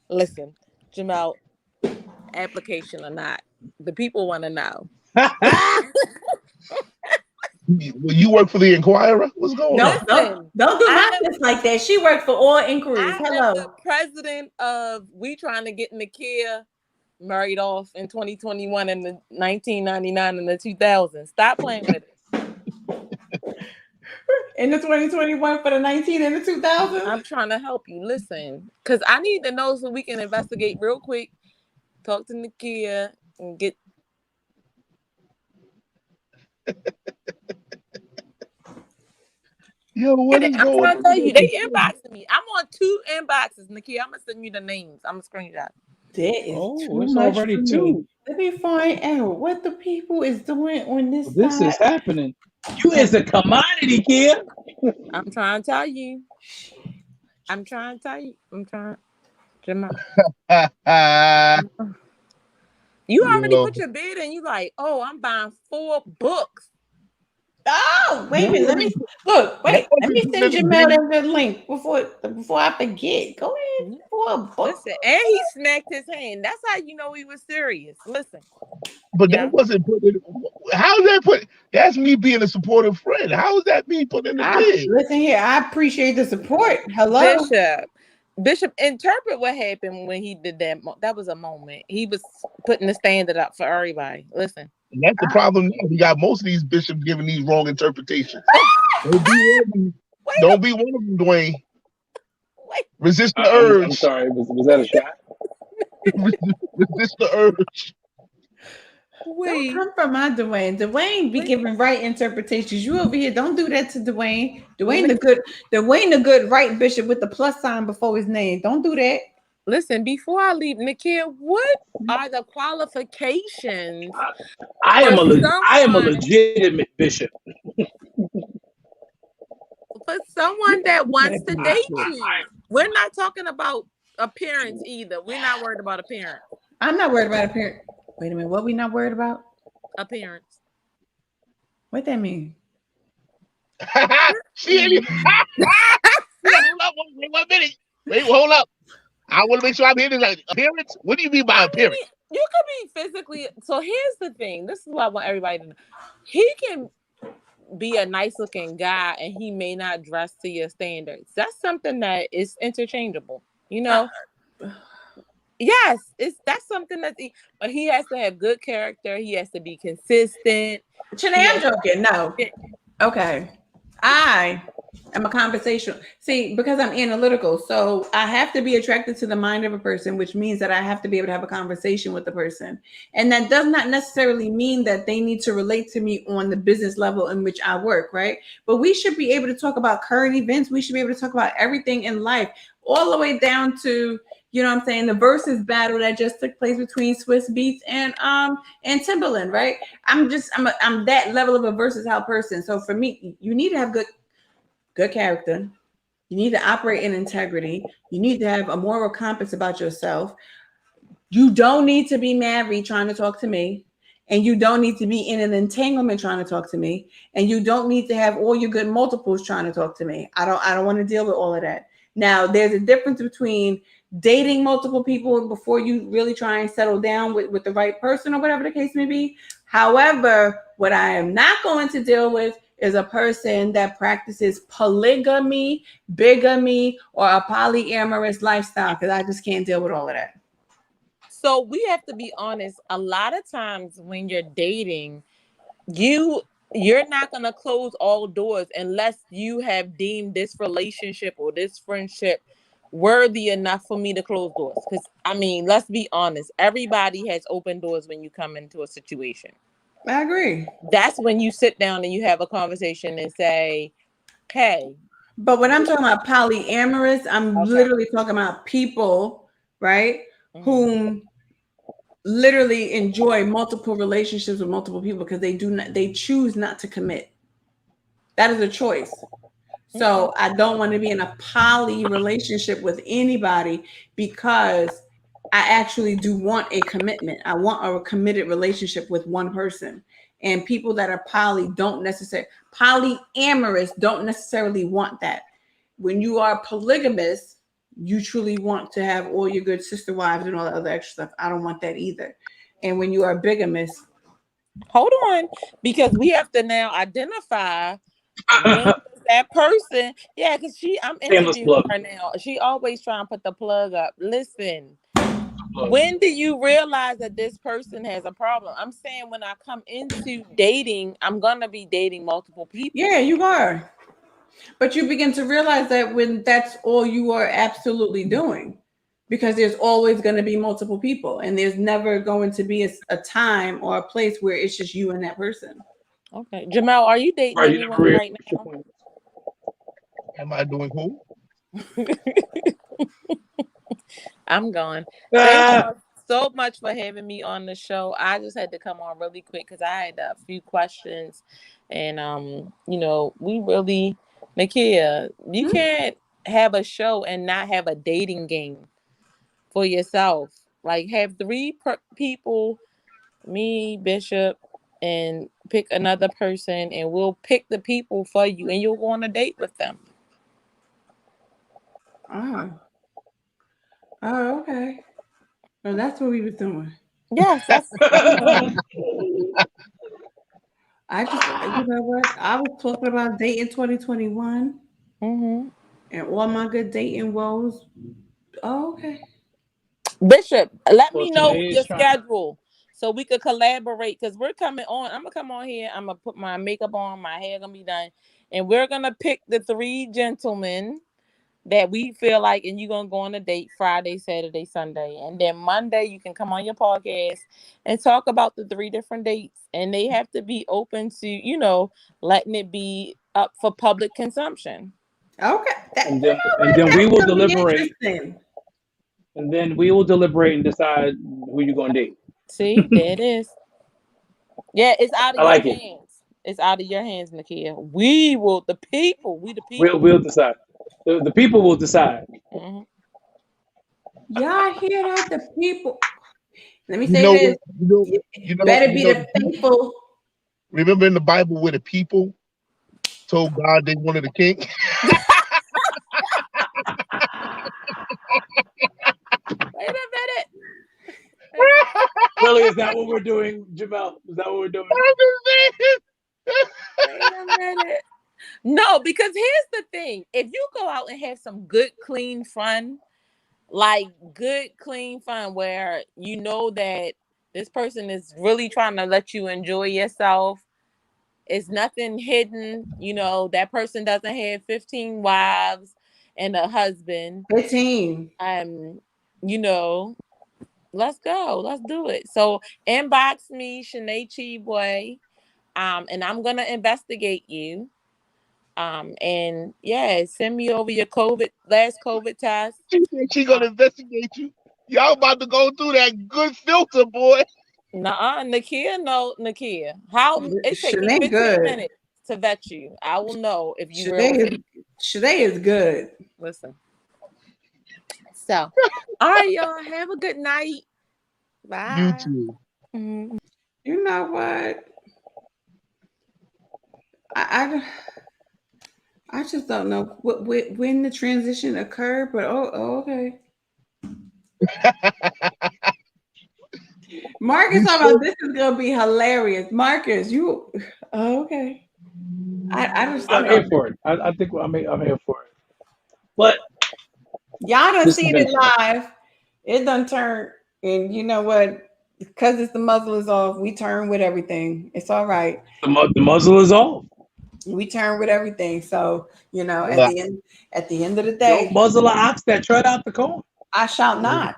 Listen, Jamel, application or not, the people want to know. You work for the Inquirer? What's going on? Don't do my like that. She worked for all inquiries. Hello. The president of We Trying to Get Nakia married off in 2021 and the 1999 and the 2000s. Stop playing with it. in the 2021 for the 19 and the 2000? I'm trying to help you. Listen, because I need to know so we can investigate real quick. Talk to Nakia and get. Yo, what is I'm going trying to tell you, they on? inboxing me. I'm on 2 inboxes, Nakia. I'm gonna send you the names. I'm gonna screenshot. There is too it's much already for me. two. Let me find out what the people is doing on this This side. is happening. You is a commodity, kid. I'm trying to tell you. I'm trying to tell you. I'm trying. Jamel. You already Yo. put your bid in. You like, oh, I'm buying 4 books. Oh, wait a minute. Let me look. Wait, let me send Jamel that link before I forget. Go ahead for a book. Listen, and he smacked his hand. That's how you know he was serious. Listen. But Yeah. that wasn't put in. How's that put? That's me being a supportive friend. How is that me put in the bid? Listen here, I appreciate the support. Hello, Bishop, interpret what happened when he did that. That was a moment. He was putting the standard up for everybody. Listen. And that's the problem now. We got most of these bishops giving these wrong interpretations. Don't be one of them, Dwayne. Resist the urge. I'm sorry. Was that a shot? Resist the urge. Don't come from my Dwayne. Dwayne be giving right interpretations. You over here, don't do that to Dwayne. Dwayne the good right bishop with the plus sign before his name. Don't do that. Listen, before I leave, Nakia, what are the qualifications? I am a legitimate bishop. For someone that wants to date you. We're not talking about appearance either. We're not worried about appearance. I'm not worried about appearance. Wait a minute, what we not worried about? Appearance. What that mean? She ain't even. Hold up, wait 1 minute. Wait, hold up. I want to make sure I'm hearing like appearance. What do you mean by appearance? You could be physically. So here's the thing. This is what I want everybody to know. He can be a nice looking guy and he may not dress to your standards. That's something that is interchangeable. You know. Yes, that's something but he has to have good character. He has to be consistent. I'm joking. No. Okay. I am a conversational. See, because I'm analytical, so I have to be attracted to the mind of a person, which means that I have to be able to have a conversation with the person. And that does not necessarily mean that they need to relate to me on the business level in which I work, right? But we should be able to talk about current events. We should be able to talk about everything in life, all the way down to, you know what I'm saying, the versus battle that just took place between Swiss Beats and Timberland, right? I'm that level of a versatile person. So for me, you need to have good character. You need to operate in integrity. You need to have a moral compass about yourself. You don't need to be married trying to talk to me. And you don't need to be in an entanglement trying to talk to me. And you don't need to have all your good multiples trying to talk to me. I don't want to deal with all of that. Now, there's a difference between dating multiple people before you really try and settle down with the right person or whatever the case may be. However, what I am not going to deal with is a person that practices polygamy, bigamy, or a polyamorous lifestyle, because I just can't deal with all of that. So we have to be honest. A lot of times when you're dating, you're not going to close all doors unless you have deemed this relationship or this friendship worthy enough for me to close doors. Because, I mean, let's be honest. Everybody has open doors when you come into a situation. I agree. That's when you sit down and you have a conversation and say, hey. But when I'm talking about polyamorous, I'm literally talking about people, right, whom literally enjoy multiple relationships with multiple people because they choose not to commit. That is a choice. So I don't want to be in a poly relationship with anybody because I actually do want a commitment. I want a committed relationship with one person. And people that are polyamorous don't necessarily want that. When you are polygamous, you truly want to have all your good sister wives and all the other extra stuff. I don't want that either. And when you are bigamous, hold on, because we have to now identify that person. Yeah, because I'm interviewing her now. She always trying to put the plug up. Listen, when do you realize that this person has a problem? I'm saying when I come into dating, I'm gonna be dating multiple people. Yeah, you are. But you begin to realize that when that's all you are absolutely doing, because there's always going to be multiple people, and there's never going to be a time or a place where it's just you and that person. Okay, Jamel, are you dating Right, you never anyone right reached your now? point. Am I doing who? I'm gone. Thank Ah, y'all so much for having me on the show. I just had to come on really quick because I had a few questions, and we really, Nakia, you can't have a show and not have a dating game for yourself. Like have three people, me, Bishop, and pick another person, and we'll pick the people for you, and you'll go on a date with them. Oh, oh, okay. Well, that's what we was doing. Yes, that's I just, you know what? I was talking about dating 2021 hmm and all my good dating woes. Oh, okay. Bishop, let well, me know Shanae your is trying. schedule so we could collaborate because we're coming on. I'm gonna come on here. I'm gonna put my makeup on, my hair gonna be done, and we're gonna pick the three gentlemen that we feel like, and you're gonna go on a date Friday, Saturday, Sunday, and then Monday you can come on your podcast and talk about the three different dates, and they have to be open to letting it be up for public consumption. Okay. That, And you then know and what? then we That's will going to be deliberate, interesting. and then we will deliberate and decide who you're gonna date. See, there it is. Yeah, it's out of I your like it. hands. It's out of your hands, Nakia. We will, the people, we the people. We'll decide. The people will decide. Mhm. Y'all hear that? The people. Let me You say know this. what? You know. You You know. better You be know. the faithful. Remember in the Bible where the people told God they wanted a king? Wait a minute. Really, is that what we're doing, Jamel? Is that what we're doing? Wait a minute. No, because here's the thing. If you go out and have some good, clean fun, like good, clean fun, where you know that this person is really trying to let you enjoy yourself, it's nothing hidden. That person doesn't have 15 wives and a husband. 15. Um, you know, let's go. Let's do it. So inbox me, Shanae Cheeboy, and I'm gonna investigate you. And yeah, send me over your last COVID test. She said she gonna investigate you. Y'all about to go through that good filter, boy. Nuh-uh, Nakia, no, Nakia. How it take me Shanae 15 good. minutes to vet you. I will know if you real. Shanae is good. Listen. So, all right, y'all. Have a good night. You Bye. too. Mhm. You know what? I, I just don't know when the transition occurred, but okay. Marcus You talking still about this is gonna be hilarious. Marcus, okay. I just I'm don't here know. for it. I think I'm here for it. But Y'all done this seen it convention, live. It done turned, and you know what? Because it's the muzzle is off, we turn with everything. It's all right. the muzzle is off. We turn with everything. So well, at the end of the Don't day, muzzle an ox that tread out the corn. I shall I not.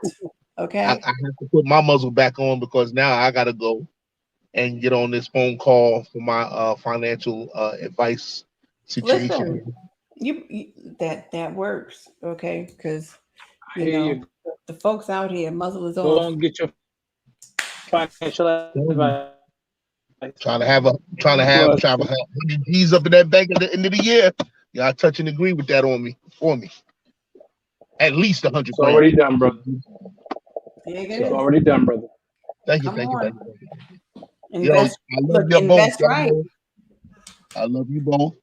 Okay. have to put my muzzle back on because now I gotta go and get on this phone call for my financial advice Listen, situation. you that works, okay? Because I hear you. the folks out here, muzzle is Go off. and get your financial advice. Trying to have 100 G's up in that bank at the end of the year. Y'all touch and agree with that on me for me. At least 100 It's grand. already done, brother. There it It's is. already done, brother. Thank you, Come thank you, thank on. you, thank you. Yo, Invest. I love Look, you both. invest right. I love you both.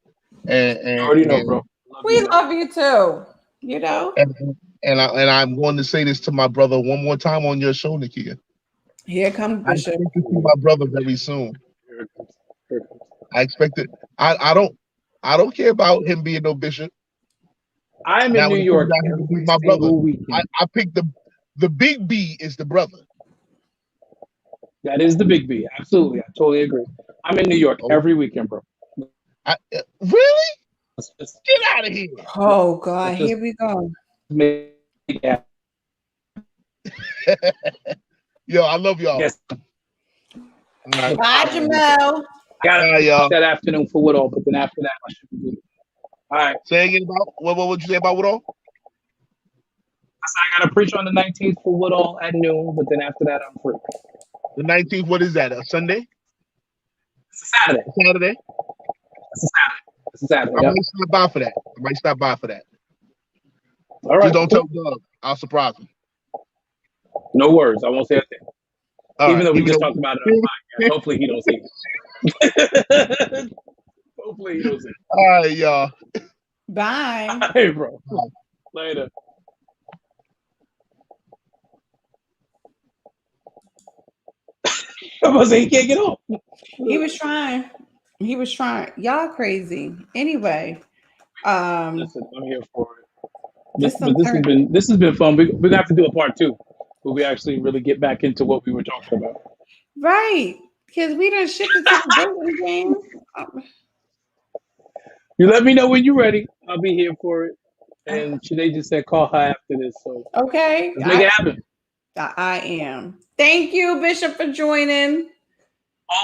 And You and already know, and bro. Love you, We bro. love you too. You know. and, I'm going to say this to my brother one more time on your show, Nakia. Here comes I Bishop. expect to see my brother very soon. Here it comes. Here it comes. I expect it. I don't care about him being no bishop. I'm in Now New when it comes York down to be every my brother, single weekend. I picked the big B is the brother. That is the big B. Absolutely. I totally agree. I'm in New York Oh, every weekend, bro. really? Let's Get out of here. Oh God, just here we go. make it happen. Yo, I love y'all. Yes. All right. Bye, Jamel. I got All right, y'all. that afternoon for Woodall, but then after that, I should be good. All right. Say again about what would you say about Woodall? I got to preach on the 19th for Woodall at noon, but then after that, I'm free. The 19th, what is that? A Sunday? It's a Saturday. Saturday? It's a Saturday. It's a Saturday. I Yep. might stop by for that. All right. Just don't Cool. tell Doug. I'll surprise him. No words. I won't say a thing. All Even right. though we just talked about it on the podcast. Hopefully he don't see it. Hopefully he don't see it. All right, y'all. Bye. Hey, bro. Later. I was saying he can't get off. He was trying. Y'all crazy. Anyway, Listen, I'm here for it. just some But turn. this has been fun. We're gonna have to do a part 2 where we actually really get back into what we were talking about. Right. Because we done shifted to the dating game. You let me know when you're ready. I'll be here for it. And Sinead just said call her after this. So Okay. let's make it happen. I am. Thank you, Bishop, for joining.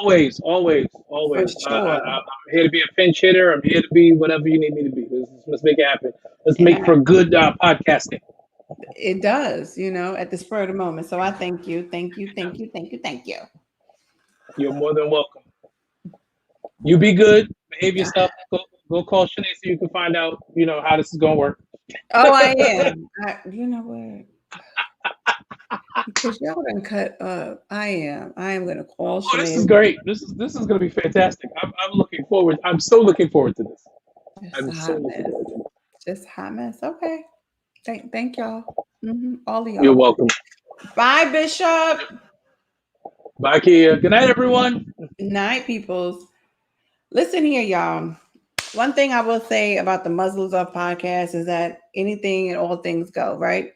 Always. For sure. I'm here to be a pinch hitter. I'm here to be whatever you need me to be. Let's make it happen. Let's And make for good podcasting. it does, at the spur of the moment. So I thank you. Thank you. You're more than welcome. You be good. Behave yourself. Go call Sinead so you can find out, how this is going to work. Oh, I am. You know what? Because y'all done cut up. I am going to call Sinead. Oh, this is great. This is going to be fantastic. I'm looking forward. I'm so looking forward to this. Just a hot mess. Okay. Thank y'all. All of y'all. You're welcome. Bye, Bishop. Bye, Kia. Good night, everyone. Good night, peoples. Listen here, y'all. One thing I will say about the Muzzles Up podcast is that anything and all things go, right?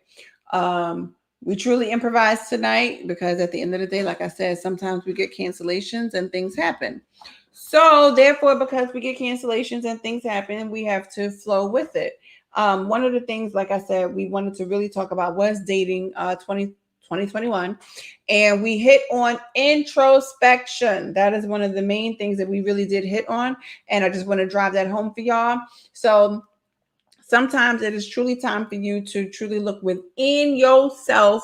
We truly improvised tonight because at the end of the day, like I said, sometimes we get cancellations and things happen. So therefore, because we get cancellations and things happen, we have to flow with it. One of the things, like I said, we wanted to really talk about was dating 2021. And we hit on introspection. That is one of the main things that we really did hit on. And I just want to drive that home for y'all. So sometimes it is truly time for you to truly look within yourself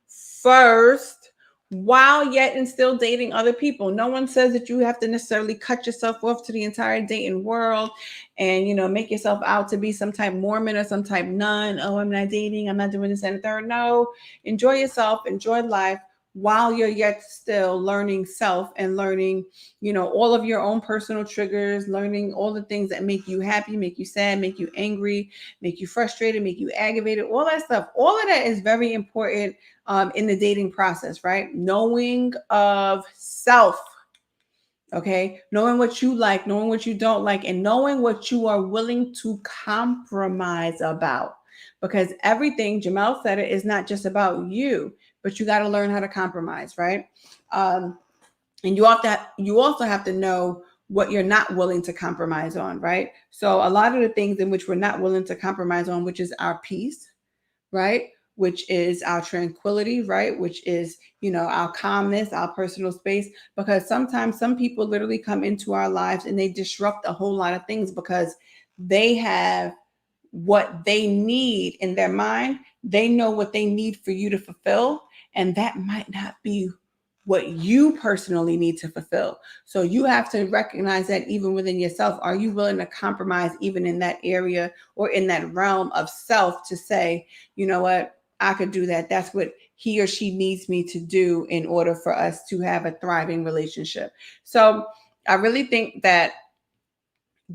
first while yet and still dating other people. No one says that you have to necessarily cut yourself off to the entire dating world and, make yourself out to be some type Mormon or some type nun. Oh, I'm not dating. I'm not doing this and the third. No, enjoy yourself, enjoy life while you're yet still learning self and learning, all of your own personal triggers, learning all the things that make you happy, make you sad, make you angry, make you frustrated, make you aggravated, all that stuff. All of that is very important in the dating process, right? Knowing of self, okay? Knowing what you like, knowing what you don't like, and knowing what you are willing to compromise about. Because everything, Jamel said it, is not just about you, but you got to learn how to compromise, right? And you also have to know what you're not willing to compromise on, right? So a lot of the things in which we're not willing to compromise on, which is our peace, right? Which is our tranquility, right? Which is, our calmness, our personal space, because sometimes some people literally come into our lives and they disrupt a whole lot of things because they have what they need in their mind. They know what they need for you to fulfill, and that might not be what you personally need to fulfill. So you have to recognize that even within yourself. Are you willing to compromise even in that area or in that realm of self to say, you know what, I could do that. That's what he or she needs me to do in order for us to have a thriving relationship. So I really think that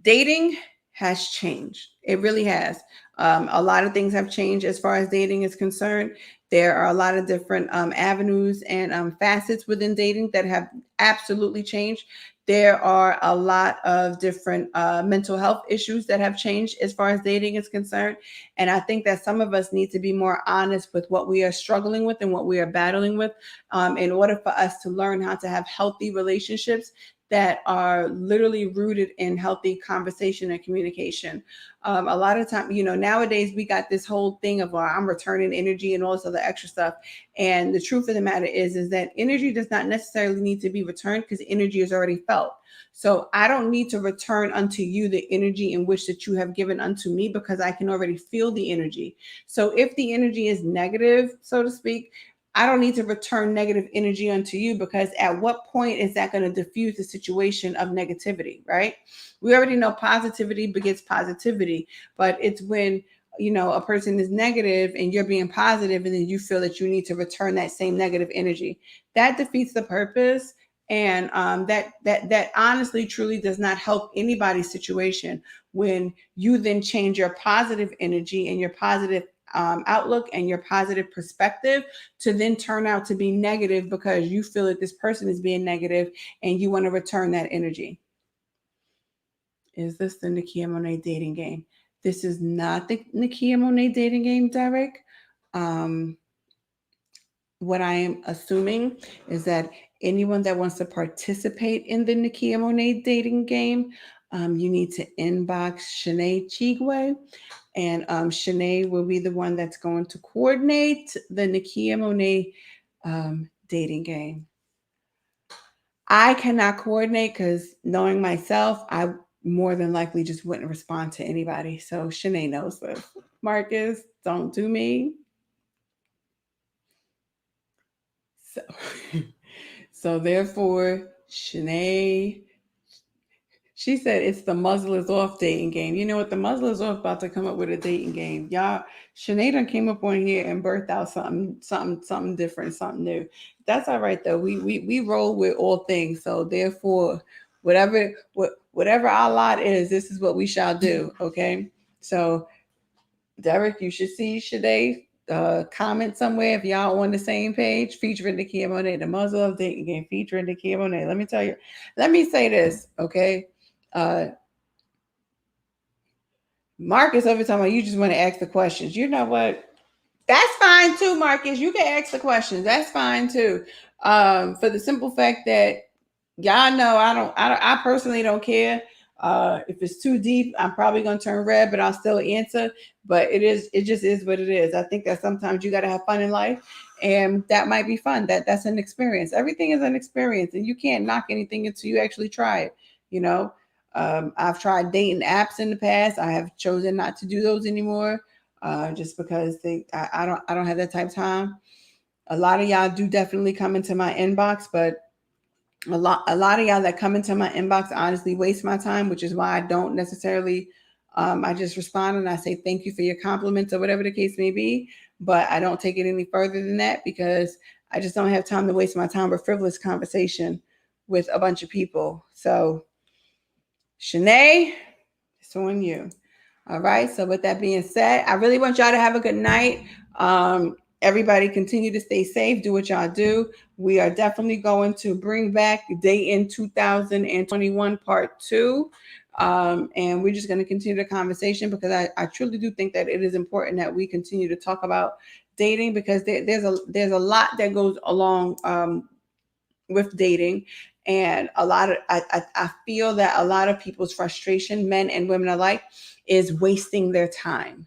dating has changed. It really has. A lot of things have changed as far as dating is concerned. There are a lot of different avenues and facets within dating that have absolutely changed. There are a lot of different mental health issues that have changed as far as dating is concerned. And I think that some of us need to be more honest with what we are struggling with and what we are battling with in order for us to learn how to have healthy relationships that are literally rooted in healthy conversation and communication. A lot of time, nowadays we got this whole thing of I'm returning energy and all this other extra stuff. And the truth of the matter is that energy does not necessarily need to be returned because energy is already felt. So I don't need to return unto you the energy in which that you have given unto me because I can already feel the energy. So if the energy is negative, so to speak, I don't need to return negative energy unto you because at what point is that going to diffuse the situation of negativity, right? We already know positivity begets positivity, but it's when a person is negative and you're being positive and then you feel that you need to return that same negative energy. That defeats the purpose. And that honestly, truly does not help anybody's situation when you then change your positive energy and your positive outlook and your positive perspective to then turn out to be negative because you feel that this person is being negative and you want to return that energy. Is this the Nakia Monet dating game? This is not the Nakia Monet dating game, Derek. What I am assuming is that anyone that wants to participate in the Nakia Monet dating game, you need to inbox Shanae Chigwe, and Shanae will be the one that's going to coordinate the Nakia Monet dating game. I cannot coordinate because knowing myself, I more than likely just wouldn't respond to anybody. So Shanae knows this. Marcus, don't do me. So therefore, Shanae, she said it's the Muzzle is Off dating game. You know what? The Muzzle is Off about to come up with a dating game. Y'all, Shanae done came up on here and birthed out something different, something new. That's all right though. We roll with all things. So therefore, whatever our lot is, this is what we shall do. Okay. So Derek, you should see Shanae comment somewhere if y'all on the same page featuring Nakia Monet, the Muzzle of dating game featuring Nakia Monet. Let me say this, okay? Marcus, every time you just want to ask the questions. You know what? That's fine too, Marcus. You can ask the questions. That's fine too. For the simple fact that y'all know I personally don't care. If it's too deep, I'm probably gonna turn red, but I'll still answer. But it just is what it is. I think that sometimes you gotta have fun in life, and that might be fun. That's an experience. Everything is an experience, and you can't knock anything until you actually try it. I've tried dating apps in the past. I have chosen not to do those anymore, just because I don't have that type of time. A lot of y'all do definitely come into my inbox, but a lot of y'all that come into my inbox honestly waste my time, which is why I don't necessarily I just respond and I say thank you for your compliments or whatever the case may be, but I don't take it any further than that because I just don't have time to waste my time with frivolous conversation with a bunch of people. So Shanae, it's on you. All right, so with that being said, I really want y'all to have a good night. Everybody continue to stay safe, do what y'all do. We are definitely going to bring back Day in 2021 Part 2. And we're just going to continue the conversation because I truly do think that it is important that we continue to talk about dating because there's a lot that goes along with dating. And I feel that a lot of people's frustration, men and women alike, is wasting their time.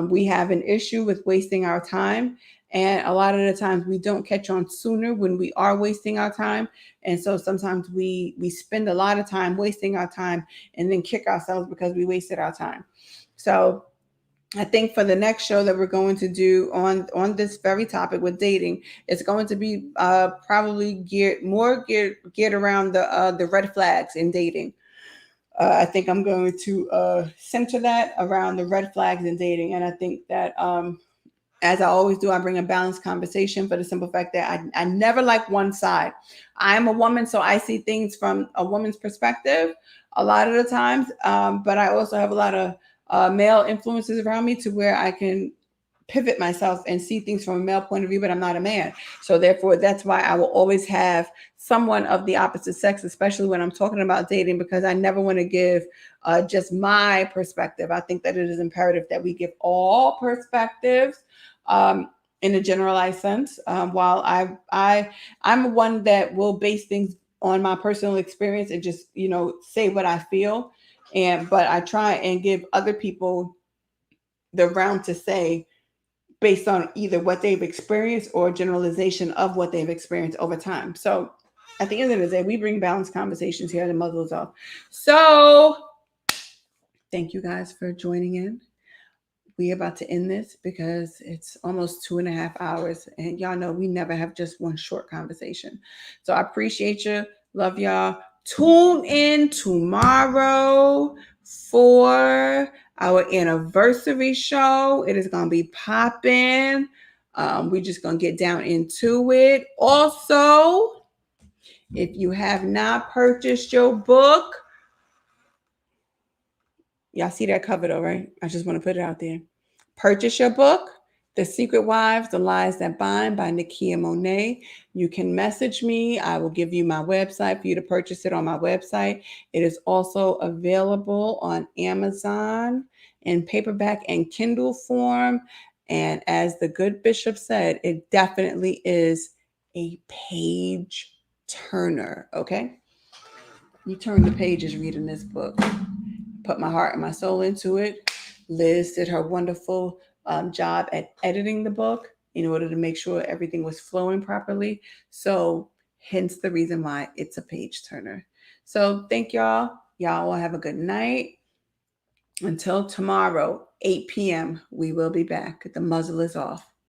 We have an issue with wasting our time. And a lot of the times we don't catch on sooner when we are wasting our time. And so sometimes we spend a lot of time wasting our time and then kick ourselves because we wasted our time. So I think for the next show that we're going to do on this very topic with dating, it's going to be probably geared around the red flags in dating. I think I'm going to center that around the red flags in dating, and I think that as I always do, I bring a balanced conversation for the simple fact that I never like one side. I'm a woman, so I see things from a woman's perspective a lot of the times, but I also have a lot of male influences around me to where I can pivot myself and see things from a male point of view, but I'm not a man. So therefore, that's why I will always have someone of the opposite sex, especially when I'm talking about dating, because I never want to give just my perspective. I think that it is imperative that we give all perspectives in a generalized sense. While I'm one that will base things on my personal experience and just, say what I feel. But I try and give other people the round to say based on either what they've experienced or generalization of what they've experienced over time. So at the end of the day, we bring balanced conversations here at the Muzzle Off. So thank you guys for joining in. We're about to end this because it's almost 2.5 hours. And y'all know we never have just one short conversation. So I appreciate you. Love y'all. Tune in tomorrow for our anniversary show. It is going to be popping. We're just going to get down into it. Also, if you have not purchased your book, y'all see that cover though, right? I just want to put it out there. Purchase your book, The Secret Wives, The Lies That Bind by Nakia Monet. You can message me. I will give you my website for you to purchase it on my website. It is also available on Amazon in paperback and Kindle form. And as the good bishop said, it definitely is a page turner, okay? You turn the pages reading this book. Put my heart and my soul into it. Liz did her wonderful job at editing the book in order to make sure everything was flowing properly. So hence the reason why it's a page turner. So thank y'all. Y'all will have a good night. Until tomorrow, 8 p.m., we will be back. The muzzle is off.